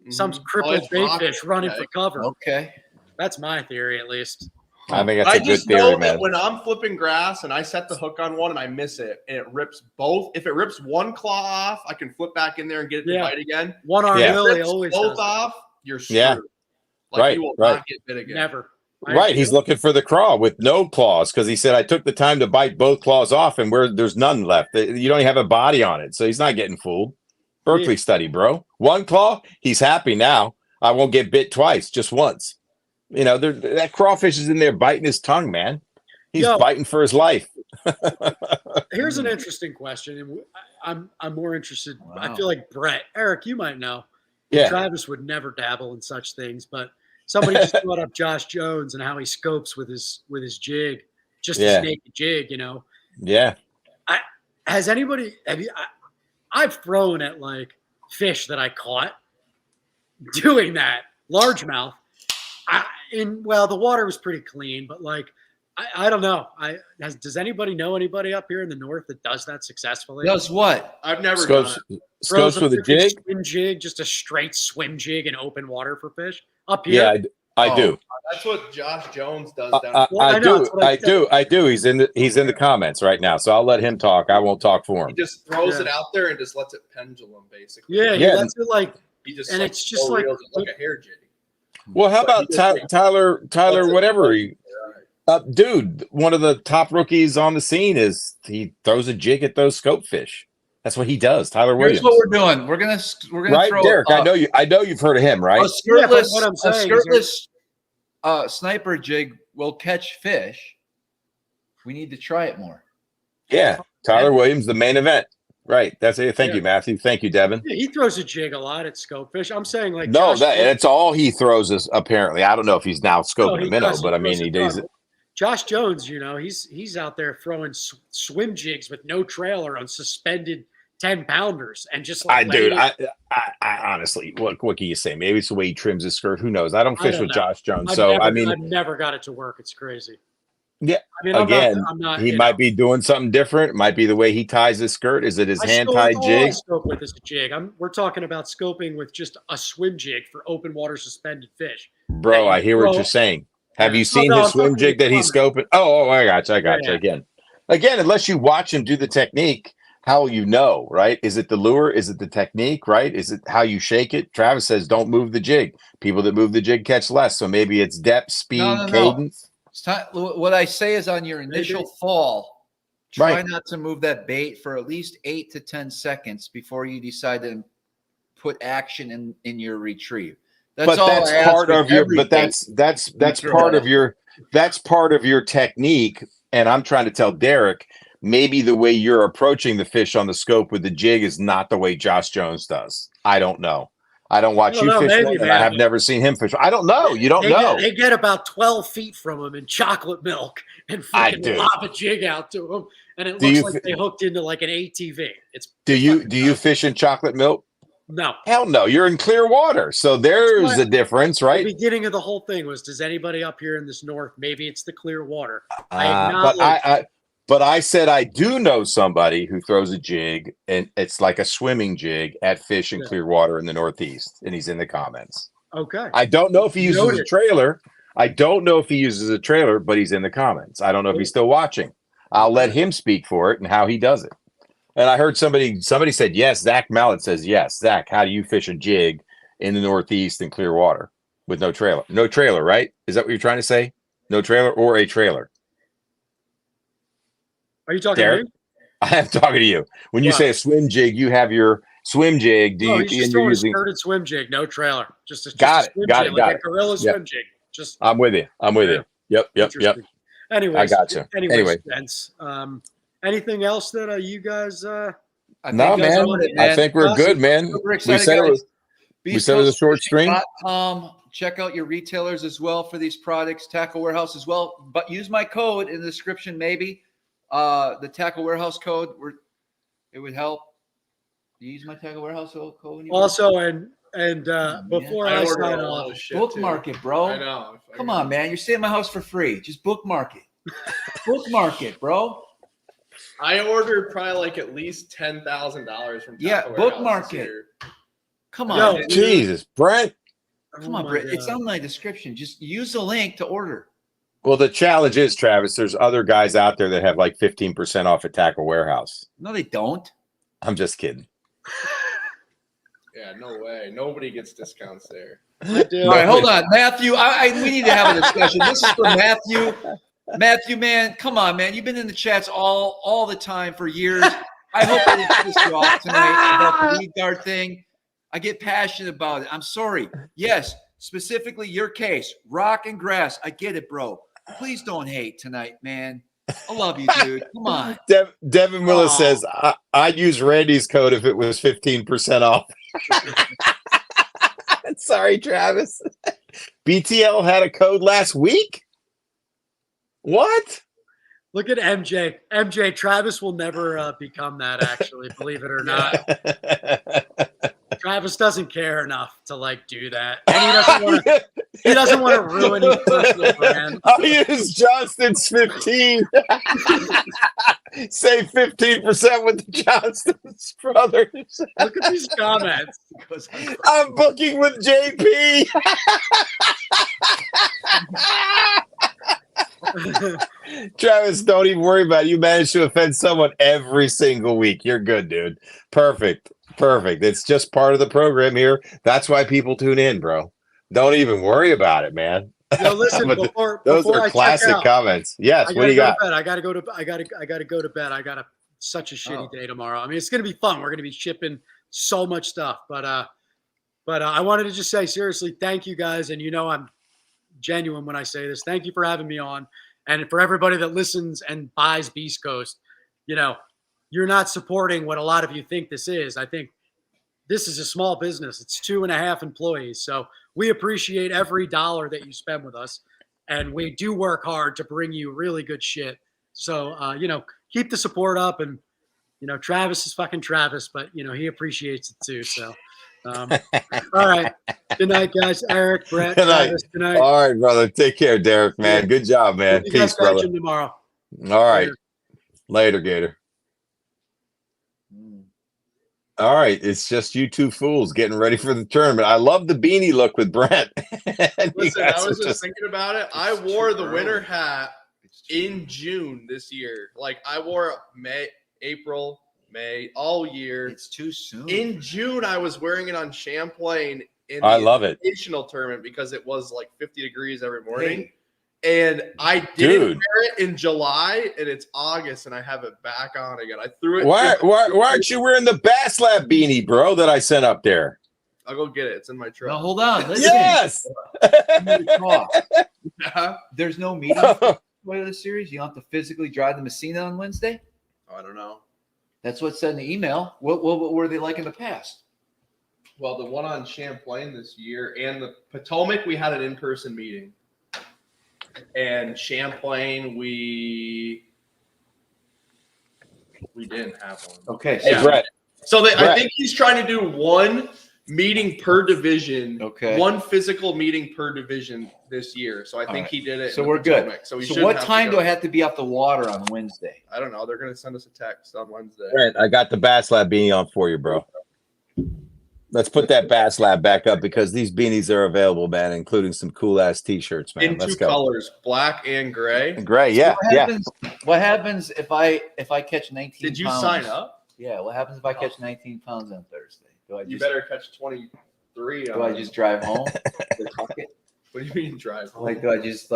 some crippled baitfish running for cover. Okay. That's my theory, at least. I think that's a good just theory, know man. that when I'm flipping grass and I set the hook on one and I miss it, and it rips both. If it rips one claw off, I can flip back in there and get it to bite again. One arm Lily rips always both does off. You're screwed. Yeah. Like, you will not get bit again. Never. Right, he's looking for the craw with no claws because he said, I took the time to bite both claws off and there's none left. You don't even have a body on it, so he's not getting fooled. Berkeley study, bro. One claw, he's happy now. I won't get bit twice, just once. You know, that crawfish is in there biting his tongue, man. He's biting for his life. Here's an interesting question, and I'm more interested. Wow. I feel like Brett, Eric, you might know. Yeah, Travis would never dabble in such things, but somebody just brought up Josh Jones and how he scopes with his jig, just his naked jig, you know. Yeah. I've thrown at like fish that I caught doing that largemouth. The water was pretty clean, but like I don't know. Does anybody know anybody up here in the north that does that successfully? Does what? I've never done it. Scopes with a jig? Swim jig, just a straight swim jig in open water for fish up here. Yeah, I do. That's what Josh Jones does down I do. He's in the comments right now, so I'll let him talk. I won't talk for him. He just throws it out there and just lets it pendulum, basically. Yeah, he lets it like. He just and it's just like a hair jig. Well, how about Tyler? Whatever dude, one of the top rookies on the scene he throws a jig at those scope fish. That's what he does. Tyler Williams. Here's what we're doing. We're gonna right, throw Derek. I know you've heard of him, right? A skirtless sniper jig will catch fish. We need to try it more. Yeah, Tyler Williams, the main event. Right. That's it. Thank you, Matthew. Thank you, Devin. Yeah, he throws a jig a lot at scope fish. I'm saying like that's all he throws is apparently. I don't know if he's now scoping a minnow, but I mean he does it. Josh Jones, you know, he's out there throwing swim jigs with no trailer on suspended 10-pounders and just like I honestly, what can you say? Maybe it's the way he trims his skirt. Who knows? I don't fish with Josh Jones, I've never got it to work. It's crazy. Yeah. I mean, I'm not, he might be doing something different. It might be the way he ties his skirt. Is it his hand-tied jig? Scope with his jig. We're talking about scoping with just a swim jig for open water suspended fish. Bro, I hear what you're saying. Have you seen his swim jig that he's scoping? Oh, I got you. Again, unless you watch him do the technique, how will you know, right? Is it the lure? Is it the technique, right? Is it how you shake it? Travis says, don't move the jig. People that move the jig catch less. So maybe it's depth, speed, cadence. What I say is on your initial fall, try not to move that bait for at least 8 to 10 seconds before you decide to put action in your retrieve. That's part of your technique. And I'm trying to tell Derek, maybe the way you're approaching the fish on the scope with the jig is not the way Josh Jones does. I don't know. I don't watch you fish, and I have never seen him fish. I don't know. You don't know. They get about 12 feet from him in chocolate milk and freaking lob a jig out to him, and it looks like they hooked into like an ATV. Do you fish in chocolate milk? No. Hell no. You're in clear water, so there's a difference, right? The beginning of the whole thing was: does anybody up here in this north? Maybe it's the clear water. But I said I do know somebody who throws a jig, and it's like a swimming jig at fish in clear water in the Northeast, and he's in the comments. Okay. I don't know if he uses a trailer. But he's in the comments. I don't know if he's still watching. I'll let him speak for it and how he does it. And I heard somebody said, yes, Zach Mallet says, yes. Zach, how do you fish a jig in the Northeast in clear water with no trailer? No trailer, right? Is that what you're trying to say? No trailer or a trailer? Are you talking to me? I am talking to you. When you say a swim jig, you have your swim jig. He's just throwing a skirted swim jig, no trailer. Just a gorilla swim jig. I'm with you. Yep. Anyways, I got you. Anyway, anything else that you guys? I think we're good, man. Super excited, We said it was a short stream. Check out your retailers as well for these products. Tackle Warehouse as well. But use my code in the description, maybe. The Tackle Warehouse code. It would help. Do you use my Tackle Warehouse code? Also, before I sign off, bookmark it, bro. I know. Come on, man. You're staying at my house for free. Just bookmark it. Bookmark it, bro. I ordered probably like at least $10,000 from Tackle bookmark it. Come on. Yo, Jesus, Brent. Come on, Brett. It's on my description. Just use the link to order. Well, the challenge is, Travis, there's other guys out there that have like 15% off at Tackle Warehouse. No, they don't. I'm just kidding. Yeah, no way. Nobody gets discounts there. All right, hold on. Matthew, we need to have a discussion. This is for Matthew. Matthew, man, come on, man. You've been in the chats all the time for years. I hope I didn't piss you off tonight about the lead guard thing. I get passionate about it. I'm sorry. Yes, specifically your case, rock and grass. I get it, bro. Please don't hate tonight, man. I love you, dude. Come on. Devin Miller says, I'd use Randy's code if it was 15% off. Sorry, Travis. BTL had a code last week? What? Look at MJ. MJ, Travis will never become that, actually, believe it or not. Travis doesn't care enough to like do that. And he doesn't want to ruin his personal brand. I'll use Johnston's 15. Say 15% with the Johnston's brothers. Look at these comments. I'm booking with JP. Travis, don't even worry about it. You managed to offend someone every single week. You're good, dude. Perfect. It's just part of the program here. That's why people tune in, bro. Don't even worry about it, man. Yo, listen, those are classic comments. Yes, what do you got? I gotta go to bed. I got such a shitty day tomorrow. I mean, it's gonna be fun. We're gonna be shipping so much stuff. But I wanted to just say seriously, thank you guys. And I'm genuine when I say this. Thank you for having me on. And for everybody that listens and buys Beast Coast, you're not supporting what a lot of you think this is. I think this is a small business. It's 2.5 employees. So we appreciate every dollar that you spend with us. And we do work hard to bring you really good shit. So, keep the support up. And, Travis is fucking Travis, but, he appreciates it too. So, all right. Good night, guys. Eric, Brett, Travis, good night. All right, brother. Take care, Derek, man. Good job, man. Peace, brother. Tomorrow. All right. Later, Gator. All right, it's just you two fools getting ready for the tournament. I love the beanie look with Brent. Listen, I was just thinking about it. I wore the winter hat in June this year. Like I wore April, May, all year. It's too soon. In June, I was wearing it on Champlain in I the love it. invitational tournament because it was like 50 degrees every morning. And I didn't wear it in July, and it's August, and I have it back on again. I threw it. Why aren't you wearing the Bass Lab beanie, bro, that I sent up there? I'll go get it. It's in my truck. Now, hold on. Listen. Yes. There's no meeting for the series. You don't have to physically drive to Messina on Wednesday? Oh, I don't know. That's what's said in the email. What were they like in the past? Well, the one on Champlain this year and the Potomac, we had an in-person meeting. And Champlain, we didn't have one. Okay. Hey, Brett. So I think he's trying to do one meeting per division. Okay. One physical meeting per division this year. So I think he did it. So we're good. So what time do I have to be off the water on Wednesday? I don't know. They're going to send us a text on Wednesday. Brent, I got the Bass Lab beanie on for you, bro. Let's put that Bass Lab back up because these beanies are available, man, including some cool ass t-shirts, man. In two colors, black and gray. Gray, yeah, What happens if I catch 19 pounds? Did you sign up? Yeah. What happens if I catch 19 pounds on Thursday? You better catch 23. Do I just drive home? What do you mean drive home? Like, do I just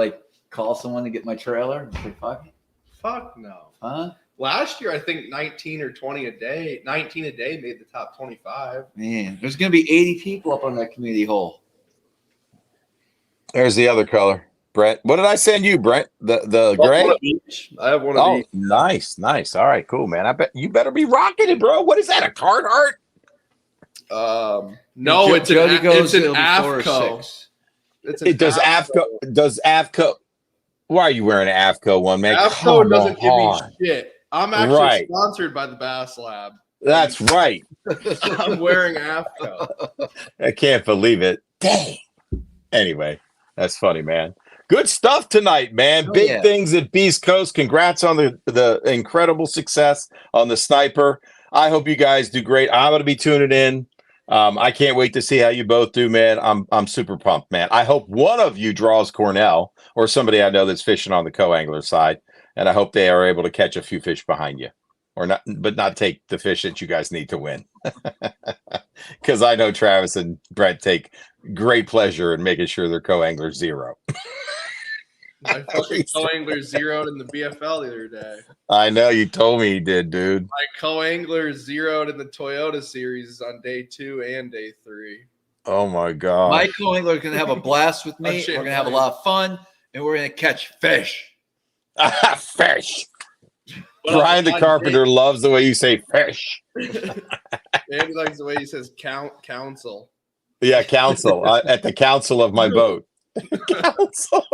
call someone to get my trailer and say fuck it? Fuck no. Huh? Last year, I think 19 or 20 a day. 19 a day made the top 25. Man, there's going to be 80 people up on that community hole. There's the other color, Brent. What did I send you, Brent? The gray? One of each. I have one of each. Nice. All right, cool, man. I bet you better be rocking it, bro. What is that? A card art? No, it's Jody an, goes. it's It'll an be 4 or AFCO. 6. It's an It does AFCO. Why are you wearing an AFCO one, man? AFCO Come doesn't give me on. shit. I'm actually Right. sponsored by the Bass Lab. That's right. I'm wearing AFCO. I can't believe it. Dang. Anyway, that's funny, man. Good stuff tonight, man. Oh, Big yeah. things at Beast Coast. Congrats on the incredible success on the sniper. I hope you guys do great. I'm going to be tuning in. I can't wait to see how you both do, man. I'm super pumped, man. I hope one of you draws Cornell or somebody I know that's fishing on the co-angler side, and I hope they are able to catch a few fish behind you, or not, but not take the fish that you guys need to win. Because I know Travis and Brent take great pleasure in making sure their co-angler 0. My fucking co-angler zeroed in the BFL the other day. I know you told me he did, dude. My co-angler zeroed in the Toyota series on day 2 and day 3. Oh my god. My co-angler is going to have a blast with me. shit, We're going to have a lot of fun, and we're going to catch fish. Fish. Brian the Carpenter loves the way you say fish. Andy likes the way he says council. Yeah, council. At the council of my boat. Council.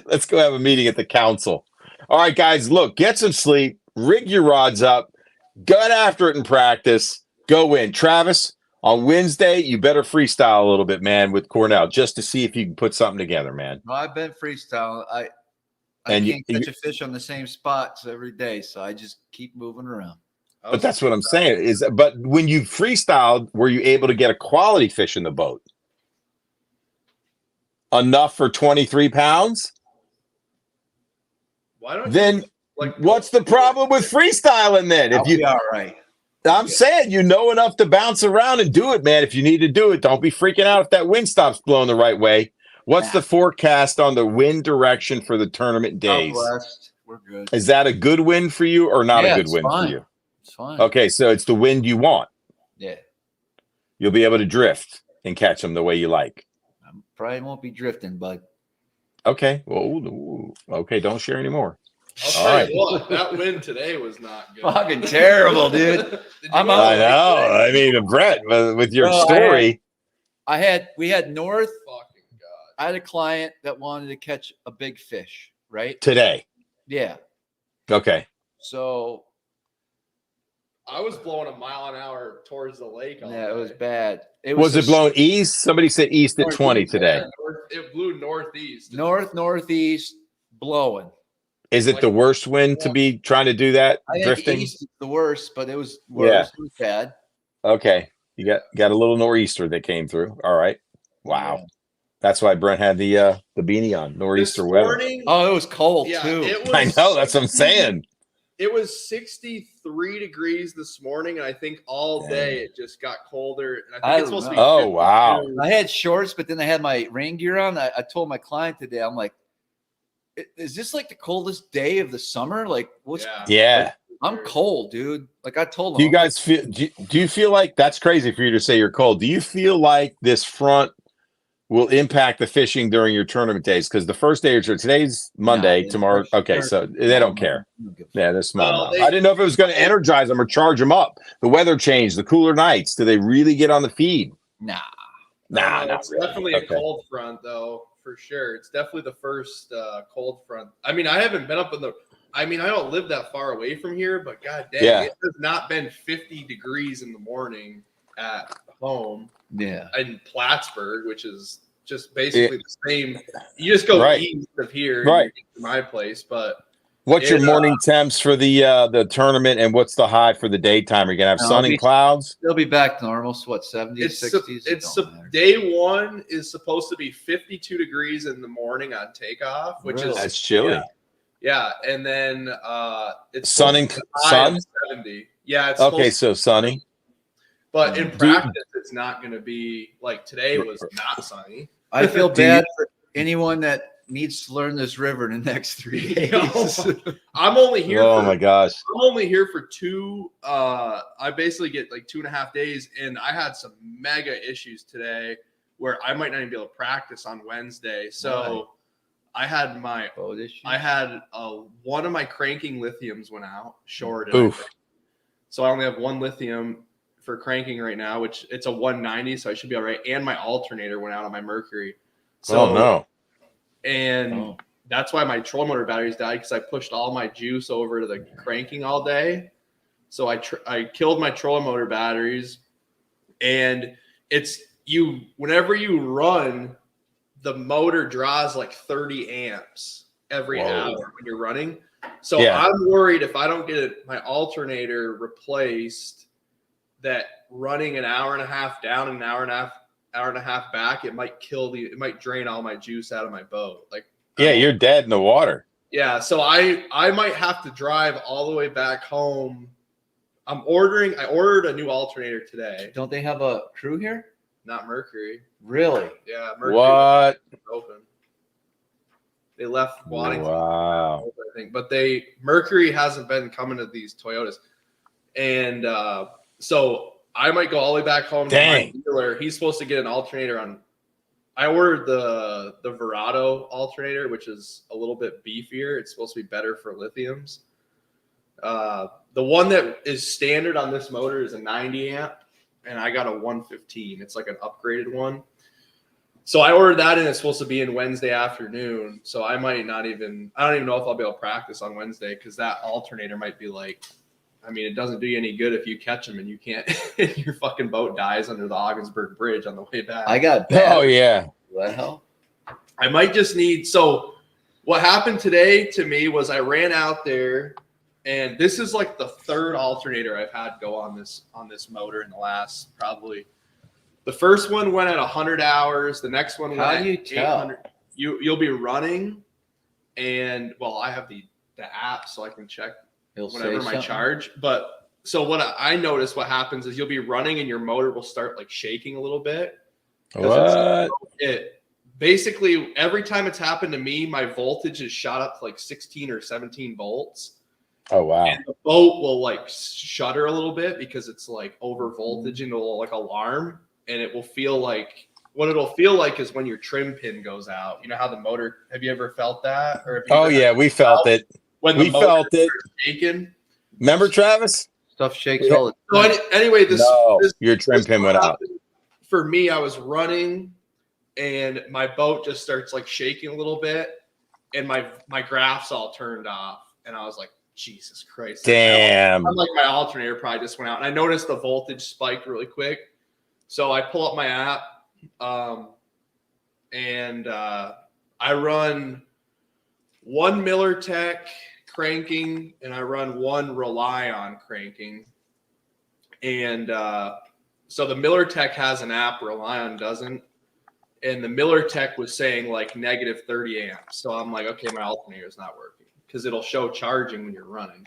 Let's go have a meeting at the council. All right, guys, look, get some sleep, rig your rods up, get after it in practice, go win. Travis, on Wednesday, you better freestyle a little bit, man, with Cornell, just to see if you can put something together, man. No, I've been freestyling. I And can't catch a fish on the same spots every day, so I just keep moving around. But that's what I'm saying but when you freestyled, were you able to get a quality fish in the boat? Enough for 23 pounds? Why don't Then what's the problem with freestyling then? If you all right. I'm saying you know enough to bounce around and do it, man. If you need to do it, don't be freaking out if that wind stops blowing the right way. What's the forecast on the wind direction for the tournament days? Southwest, we're good. Is that a good wind for you or not a good wind for you? It's fine. Okay, so it's the wind you want. Yeah. You'll be able to drift and catch them the way you like. I probably won't be drifting, bud. Okay. Well, okay, don't share anymore. I'll tell you what, that win today was not good. Fucking terrible, dude. I know. I mean, Brett, with your story. We had North. Fucking God. I had a client that wanted to catch a big fish, right? Today. Yeah. Okay. So I was blowing a mile an hour towards the lake. yeah, it was bad. Was it blowing east? Somebody said east at 20 today. It blew northeast. Northeast blowing. Is it the worst wind to be trying to do that? I think Drifting? east is the worst, but it was worse. Yeah. It was bad. Okay. You got a little nor'easter that came through. All right. Wow. Yeah. That's why Brent had the beanie on. Nor'easter weather. Oh, it was cold Yeah, too. I know. That's what I'm saying. It was 63 degrees this morning, and I think all day it just got colder. And I think it's supposed to be. Oh, wow. I had shorts, but then I had my rain gear on. I told my client today, I'm like, is this like the coldest day of the summer? Like, what's? Yeah. I'm cold, dude. Like I told him. Do you guys feel? Do you feel like that's crazy for you to say you're cold? Do you feel like this front will impact the fishing during your tournament days? Because the first day, today's Monday, tomorrow. Okay, so they don't care. Yeah, they're small. I didn't know if it was going to energize them or charge them up. The weather changed, the cooler nights. Do they really get on the feed? Nah. It's definitely a cold front, though, for sure. It's definitely the first cold front. I mean, I haven't been up in the. I mean, I don't live that far away from here, but god dang, it has not been 50 degrees in the morning at home. Yeah. In Plattsburgh, which is just basically the same. You just go east of here, right? To my place, but what's your morning temps for the tournament, and what's the high for the daytime? Are you gonna have sun and clouds? They'll be back to normal. So what, 70s, 60s? It's day one is supposed to be 52 degrees in the morning on takeoff, which is that's chilly. Yeah, and then it's sun and sun 70. Yeah, it's okay. So sunny. But in practice, it's not going to be like today was not sunny. I feel bad for anyone that needs to learn this river in the next 3 days. I'm only here. Oh my gosh! I'm only here for two. I basically get like 2.5 days, and I had some mega issues today where I might not even be able to practice on Wednesday. So I had one of my cranking lithiums went out short. So I only have one lithium for cranking right now, which it's a 190, so I should be all right. And my alternator went out on my Mercury. So Oh no. And that's why my trolling motor batteries died, because I pushed all my juice over to the cranking all day. So I killed my trolling motor batteries, and whenever you run, the motor draws like 30 amps every hour when you're running. So I'm worried if I don't get my alternator replaced, that running an hour and a half down and an hour and a half back, it might drain all my juice out of my boat. Like, you're dead in the water. Yeah. So I might have to drive all the way back home. I ordered a new alternator today. Don't they have a crew here? Not Mercury. Really? Yeah. Mercury What? open. They left Waddington. Wow. I think, but Mercury hasn't been coming to these Toyotas, and so I might go all the way back home to my dealer. He's supposed to get an alternator on. I ordered the Verado alternator, which is a little bit beefier. It's supposed to be better for lithiums. The one that is standard on this motor is a 90 amp, and I got a 115. It's like an upgraded one. So I ordered that, and it's supposed to be in Wednesday afternoon. So I don't even know if I'll be able to practice on Wednesday, because that alternator might be like, I mean, it doesn't do you any good if you catch them and you can't, your fucking boat dies under the Ogdensburg Bridge on the way back. I got bad. Oh yeah. Will that help? I might just need, so what happened today to me was I ran out there, and this is like the third alternator I've had go on this motor in the last probably. The first one went at 100 hours. The next one went at 800. You'll be running, and well, I have the app so I can check whenever my charge. But so what I noticed, what happens is you'll be running and your motor will start like shaking a little bit. What? It basically, every time it's happened to me, my voltage is shot up to like 16 or 17 volts. Oh wow. And the boat will like shudder a little bit because it's like over voltage, and it'll like alarm. And it will feel like, what it'll feel like is when your trim pin goes out. You know how the motor, have you ever felt that? Or we felt it. When we felt it. Shaking. Remember, Travis? Stuff shakes all the time. So anyway, your trim pin went out. For me, I was running, and my boat just starts like shaking a little bit, and my graphs all turned off. And I was like, Jesus Christ. Damn. I'm like, my alternator probably just went out. And I noticed the voltage spiked really quick. So I pull up my app, and I run one MillerTech cranking, and I run one Rely on cranking. And so the MillerTech has an app, Rely on doesn't. And the MillerTech was saying like negative 30 amps. So I'm like, okay, my alternator is not working, because it'll show charging when you're running.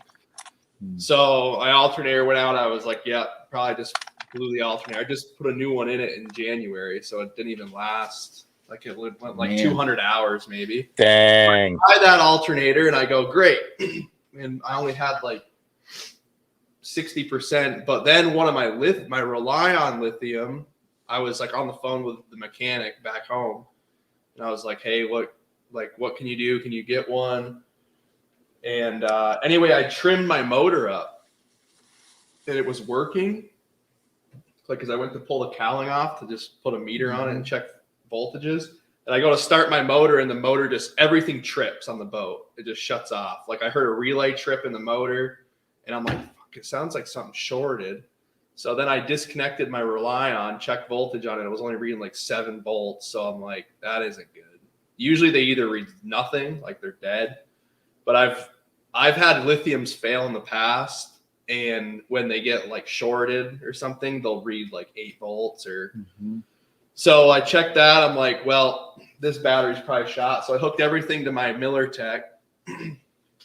So my alternator went out. I was like, yeah, probably just blew the alternator. I just put a new one in it in January, so it didn't even last. Like it went like 200 hours maybe. Dang. I buy that alternator, and I go, great. And I only had like 60%. But then one of my Rely on lithium, I was like on the phone with the mechanic back home, and I was like, hey, what can you do? Can you get one? And anyway, I trimmed my motor up, and it was working. Like, because I went to pull the cowling off to just put a meter on it and check voltages. And I go to start my motor, and the motor everything trips on the boat. It just shuts off. Like, I heard a relay trip in the motor, and I'm like, fuck, it sounds like something shorted. So then I disconnected my Rely on, checked voltage on it. It was only reading like 7 volts. So I'm like, that isn't good. Usually they either read nothing, like they're dead. But I've had lithiums fail in the past. And when they get like shorted or something, they'll read like 8 volts or. So I checked that. I'm like, well, this battery's probably shot. So I hooked everything to my MillerTech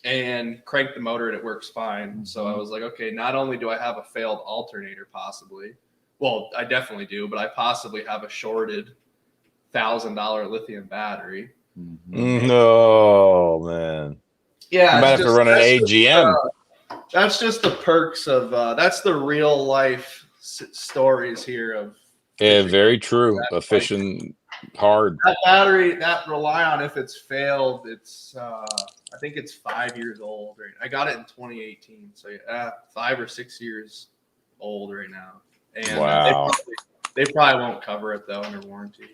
and cranked the motor, and it works fine. So I was like, okay, not only do I have a failed alternator possibly, well, I definitely do, but I possibly have a shorted $1,000 lithium battery. No, man. Yeah. You might have to run an AGM. That's just the perks of that's the real life stories here of. Yeah, very true. Efficient, hard. That battery, that Rely on, if it's failed, it's I think it's 5 years old. Right, I got it in 2018, so 5 or 6 years old right now. And Wow. they probably won't cover it though under warranty.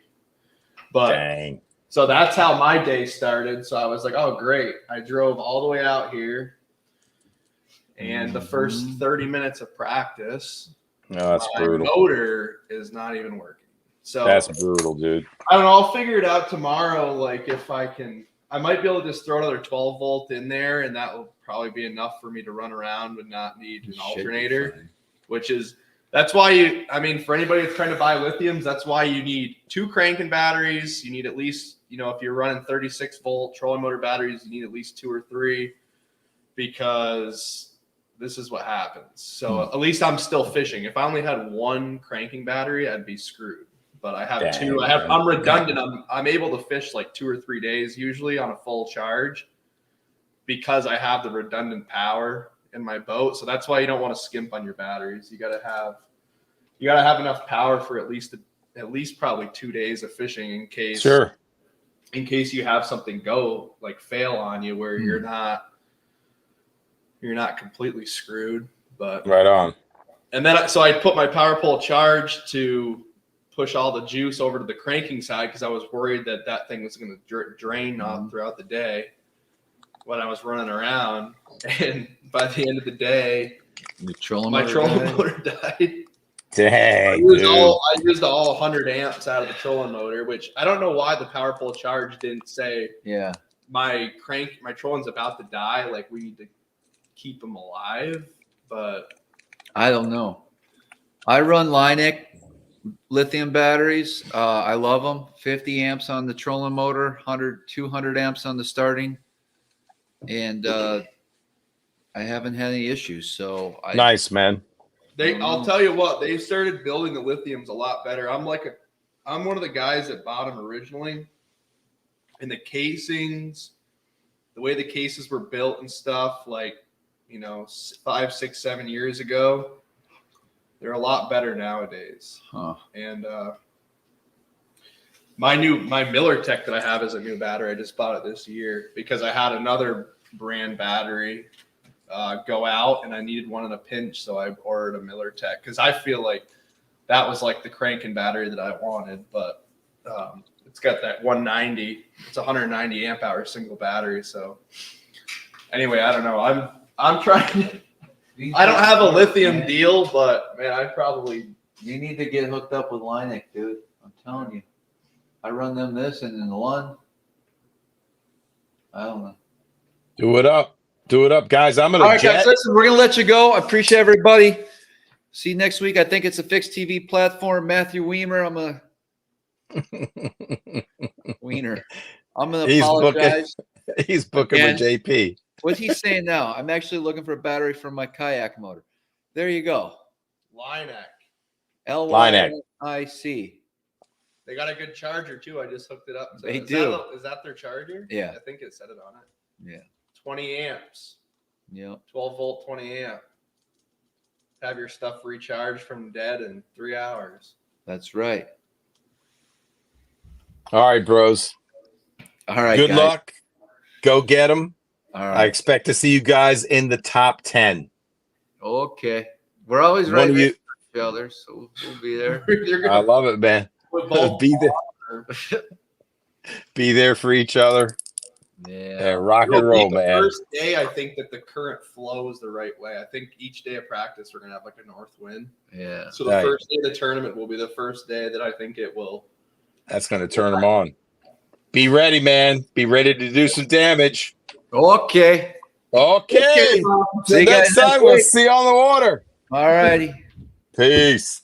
But Dang. so that's how my day started. So I was like, oh, great. I drove all the way out here. And the first 30 minutes of practice, No, that's my brutal. motor is not even working. So That's brutal, dude. I don't know. I'll figure it out tomorrow. Like if I might be able to just throw another 12 volt in there, and that will probably be enough for me to run around and not need an alternator, that's why for anybody that's trying to buy lithiums, that's why you need 2 cranking batteries. You need at least, if you're running 36 volt trolling motor batteries, you need at least 2 or 3, because this is what happens. So at least I'm still fishing. If I only had 1 cranking battery, I'd be screwed. But I have 2. I'm redundant. I'm able to fish like 2 or 3 days usually on a full charge because I have the redundant power in my boat. So that's why you don't want to skimp on your batteries. You gotta have enough power for at least probably 2 days of fishing in case you have something fail on you where you're not completely screwed. But right on. And then so I put my power pole charge to push all the juice over to the cranking side because I was worried that thing was going to drain off throughout the day when I was running around. And by the end of the day, my trolling motor died. Dang, I used all 100 amps out of the trolling motor, which I don't know why the power pole charge didn't say, my trolling's about to die. Like, we need to keep them alive. But I don't know. I run Linex lithium batteries. I love them. 50 amps on the trolling motor, 200 amps on the starting. And I haven't had any issues. So nice, man. I'll tell you what, they started building the lithiums a lot better. I'm one of the guys that bought them originally. And the casings, the way the cases were built and stuff, 5, 6, 7 years ago, they're a lot better nowadays. And my Miller Tech that I have is a new battery. I just bought it this year because I had another brand battery go out and I needed one in a pinch, so I ordered a Miller Tech because I feel like that was like the cranking battery that I wanted. But it's got that 190. It's 190 amp hour single battery. So anyway, I don't know. I'm trying. I don't have a lithium deal, but man, you need to get hooked up with Linex, dude. I'm telling you. I run them this and then the one. I don't know. Do it up, guys. I'm gonna. All right, guys. Listen, we're gonna let you go. I appreciate everybody. See you next week. I think it's a PHYXTV platform. Matthew Weimer. I'm gonna apologize. He's booking for JP. What's he saying now? I'm actually looking for a battery for my kayak motor. There you go. Linex. Lynic. They got a good charger too. I just hooked it up. So They do. Is that their charger? Yeah. I think it said it on it. Yeah. 20 amps. Yep. 12 volt, 20 amp. Have your stuff recharged from dead in 3 hours. That's right. All right, bros. All right. Good luck. Go get them. All I right. expect to see you guys in the top 10. Okay. We're always right next to each other, so we'll be there. I love it, man. Be there. Be there for each other. Yeah. Rock and roll, man. First day, I think that the current flow is the right way. I think each day of practice, we're going to have like a north wind. Yeah. So the first day of the tournament will be the first day that I think it will. That's going to turn them on. Be ready, man. Be ready to do some damage. Okay. Till next time, we'll see you on the water. All righty. Peace.